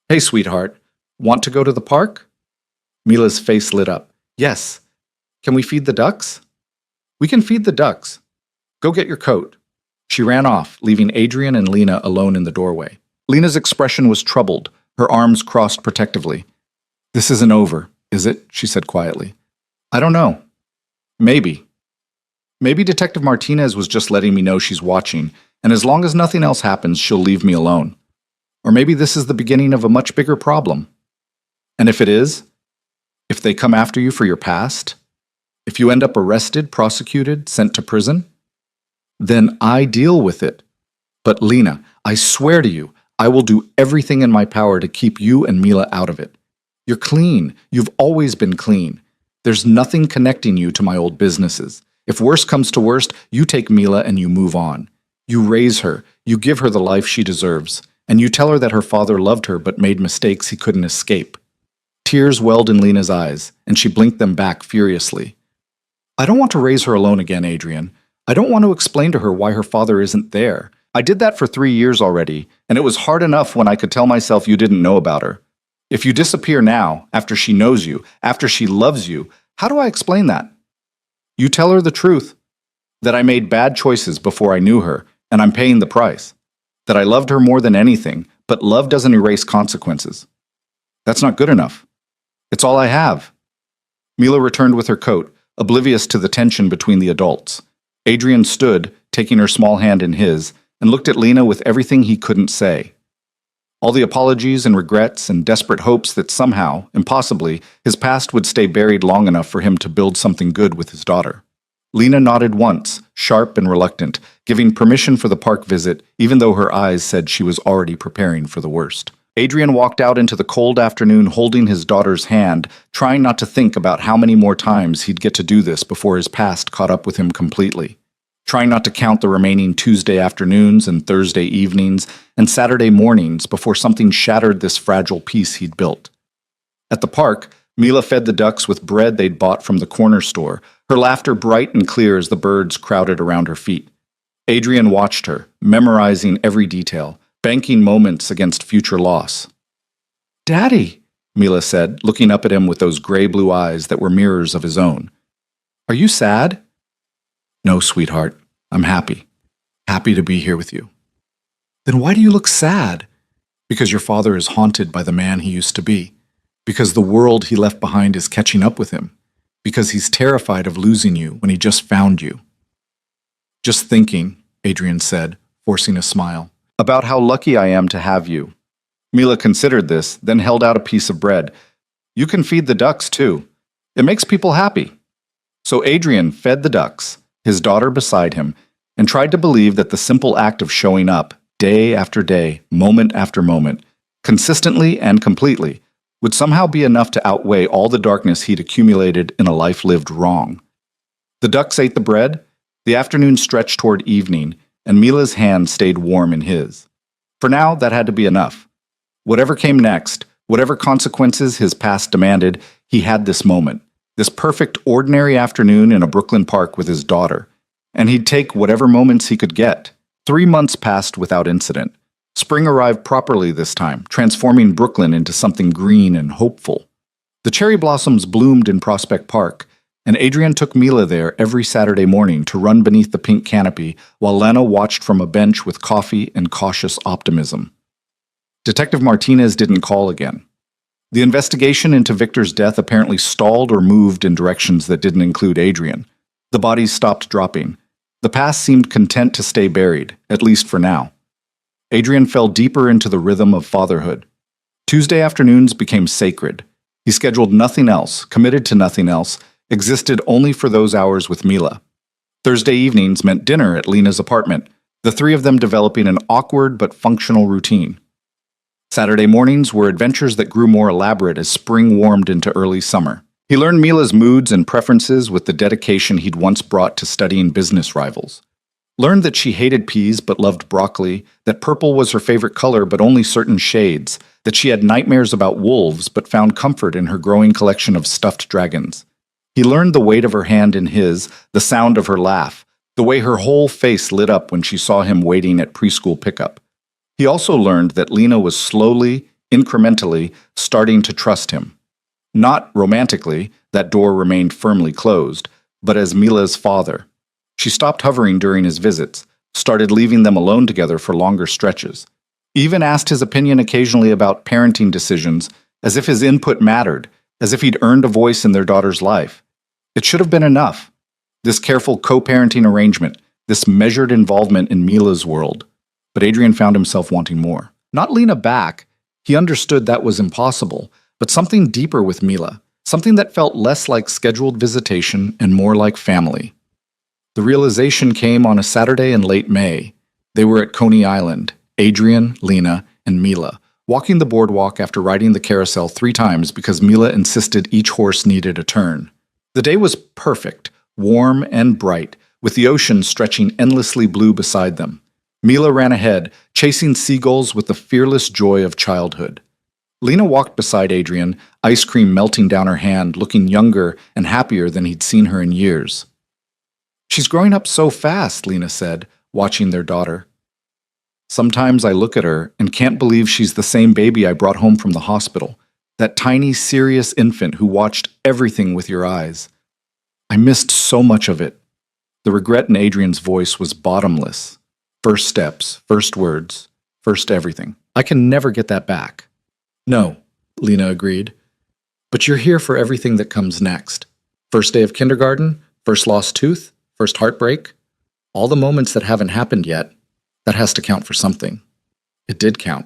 Hey, sweetheart. Want to go to the park? Mila's face lit up. Yes. Can we feed the ducks? We can feed the ducks. Go get your coat. She ran off, leaving Adrian and Lena alone in the doorway. Lena's expression was troubled, her arms crossed protectively. This isn't over, is it? She said quietly. I don't know. Maybe. Maybe Detective Martinez was just letting me know she's watching, and as long as nothing else happens, she'll leave me alone. Or maybe this is the beginning of a much bigger problem. And if it is, if they come after you for your past, if you end up arrested, prosecuted, sent to prison, then I deal with it. But Lena, I swear to you, I will do everything in my power to keep you and Mila out of it. You're clean. You've always been clean. There's nothing connecting you to my old businesses. If worst comes to worst, you take Mila and you move on. You raise her, you give her the life she deserves, and you tell her that her father loved her but made mistakes he couldn't escape. Tears welled in Lena's eyes, and she blinked them back furiously. I don't want to raise her alone again, Adrian. I don't want to explain to her why her father isn't there. I did that for 3 years already, and it was hard enough when I could tell myself you didn't know about her. If you disappear now, after she knows you, after she loves you, how do I explain that? You tell her the truth, that I made bad choices before I knew her, and I'm paying the price. That I loved her more than anything, but love doesn't erase consequences. That's not good enough. It's all I have. Mila returned with her coat, oblivious to the tension between the adults. Adrian stood, taking her small hand in his, and looked at Lena with everything he couldn't say. All the apologies and regrets and desperate hopes that somehow, impossibly, his past would stay buried long enough for him to build something good with his daughter. Lena nodded once, sharp and reluctant, giving permission for the park visit, even though her eyes said she was already preparing for the worst. Adrian walked out into the cold afternoon holding his daughter's hand, trying not to think about how many more times he'd get to do this before his past caught up with him completely. Trying not to count the remaining Tuesday afternoons and Thursday evenings and Saturday mornings before something shattered this fragile piece he'd built. At the park, Mila fed the ducks with bread they'd bought from the corner store, her laughter bright and clear as the birds crowded around her feet. Adrian watched her, memorizing every detail, banking moments against future loss. "Daddy," Mila said, looking up at him with those gray-blue eyes that were mirrors of his own. "Are you sad?" "No, sweetheart. I'm happy. Happy to be here with you." "Then why do you look sad?" "Because your father is haunted by the man he used to be. Because the world he left behind is catching up with him. Because he's terrified of losing you when he just found you." "Just thinking," Adrian said, forcing a smile, "about how lucky I am to have you." Mila considered this, then held out a piece of bread. "You can feed the ducks, too. It makes people happy." So Adrian fed the ducks, his daughter beside him, and tried to believe that the simple act of showing up, day after day, moment after moment, consistently and completely, would somehow be enough to outweigh all the darkness he'd accumulated in a life lived wrong. The ducks ate the bread, the afternoon stretched toward evening, and Mila's hand stayed warm in his. For now, that had to be enough. Whatever came next, whatever consequences his past demanded, he had this moment, this perfect ordinary afternoon in a Brooklyn park with his daughter, and he'd take whatever moments he could get. 3 months passed without incident. Spring arrived properly this time, transforming Brooklyn into something green and hopeful. The cherry blossoms bloomed in Prospect Park, and Adrian took Mila there every Saturday morning to run beneath the pink canopy while Lena watched from a bench with coffee and cautious optimism. Detective Martinez didn't call again. The investigation into Victor's death apparently stalled or moved in directions that didn't include Adrian. The bodies stopped dropping. The past seemed content to stay buried, at least for now. Adrian fell deeper into the rhythm of fatherhood. Tuesday afternoons became sacred. He scheduled nothing else, committed to nothing else, existed only for those hours with Mila. Thursday evenings meant dinner at Lena's apartment, the three of them developing an awkward but functional routine. Saturday mornings were adventures that grew more elaborate as spring warmed into early summer. He learned Mila's moods and preferences with the dedication he'd once brought to studying business rivals. Learned that she hated peas but loved broccoli, that purple was her favorite color but only certain shades, that she had nightmares about wolves but found comfort in her growing collection of stuffed dragons. He learned the weight of her hand in his, the sound of her laugh, the way her whole face lit up when she saw him waiting at preschool pickup. He also learned that Lena was slowly, incrementally, starting to trust him. Not romantically, that door remained firmly closed, but as Mila's father. She stopped hovering during his visits, started leaving them alone together for longer stretches, even asked his opinion occasionally about parenting decisions, as if his input mattered, as if he'd earned a voice in their daughter's life. It should have been enough. This careful co-parenting arrangement, this measured involvement in Mila's world. But Adrian found himself wanting more. Not Lena back. He understood that was impossible, but something deeper with Mila, something that felt less like scheduled visitation and more like family. The realization came on a Saturday in late May. They were at Coney Island, Adrian, Lena, and Mila, walking the boardwalk after riding the carousel 3 times because Mila insisted each horse needed a turn. The day was perfect, warm and bright, with the ocean stretching endlessly blue beside them. Mila ran ahead, chasing seagulls with the fearless joy of childhood. Lena walked beside Adrian, ice cream melting down her hand, looking younger and happier than he'd seen her in years. "She's growing up so fast," Lena said, watching their daughter. "Sometimes I look at her and can't believe she's the same baby I brought home from the hospital, that tiny, serious infant who watched everything with your eyes. I missed so much of it." The regret in Adrian's voice was bottomless. First steps, first words, first everything. "I can never get that back." "No," Lena agreed. "But you're here for everything that comes next. First day of kindergarten, first lost tooth, first heartbreak, all the moments that haven't happened yet, that has to count for something." It did count.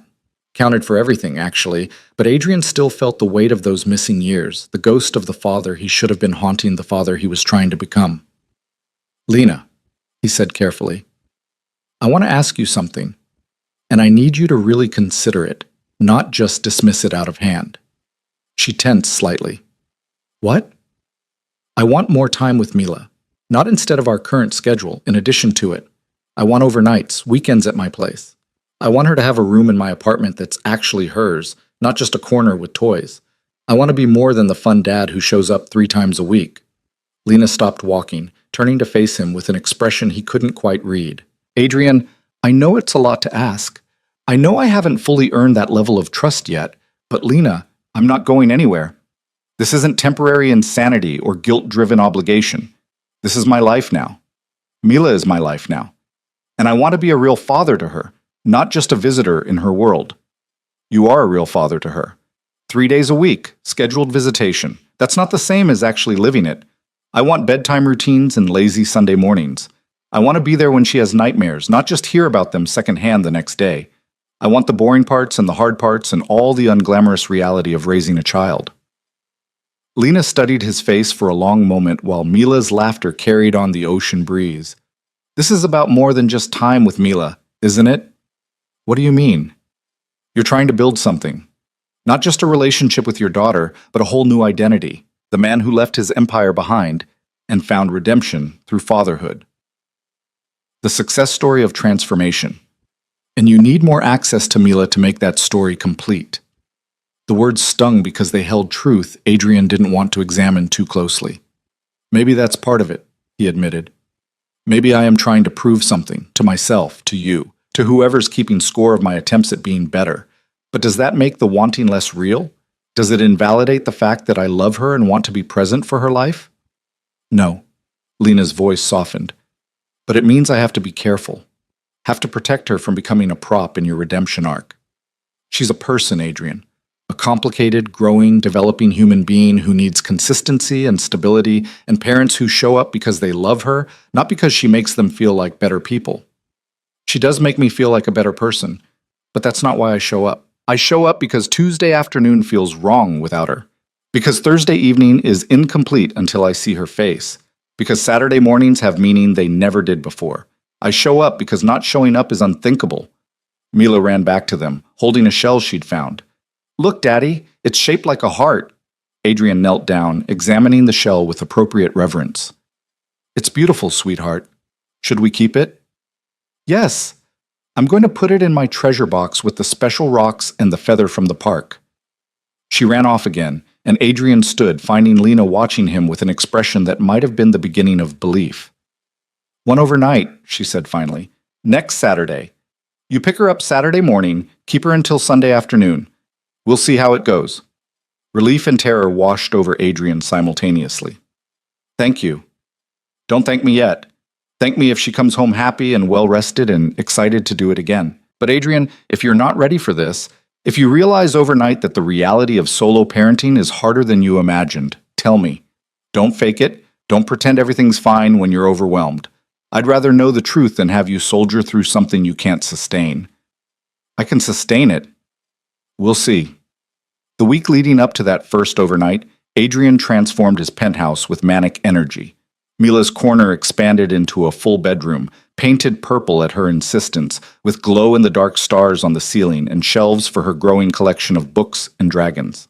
Counted for everything, actually, but Adrian still felt the weight of those missing years, the ghost of the father he should have been haunting the father he was trying to become. Lena, he said carefully, I want to ask you something, and I need you to really consider it, not just dismiss it out of hand. She tensed slightly. What? I want more time with Mila. Not instead of our current schedule, in addition to it. I want overnights, weekends at my place. I want her to have a room in my apartment that's actually hers, not just a corner with toys. I want to be more than the fun dad who shows up 3 times a week. Lena stopped walking, turning to face him with an expression he couldn't quite read. Adrian, I know it's a lot to ask. I know I haven't fully earned that level of trust yet, but Lena, I'm not going anywhere. This isn't temporary insanity or guilt-driven obligation. This is my life now. Mila is my life now. And I want to be a real father to her, not just a visitor in her world. You are a real father to her. 3 days a week, scheduled visitation. That's not the same as actually living it. I want bedtime routines and lazy Sunday mornings. I want to be there when she has nightmares, not just hear about them secondhand the next day. I want the boring parts and the hard parts and all the unglamorous reality of raising a child. Lena studied his face for a long moment while Mila's laughter carried on the ocean breeze. This is about more than just time with Mila, isn't it? What do you mean? You're trying to build something. Not just a relationship with your daughter, but a whole new identity. The man who left his empire behind and found redemption through fatherhood. The success story of transformation. And you need more access to Mila to make that story complete. The words stung because they held truth Adrian didn't want to examine too closely. Maybe that's part of it, he admitted. Maybe I am trying to prove something, to myself, to you, to whoever's keeping score of my attempts at being better. But does that make the wanting less real? Does it invalidate the fact that I love her and want to be present for her life? No. Lena's voice softened. But it means I have to be careful. Have to protect her from becoming a prop in your redemption arc. She's a person, Adrian. A complicated, growing, developing human being who needs consistency and stability, and parents who show up because they love her, not because she makes them feel like better people. She does make me feel like a better person, but that's not why I show up. I show up because Tuesday afternoon feels wrong without her. Because Thursday evening is incomplete until I see her face. Because Saturday mornings have meaning they never did before. I show up because not showing up is unthinkable. Mila ran back to them, holding a shell she'd found. Look, Daddy, it's shaped like a heart. Adrian knelt down, examining the shell with appropriate reverence. It's beautiful, sweetheart. Should we keep it? Yes. I'm going to put it in my treasure box with the special rocks and the feather from the park. She ran off again, and Adrian stood, finding Lena watching him with an expression that might have been the beginning of belief. One overnight, she said finally. Next Saturday. You pick her up Saturday morning, keep her until Sunday afternoon. We'll see how it goes. Relief and terror washed over Adrian simultaneously. Thank you. Don't thank me yet. Thank me if she comes home happy and well-rested and excited to do it again. But Adrian, if you're not ready for this, if you realize overnight that the reality of solo parenting is harder than you imagined, tell me. Don't fake it. Don't pretend everything's fine when you're overwhelmed. I'd rather know the truth than have you soldier through something you can't sustain. I can sustain it. We'll see. The week leading up to that first overnight, Adrian transformed his penthouse with manic energy. Mila's corner expanded into a full bedroom, painted purple at her insistence, with glow-in-the-dark stars on the ceiling and shelves for her growing collection of books and dragons.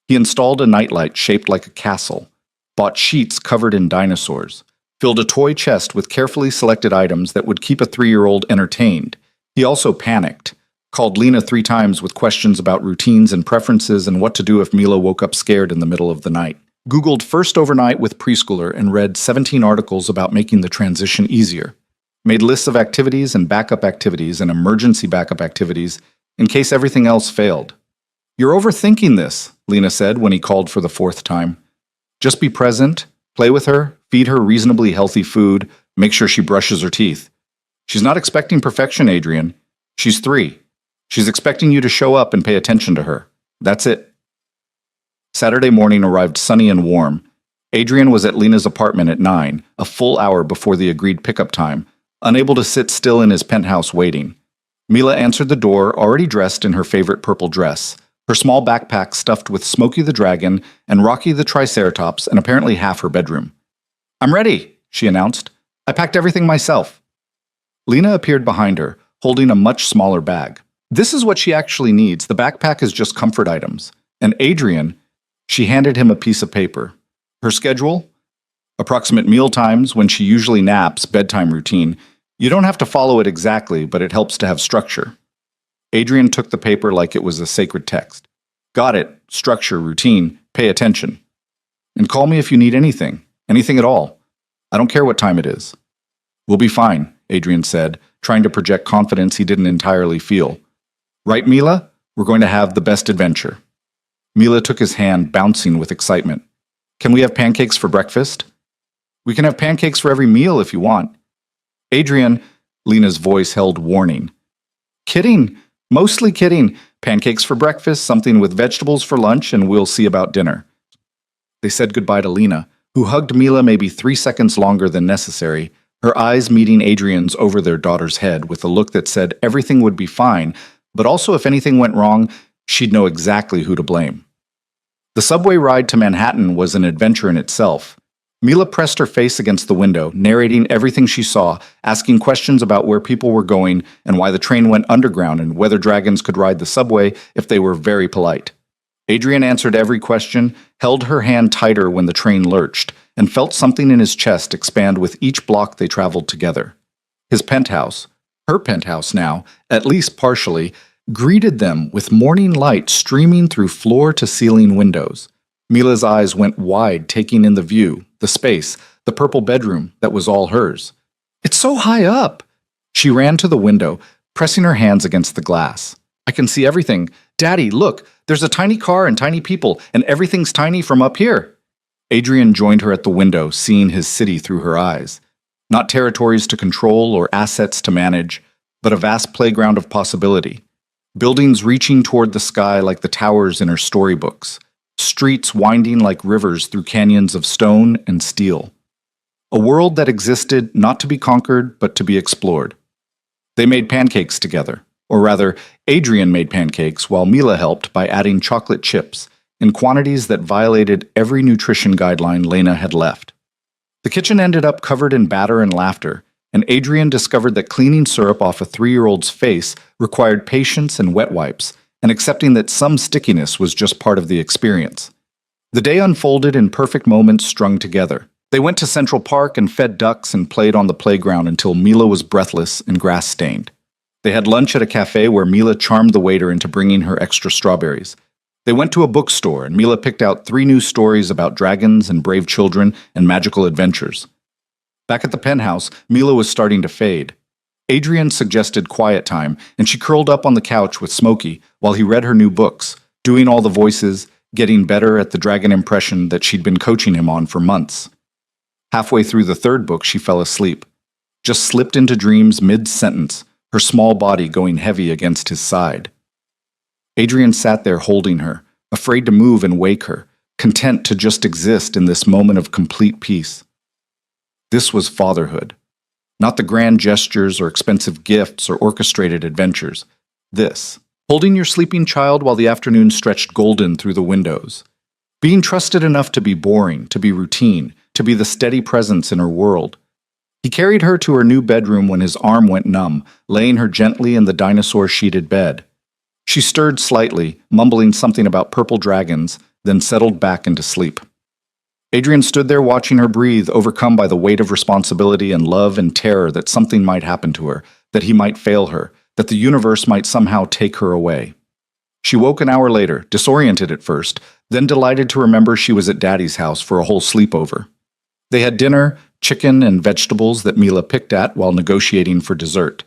He installed a nightlight shaped like a castle, bought sheets covered in dinosaurs, filled a toy chest with carefully selected items that would keep a 3-year-old entertained. He also panicked, called Lena 3 times with questions about routines and preferences and what to do if Mila woke up scared in the middle of the night. Googled first overnight with preschooler and read 17 articles about making the transition easier. Made lists of activities and backup activities and emergency backup activities in case everything else failed. You're overthinking this, Lena said when he called for the 4th time. Just be present, play with her, feed her reasonably healthy food, make sure she brushes her teeth. She's not expecting perfection, Adrian. She's 3. She's expecting you to show up and pay attention to her. That's it. Saturday morning arrived sunny and warm. Adrian was at Lena's apartment at 9, a full hour before the agreed pickup time, unable to sit still in his penthouse waiting. Mila answered the door, already dressed in her favorite purple dress, her small backpack stuffed with Smokey the Dragon and Rocky the Triceratops and apparently half her bedroom. "I'm ready," she announced. "I packed everything myself." Lena appeared behind her, holding a much smaller bag. This is what she actually needs. The backpack is just comfort items. And Adrian, she handed him a piece of paper. Her schedule? Approximate meal times, when she usually naps, bedtime routine. You don't have to follow it exactly, but it helps to have structure. Adrian took the paper like it was a sacred text. "Got it. Structure, routine. Pay attention. And call me if you need anything. Anything at all. I don't care what time it is." "We'll be fine," Adrian said, trying to project confidence he didn't entirely feel. "Right, Mila? We're going to have the best adventure." Mila took his hand, bouncing with excitement. "Can we have pancakes for breakfast?" "We can have pancakes for every meal if you want." "Adrian," Lena's voice held warning. "Kidding. Mostly kidding. Pancakes for breakfast, something with vegetables for lunch, and we'll see about dinner." They said goodbye to Lena, who hugged Mila maybe 3 seconds longer than necessary, her eyes meeting Adrian's over their daughter's head with a look that said everything would be fine, but also if anything went wrong, she'd know exactly who to blame. The subway ride to Manhattan was an adventure in itself. Mila pressed her face against the window, narrating everything she saw, asking questions about where people were going and why the train went underground and whether dragons could ride the subway if they were very polite. Adrian answered every question, held her hand tighter when the train lurched, and felt something in his chest expand with each block they traveled together. His penthouse, her penthouse now, at least partially, greeted them with morning light streaming through floor-to-ceiling windows. Mila's eyes went wide, taking in the view, the space, the purple bedroom that was all hers. "It's so high up!" She ran to the window, pressing her hands against the glass. "I can see everything. Daddy, look, there's a tiny car and tiny people, and everything's tiny from up here." Adrian joined her at the window, seeing his city through her eyes. Not territories to control or assets to manage, but a vast playground of possibility. Buildings reaching toward the sky like the towers in her storybooks. Streets winding like rivers through canyons of stone and steel. A world that existed not to be conquered, but to be explored. They made pancakes together. Or rather, Adrian made pancakes while Mila helped by adding chocolate chips in quantities that violated every nutrition guideline Lena had left. The kitchen ended up covered in batter and laughter, and Adrian discovered that cleaning syrup off a 3-year-old's face required patience and wet wipes, and accepting that some stickiness was just part of the experience. The day unfolded in perfect moments strung together. They went to Central Park and fed ducks and played on the playground until Mila was breathless and grass-stained. They had lunch at a cafe where Mila charmed the waiter into bringing her extra strawberries. They went to a bookstore and Mila picked out 3 new stories about dragons and brave children and magical adventures. Back at the penthouse, Mila was starting to fade. Adrian suggested quiet time, and she curled up on the couch with Smokey while he read her new books, doing all the voices, getting better at the dragon impression that she'd been coaching him on for months. Halfway through the 3rd book, she fell asleep. Just slipped into dreams mid-sentence, her small body going heavy against his side. Adrian sat there holding her, afraid to move and wake her, content to just exist in this moment of complete peace. This was fatherhood. Not the grand gestures or expensive gifts or orchestrated adventures. This, holding your sleeping child while the afternoon stretched golden through the windows. Being trusted enough to be boring, to be routine, to be the steady presence in her world. He carried her to her new bedroom when his arm went numb, laying her gently in the dinosaur-sheeted bed. She stirred slightly, mumbling something about purple dragons, then settled back into sleep. Adrian stood there watching her breathe, overcome by the weight of responsibility and love and terror that something might happen to her, that he might fail her, that the universe might somehow take her away. She woke an hour later, disoriented at first, then delighted to remember she was at Daddy's house for a whole sleepover. They had dinner, chicken and vegetables that Mila picked at while negotiating for dessert.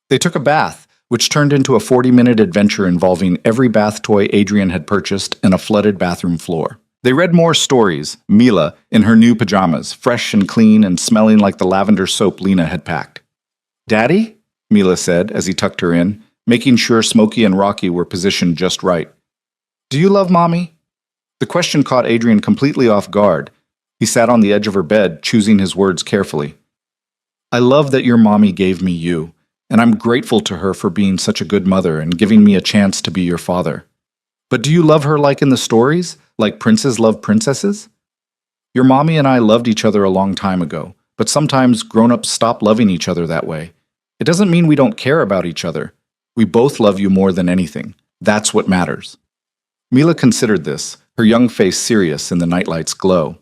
They took a bath, which turned into a 40-minute adventure involving every bath toy Adrian had purchased and a flooded bathroom floor. They read more stories, Mila, in her new pajamas, fresh and clean and smelling like the lavender soap Lena had packed. "Daddy?" Mila said as he tucked her in, making sure Smokey and Rocky were positioned just right. "Do you love Mommy?" The question caught Adrian completely off guard. He sat on the edge of her bed, choosing his words carefully. "I love that your mommy gave me you, and I'm grateful to her for being such a good mother and giving me a chance to be your father. But do you love her like in the stories, like princes love princesses? Your mommy and I loved each other a long time ago, but sometimes grown-ups stop loving each other that way. It doesn't mean we don't care about each other. We both love you more than anything. That's what matters. Mila considered this, her young face serious in the nightlight's glow.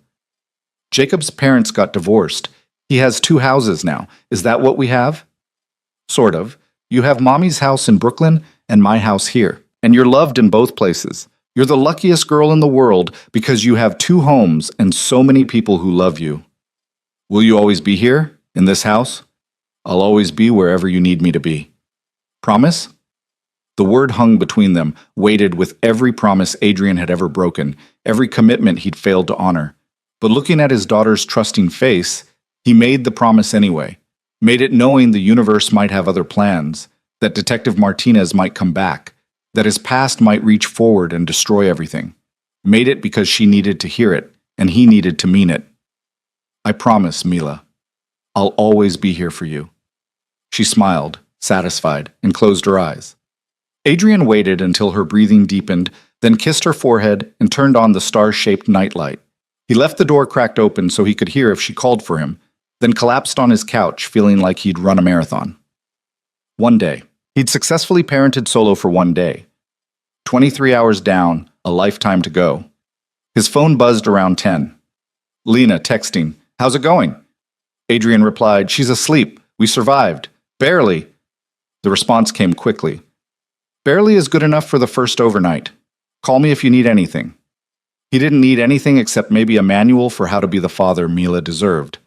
Jacob's parents got divorced. He has 2 houses now. Is that what we have? Sort of. You have Mommy's house in Brooklyn and my house here. And you're loved in both places. You're the luckiest girl in the world because you have 2 homes and so many people who love you. Will you always be here, in this house? I'll always be wherever you need me to be. Promise? The word hung between them, weighted with every promise Adrian had ever broken, every commitment he'd failed to honor. But looking at his daughter's trusting face, he made the promise anyway, made it knowing the universe might have other plans, that Detective Martinez might come back, that his past might reach forward and destroy everything. Made it because she needed to hear it, and he needed to mean it. I promise, Mila. I'll always be here for you. She smiled, satisfied, and closed her eyes. Adrian waited until her breathing deepened, then kissed her forehead and turned on the star-shaped nightlight. He left the door cracked open so he could hear if she called for him, then collapsed on his couch, feeling like he'd run a marathon. One day. He'd successfully parented solo for 1 day. 23 hours down, a lifetime to go. His phone buzzed around 10. Lena texting, "How's it going?" Adrian replied, "She's asleep. We survived. Barely." The response came quickly. "Barely is good enough for the first overnight. Call me if you need anything." He didn't need anything except maybe a manual for how to be the father Mila deserved.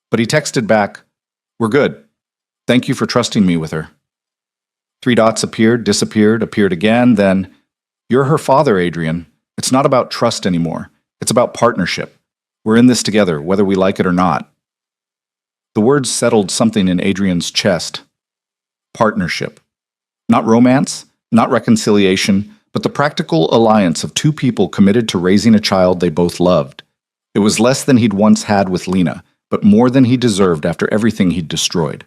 But he texted back, "We're good. Thank you for trusting me with her." 3 dots appeared, disappeared, appeared again, then, "You're her father, Adrian. It's not about trust anymore. It's about partnership. We're in this together, whether we like it or not." The words settled something in Adrian's chest. Partnership. Not romance, not reconciliation, but the practical alliance of 2 people committed to raising a child they both loved. It was less than he'd once had with Lena, but more than he deserved after everything he'd destroyed.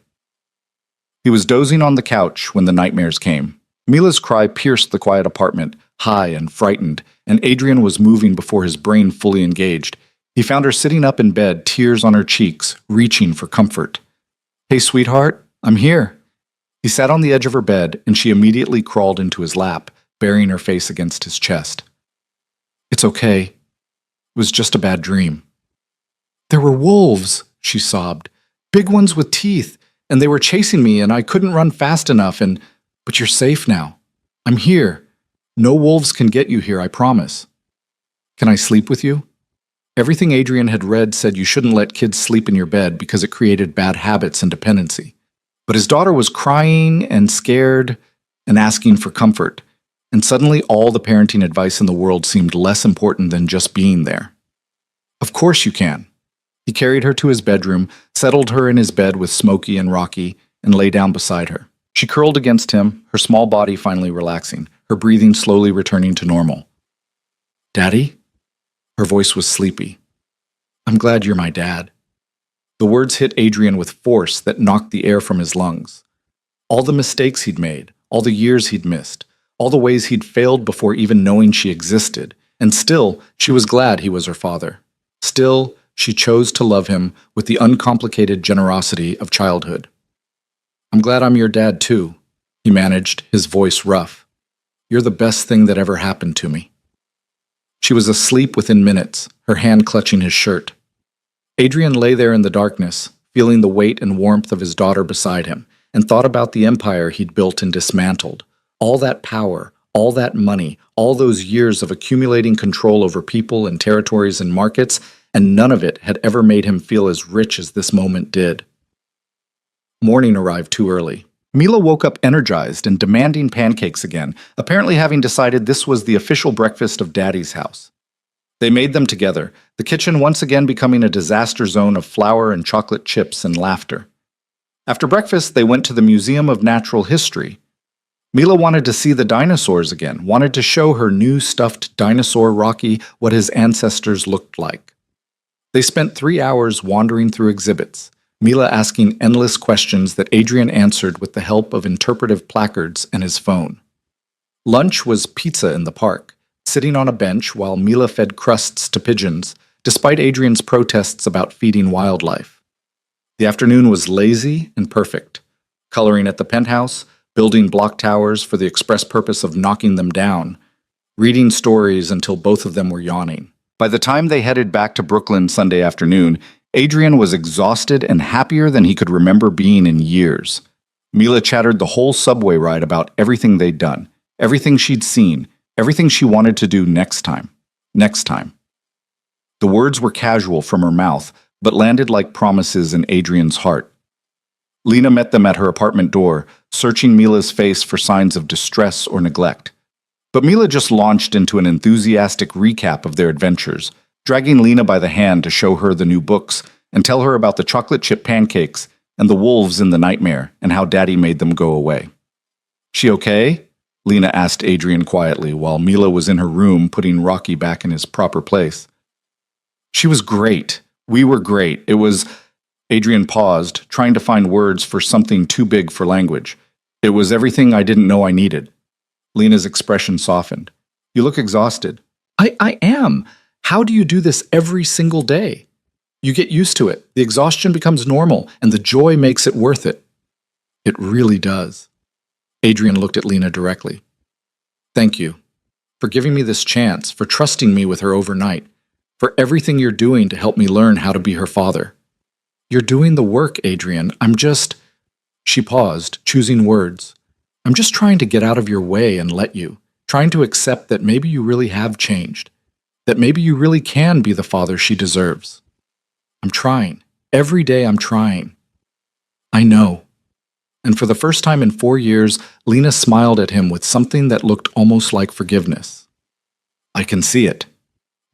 He was dozing on the couch when the nightmares came. Mila's cry pierced the quiet apartment, high and frightened, and Adrian was moving before his brain fully engaged. He found her sitting up in bed, tears on her cheeks, reaching for comfort. "Hey, sweetheart, I'm here." He sat on the edge of her bed, and she immediately crawled into his lap, burying her face against his chest. "It's okay. It was just a bad dream." "There were wolves," she sobbed. "Big ones with teeth. And they were chasing me, and I couldn't run fast enough, but you're safe now. I'm here. No wolves can get you here, I promise. Can I sleep with you?" Everything Adrian had read said you shouldn't let kids sleep in your bed because it created bad habits and dependency. But his daughter was crying and scared and asking for comfort, and suddenly all the parenting advice in the world seemed less important than just being there. "Of course you can." He carried her to his bedroom, settled her in his bed with Smokey and Rocky, and lay down beside her. She curled against him, her small body finally relaxing, her breathing slowly returning to normal. "Daddy?" Her voice was sleepy. "I'm glad you're my dad." The words hit Adrian with force that knocked the air from his lungs. All the mistakes he'd made, all the years he'd missed, all the ways he'd failed before even knowing she existed, and still, she was glad he was her father. Still, she chose to love him with the uncomplicated generosity of childhood. "I'm glad I'm your dad, too," he managed, his voice rough. "You're the best thing that ever happened to me." She was asleep within minutes, her hand clutching his shirt. Adrian lay there in the darkness, feeling the weight and warmth of his daughter beside him, and thought about the empire he'd built and dismantled. All that power, all that money, all those years of accumulating control over people and territories and markets, and none of it had ever made him feel as rich as this moment did. Morning arrived too early. Mila woke up energized and demanding pancakes again, apparently having decided this was the official breakfast of Daddy's house. They made them together, the kitchen once again becoming a disaster zone of flour and chocolate chips and laughter. After breakfast, they went to the Museum of Natural History. Mila wanted to see the dinosaurs again, wanted to show her new stuffed dinosaur Rocky what his ancestors looked like. They spent 3 hours wandering through exhibits, Mila asking endless questions that Adrian answered with the help of interpretive placards and his phone. Lunch was pizza in the park, sitting on a bench while Mila fed crusts to pigeons, despite Adrian's protests about feeding wildlife. The afternoon was lazy and perfect, coloring at the penthouse, building block towers for the express purpose of knocking them down, reading stories until both of them were yawning. By the time they headed back to Brooklyn Sunday afternoon, Adrian was exhausted and happier than he could remember being in years. Mila chattered the whole subway ride about everything they'd done, everything she'd seen, everything she wanted to do next time. Next time. The words were casual from her mouth, but landed like promises in Adrian's heart. Lena met them at her apartment door, searching Mila's face for signs of distress or neglect. But Mila just launched into an enthusiastic recap of their adventures, dragging Lena by the hand to show her the new books and tell her about the chocolate chip pancakes and the wolves in the nightmare and how Daddy made them go away. "She okay?" Lena asked Adrian quietly while Mila was in her room putting Rocky back in his proper place. "She was great. We were great. It was—" Adrian paused, trying to find words for something too big for language. "It was everything I didn't know I needed." Lena's expression softened. "You look exhausted." I am. How do you do this every single day? You get used to it. The exhaustion becomes normal, and the joy makes it worth it. It really does. Adrian looked at Lena directly. "Thank you for giving me this chance, for trusting me with her overnight, for everything you're doing to help me learn how to be her father. You're doing the work, Adrian. I'm just—" She paused, choosing words. "I'm just trying to get out of your way and let you, trying to accept that maybe you really have changed, that maybe you really can be the father she deserves. I'm trying. Every day I'm trying." "I know." And for the first time in 4 years, Lena smiled at him with something that looked almost like forgiveness. "I can see it."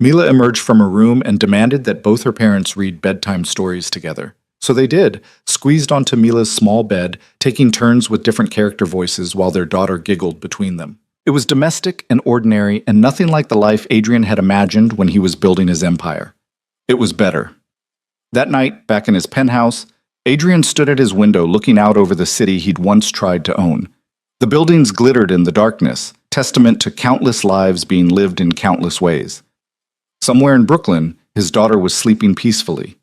Mila emerged from her room and demanded that both her parents read bedtime stories together. So they did, squeezed onto Mila's small bed, taking turns with different character voices while their daughter giggled between them. It was domestic and ordinary and nothing like the life Adrian had imagined when he was building his empire. It was better. That night, back in his penthouse, Adrian stood at his window looking out over the city he'd once tried to own. The buildings glittered in the darkness, testament to countless lives being lived in countless ways. Somewhere in Brooklyn, his daughter was sleeping peacefully.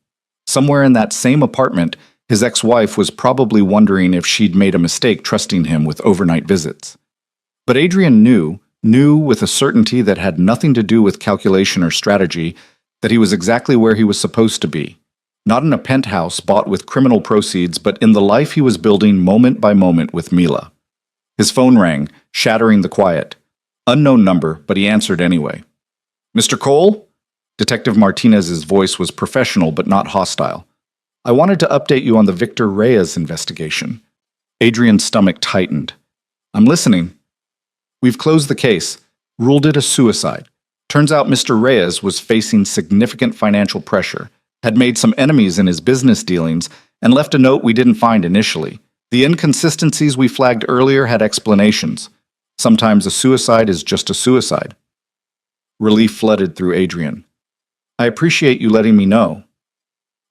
Somewhere in that same apartment, his ex-wife was probably wondering if she'd made a mistake trusting him with overnight visits. But Adrian knew with a certainty that had nothing to do with calculation or strategy, that he was exactly where he was supposed to be. Not in a penthouse bought with criminal proceeds, but in the life he was building moment by moment with Mila. His phone rang, shattering the quiet. Unknown number, but he answered anyway. "Mr. Cole?" Detective Martinez's voice was professional but not hostile. "I wanted to update you on the Victor Reyes investigation." Adrian's stomach tightened. "I'm listening." "We've closed the case, ruled it a suicide. Turns out Mr. Reyes was facing significant financial pressure, had made some enemies in his business dealings, and left a note we didn't find initially. The inconsistencies we flagged earlier had explanations. Sometimes a suicide is just a suicide." Relief flooded through Adrian. "I appreciate you letting me know.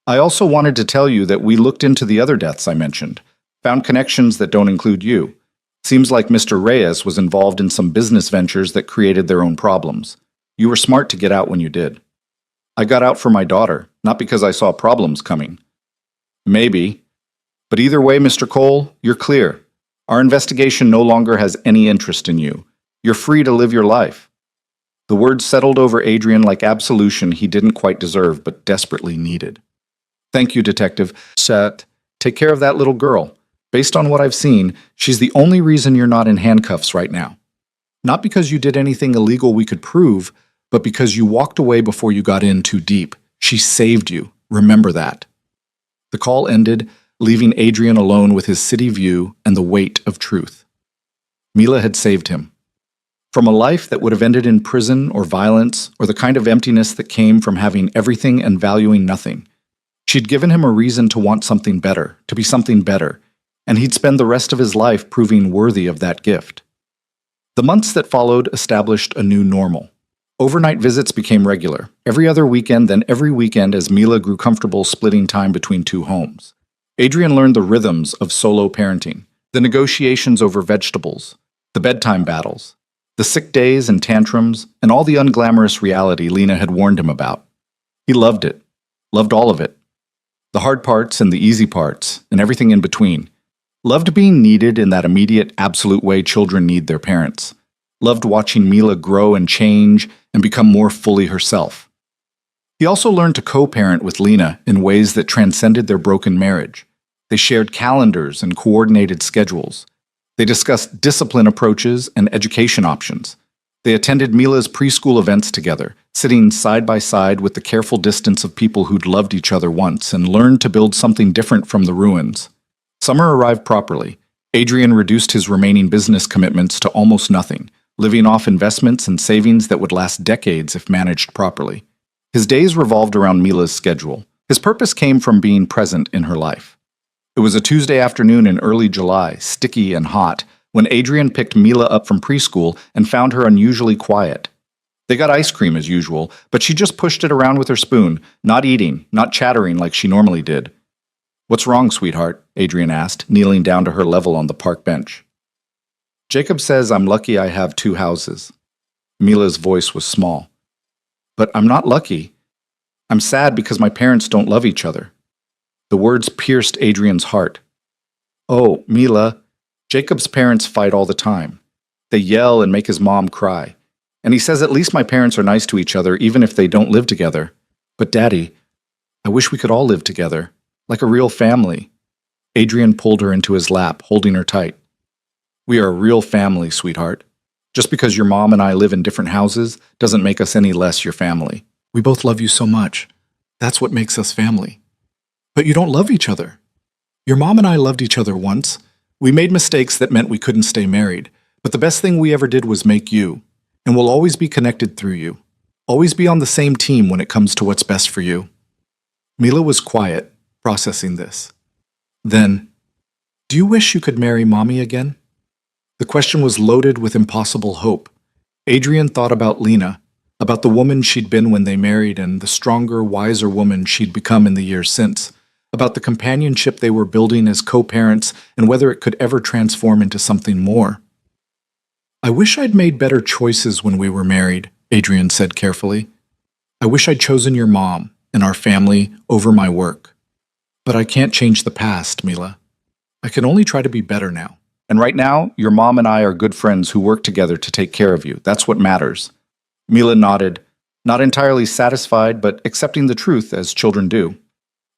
I also wanted to tell you that we looked into the other deaths I mentioned, found connections that don't include you. Seems like Mr. Reyes was involved in some business ventures that created their own problems. You were smart to get out when you did." "I got out for my daughter, not because I saw problems coming." "Maybe. But either way, Mr. Cole, you're clear. Our investigation no longer has any interest in you. You're free to live your life." The words settled over Adrian like absolution he didn't quite deserve but desperately needed. "Thank you, Detective. Seth, take care of that little girl. Based on what I've seen, she's the only reason you're not in handcuffs right now. Not because you did anything illegal we could prove, but because you walked away before you got in too deep. She saved you. Remember that." The call ended, leaving Adrian alone with his city view and the weight of truth. Mila had saved him. From a life that would have ended in prison or violence, or the kind of emptiness that came from having everything and valuing nothing. She'd given him a reason to want something better, to be something better, and he'd spend the rest of his life proving worthy of that gift. The months that followed established a new normal. Overnight visits became regular, every other weekend, then every weekend as Mila grew comfortable splitting time between two homes. Adrian learned the rhythms of solo parenting, the negotiations over vegetables, the bedtime battles, the sick days and tantrums, and all the unglamorous reality Lena had warned him about. He loved it, loved all of it. The hard parts and the easy parts, and everything in between. Loved being needed in that immediate, absolute way children need their parents. Loved watching Mila grow and change and become more fully herself. He also learned to co-parent with Lena in ways that transcended their broken marriage. They shared calendars and coordinated schedules. They discussed discipline approaches and education options. They attended Mila's preschool events together, sitting side by side with the careful distance of people who'd loved each other once and learned to build something different from the ruins. Summer arrived properly. Adrian reduced his remaining business commitments to almost nothing, living off investments and savings that would last decades if managed properly. His days revolved around Mila's schedule. His purpose came from being present in her life. It was a Tuesday afternoon in early July, sticky and hot, when Adrian picked Mila up from preschool and found her unusually quiet. They got ice cream as usual, but she just pushed it around with her spoon, not eating, not chattering like she normally did. "What's wrong, sweetheart?" Adrian asked, kneeling down to her level on the park bench. "Jacob says I'm lucky I have 2 houses." Mila's voice was small. "But I'm not lucky. I'm sad because my parents don't love each other." The words pierced Adrian's heart. "Oh, Mila, Jacob's parents fight all the time. They yell and make his mom cry. And he says at least my parents are nice to each other even if they don't live together. But Daddy, I wish we could all live together, like a real family." Adrian pulled her into his lap, holding her tight. "We are a real family, sweetheart. Just because your mom and I live in different houses doesn't make us any less your family. We both love you so much. That's what makes us family." "But you don't love each other." "Your mom and I loved each other once. We made mistakes that meant we couldn't stay married. But the best thing we ever did was make you. And we'll always be connected through you. Always be on the same team when it comes to what's best for you." Mila was quiet, processing this. Then, "Do you wish you could marry Mommy again?" The question was loaded with impossible hope. Adrian thought about Lena, about the woman she'd been when they married and the stronger, wiser woman she'd become in the years since, about the companionship they were building as co-parents and whether it could ever transform into something more. "I wish I'd made better choices when we were married," Adrian said carefully. "I wish I'd chosen your mom and our family over my work. But I can't change the past, Mila. I can only try to be better now. And right now, your mom and I are good friends who work together to take care of you. That's what matters." Mila nodded, not entirely satisfied, but accepting the truth as children do.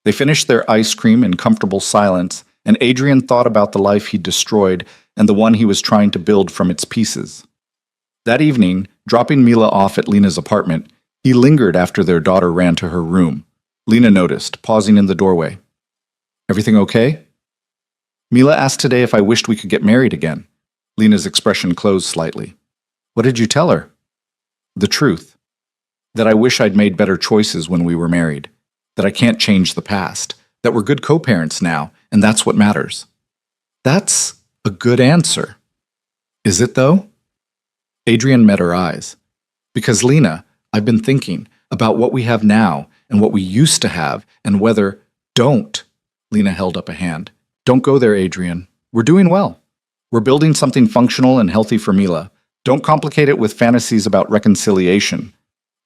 They finished their ice cream in comfortable silence, and Adrian thought about the life he'd destroyed and the one he was trying to build from its pieces. That evening, dropping Mila off at Lena's apartment, he lingered after their daughter ran to her room. Lena noticed, pausing in the doorway. "Everything okay?" "Mila asked today if I wished we could get married again." Lena's expression closed slightly. "What did you tell her?" "The truth. That I wish I'd made better choices when we were married. That I can't change the past. That we're good co-parents now, and that's what matters." "That's a good answer." "Is it, though?" Adrian met her eyes. "Because, Lena, I've been thinking about what we have now and what we used to have and whether—" "Don't." Lena held up a hand. "Don't go there, Adrian. We're doing well. We're building something functional and healthy for Mila. Don't complicate it with fantasies about reconciliation.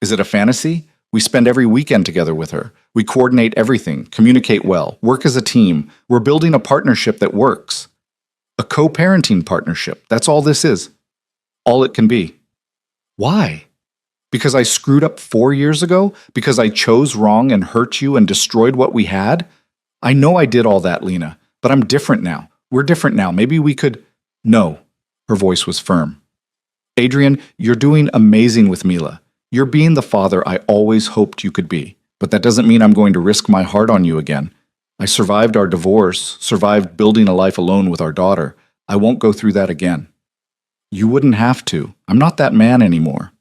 Is it a fantasy? We spend every weekend together with her. We coordinate everything, communicate well, work as a team. We're building a partnership that works. A co-parenting partnership. That's all this is. All it can be." "Why? Because I screwed up 4 years ago? Because I chose wrong and hurt you and destroyed what we had? I know I did all that, Lena, but I'm different now. We're different now. Maybe we could—" "No." Her voice was firm. "Adrian, you're doing amazing with Mila. You're being the father I always hoped you could be. But that doesn't mean I'm going to risk my heart on you again. I survived our divorce, survived building a life alone with our daughter. I won't go through that again." "You wouldn't have to. I'm not that man anymore."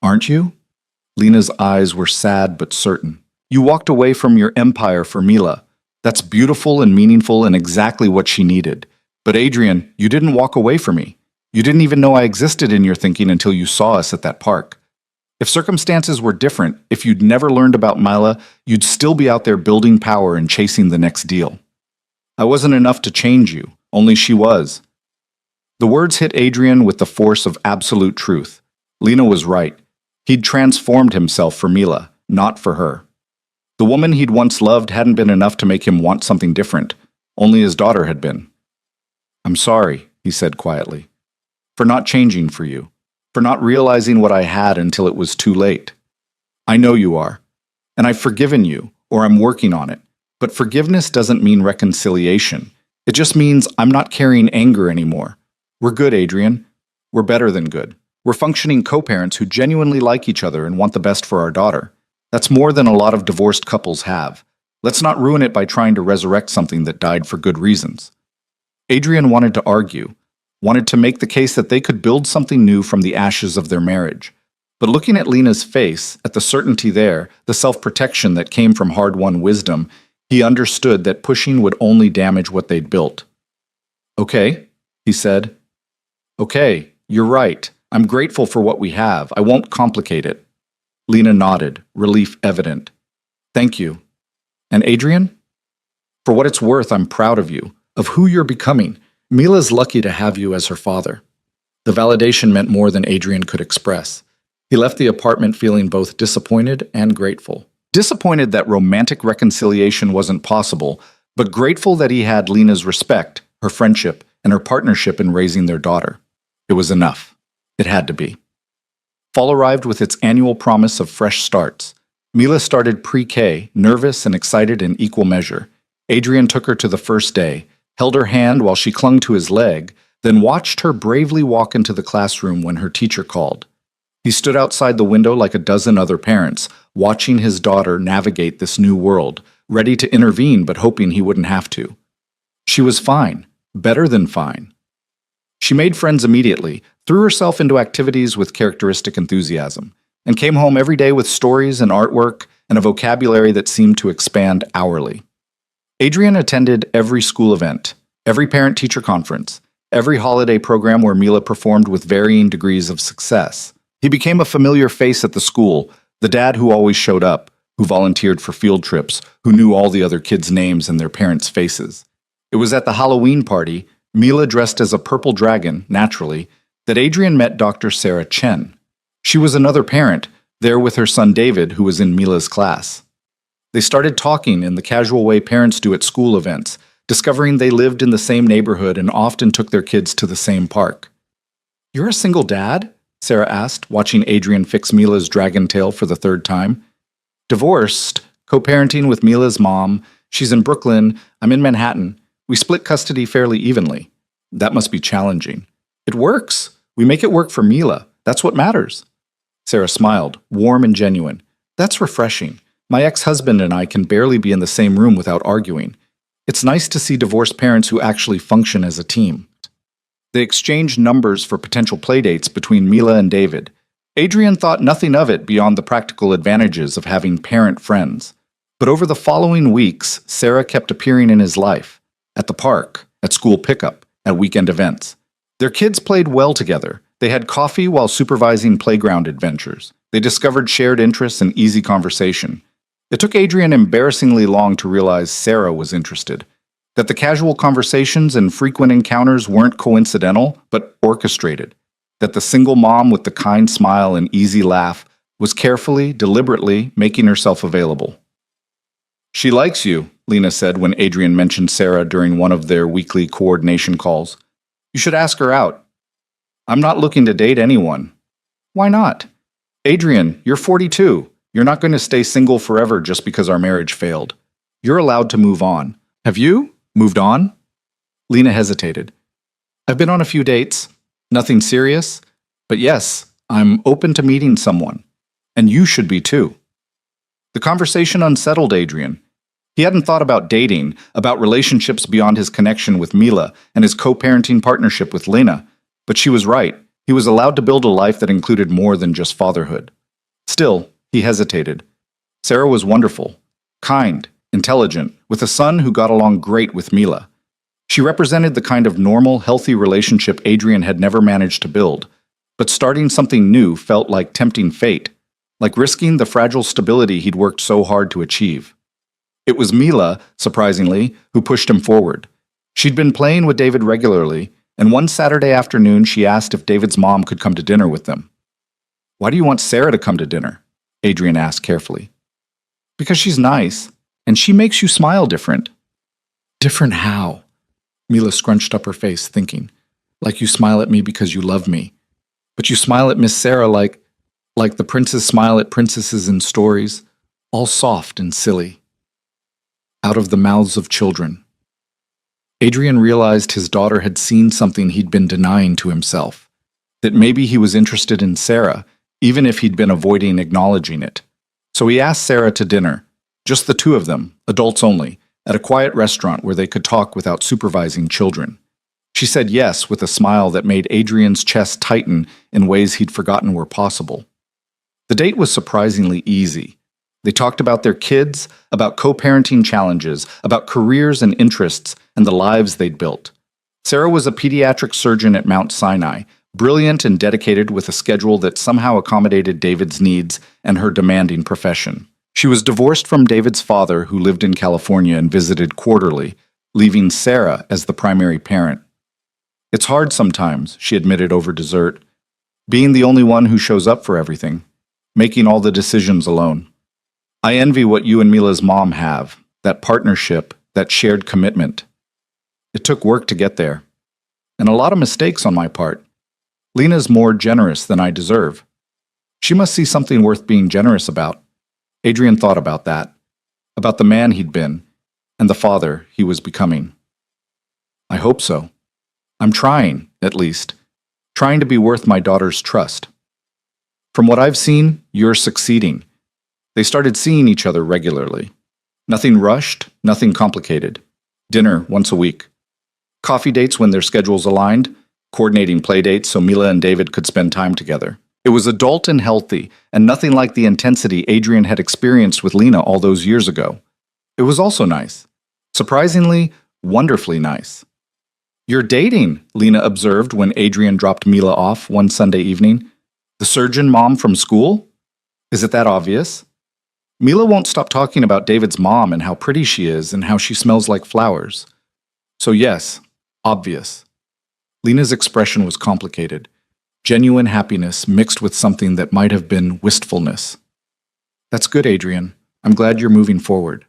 "Aren't you?" Lena's eyes were sad but certain. "You walked away from your empire for Mila. That's beautiful and meaningful and exactly what she needed. But Adrian, you didn't walk away from me. You didn't even know I existed in your thinking until you saw us at that park. If circumstances were different, if you'd never learned about Mila, you'd still be out there building power and chasing the next deal." I wasn't enough to change you, only she was. The words hit Adrian with the force of absolute truth. Lena was right. He'd transformed himself for Mila, not for her. The woman he'd once loved hadn't been enough to make him want something different. Only his daughter had been. I'm sorry, he said quietly, for not changing for you, for not realizing what I had until it was too late. I know you are, and I've forgiven you, or I'm working on it. But forgiveness doesn't mean reconciliation. It just means I'm not carrying anger anymore. We're good, Adrian. We're better than good. We're functioning co-parents who genuinely like each other and want the best for our daughter. That's more than a lot of divorced couples have. Let's not ruin it by trying to resurrect something that died for good reasons. Adrian wanted to argue, wanted to make the case that they could build something new from the ashes of their marriage. But looking at Lena's face, at the certainty there, the self-protection that came from hard-won wisdom, he understood that pushing would only damage what they'd built. Okay, he said. Okay, you're right. I'm grateful for what we have. I won't complicate it. Lena nodded, relief evident. Thank you. And Adrian? For what it's worth, I'm proud of you, of who you're becoming. Mila's lucky to have you as her father. The validation meant more than Adrian could express. He left the apartment feeling both disappointed and grateful. Disappointed that romantic reconciliation wasn't possible, but grateful that he had Lena's respect, her friendship, and her partnership in raising their daughter. It was enough. It had to be. Fall arrived with its annual promise of fresh starts. Mila started pre-K, nervous and excited in equal measure. Adrian took her to the first day, held her hand while she clung to his leg, then watched her bravely walk into the classroom when her teacher called. He stood outside the window like a dozen other parents, watching his daughter navigate this new world, ready to intervene but hoping he wouldn't have to. She was fine, better than fine. She made friends immediately, threw herself into activities with characteristic enthusiasm, and came home every day with stories and artwork and a vocabulary that seemed to expand hourly. Adrian attended every school event, every parent-teacher conference, every holiday program where Mila performed with varying degrees of success. He became a familiar face at the school, the dad who always showed up, who volunteered for field trips, who knew all the other kids' names and their parents' faces. It was at the Halloween party, Mila dressed as a purple dragon, naturally, that Adrian met Dr. Sarah Chen. She was another parent, there with her son David, who was in Mila's class. They started talking in the casual way parents do at school events, discovering they lived in the same neighborhood and often took their kids to the same park. "You're a single dad?" Sarah asked, watching Adrian fix Mila's dragon tail for the third time. "Divorced, co-parenting with Mila's mom. She's in Brooklyn, I'm in Manhattan. We split custody fairly evenly. That must be challenging." "It works. We make it work for Mila. That's what matters." Sarah smiled, warm and genuine. "That's refreshing. My ex-husband and I can barely be in the same room without arguing. It's nice to see divorced parents who actually function as a team." They exchanged numbers for potential playdates between Mila and David. Adrian thought nothing of it beyond the practical advantages of having parent friends. But over the following weeks, Sarah kept appearing in his life. At the park, at school pickup, at weekend events. Their kids played well together. They had coffee while supervising playground adventures. They discovered shared interests and easy conversation. It took Adrian embarrassingly long to realize Sarah was interested. That the casual conversations and frequent encounters weren't coincidental, but orchestrated. That the single mom with the kind smile and easy laugh was carefully, deliberately making herself available. "She likes you," Lena said when Adrian mentioned Sarah during one of their weekly coordination calls. "You should ask her out." "I'm not looking to date anyone." "Why not?" "Adrian, you're 42. You're not going to stay single forever just because our marriage failed. You're allowed to move on. Have you moved on?" Lena hesitated. "I've been on a few dates. Nothing serious. But yes, I'm open to meeting someone. And you should be too." The conversation unsettled Adrian. He hadn't thought about dating, about relationships beyond his connection with Mila and his co-parenting partnership with Lena. But she was right. He was allowed to build a life that included more than just fatherhood. Still, he hesitated. Sarah was wonderful, kind, intelligent, with a son who got along great with Mila. She represented the kind of normal, healthy relationship Adrian had never managed to build. But starting something new felt like tempting fate, like risking the fragile stability he'd worked so hard to achieve. It was Mila, surprisingly, who pushed him forward. She'd been playing with David regularly, and one Saturday afternoon she asked if David's mom could come to dinner with them. "Why do you want Sarah to come to dinner?" Adrian asked carefully. "Because she's nice, and she makes you smile different." "Different how?" Mila scrunched up her face, thinking. "Like you smile at me because you love me. But you smile at Miss Sarah like the princes smile at princesses in stories, all soft and silly." Out of the mouths of children. Adrian realized his daughter had seen something he'd been denying to himself, that maybe he was interested in Sarah, even if he'd been avoiding acknowledging it. So he asked Sarah to dinner, just the two of them, adults only, at a quiet restaurant where they could talk without supervising children. She said yes with a smile that made Adrian's chest tighten in ways he'd forgotten were possible. The date was surprisingly easy. They talked about their kids, about co-parenting challenges, about careers and interests, and the lives they'd built. Sarah was a pediatric surgeon at Mount Sinai, brilliant and dedicated with a schedule that somehow accommodated David's needs and her demanding profession. She was divorced from David's father, who lived in California and visited quarterly, leaving Sarah as the primary parent. "It's hard sometimes," she admitted over dessert, "being the only one who shows up for everything, making all the decisions alone. I envy what you and Mila's mom have, that partnership, that shared commitment. It took work to get there, and a lot of mistakes on my part. Lena's more generous than I deserve. She must see something worth being generous about." Adrian thought about that, about the man he'd been, and the father he was becoming. "I hope so. I'm trying, at least, trying to be worth my daughter's trust. From what I've seen, you're succeeding." They started seeing each other regularly. Nothing rushed, nothing complicated. Dinner once a week. Coffee dates when their schedules aligned, coordinating play dates so Mila and David could spend time together. It was adult and healthy, and nothing like the intensity Adrian had experienced with Lena all those years ago. It was also nice. Surprisingly, wonderfully nice. "You're dating," Lena observed when Adrian dropped Mila off one Sunday evening. "The surgeon mom from school? Is it that obvious?" Mila won't stop talking about David's mom and how pretty she is and how she smells like flowers. So yes, obvious. Lena's expression was complicated. Genuine happiness mixed with something that might have been wistfulness. "That's good, Adrian. I'm glad you're moving forward."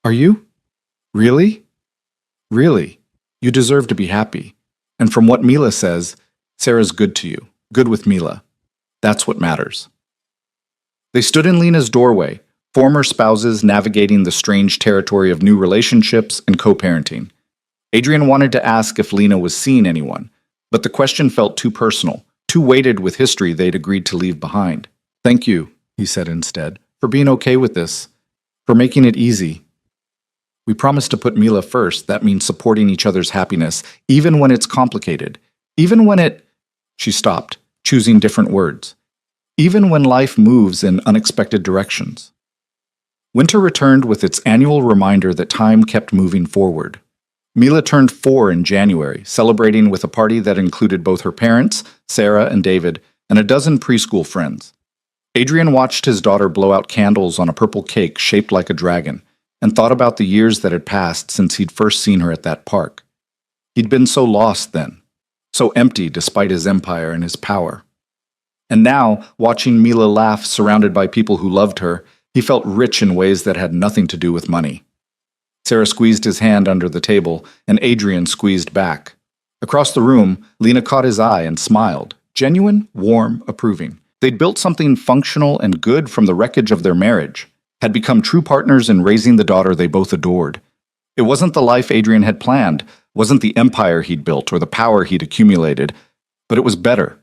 "Are you? Really?" "Really. You deserve to be happy. And from what Mila says, Sarah's good to you. Good with Mila. That's what matters." They stood in Lena's doorway, former spouses navigating the strange territory of new relationships and co-parenting. Adrian wanted to ask if Lena was seeing anyone, but the question felt too personal, too weighted with history they'd agreed to leave behind. "Thank you," he said instead, "for being okay with this, for making it easy. We promised to put Mila first. That means supporting each other's happiness, even when it's complicated, even when it—" She stopped, choosing different words. "Even when life moves in unexpected directions." Winter returned with its annual reminder that time kept moving forward. Mila turned 4 in January, celebrating with a party that included both her parents, Sarah and David, and a dozen preschool friends. Adrian watched his daughter blow out candles on a purple cake shaped like a dragon, and thought about the years that had passed since he'd first seen her at that park. He'd been so lost then, so empty despite his empire and his power. And now, watching Mila laugh surrounded by people who loved her, he felt rich in ways that had nothing to do with money. Sarah squeezed his hand under the table, and Adrian squeezed back. Across the room, Lena caught his eye and smiled, genuine, warm, approving. They'd built something functional and good from the wreckage of their marriage, had become true partners in raising the daughter they both adored. It wasn't the life Adrian had planned, wasn't the empire he'd built or the power he'd accumulated, but it was better.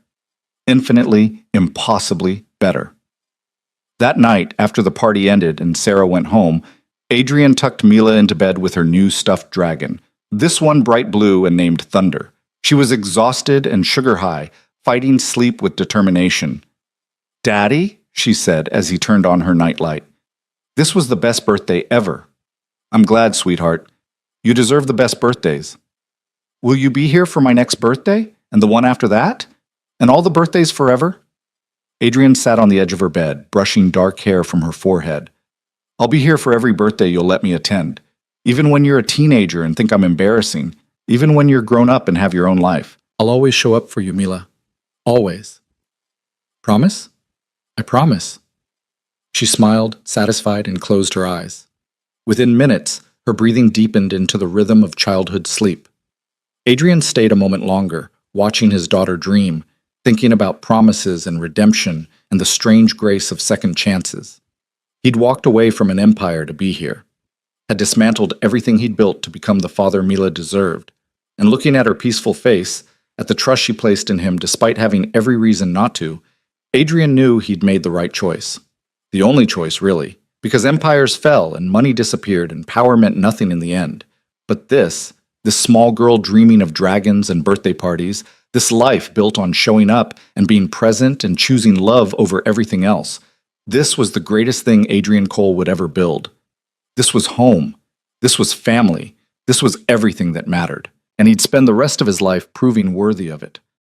Infinitely, impossibly better. That night, after the party ended and Sarah went home, Adrian tucked Mila into bed with her new stuffed dragon, this one bright blue and named Thunder. She was exhausted and sugar-high, fighting sleep with determination. "Daddy," she said as he turned on her nightlight. "This was the best birthday ever." "I'm glad, sweetheart. You deserve the best birthdays." "Will you be here for my next birthday? And the one after that? And all the birthdays forever?" Adrian sat on the edge of her bed, brushing dark hair from her forehead. I'll be here for every birthday you'll let me attend. Even when you're a teenager and think I'm embarrassing. Even when you're grown up and have your own life. I'll always show up for you, Mila. Always. Promise? I promise. She smiled, satisfied, and closed her eyes. Within minutes, her breathing deepened into the rhythm of childhood sleep. Adrian stayed a moment longer, watching his daughter dream, thinking about promises and redemption and the strange grace of second chances. He'd walked away from an empire to be here, had dismantled everything he'd built to become the father Mila deserved, and looking at her peaceful face, at the trust she placed in him despite having every reason not to, Adrian knew he'd made the right choice. The only choice, really, because empires fell and money disappeared and power meant nothing in the end. But this small girl dreaming of dragons and birthday parties, this life built on showing up and being present and choosing love over everything else, this was the greatest thing Adrian Cole would ever build. This was home. This was family. This was everything that mattered. And he'd spend the rest of his life proving worthy of it.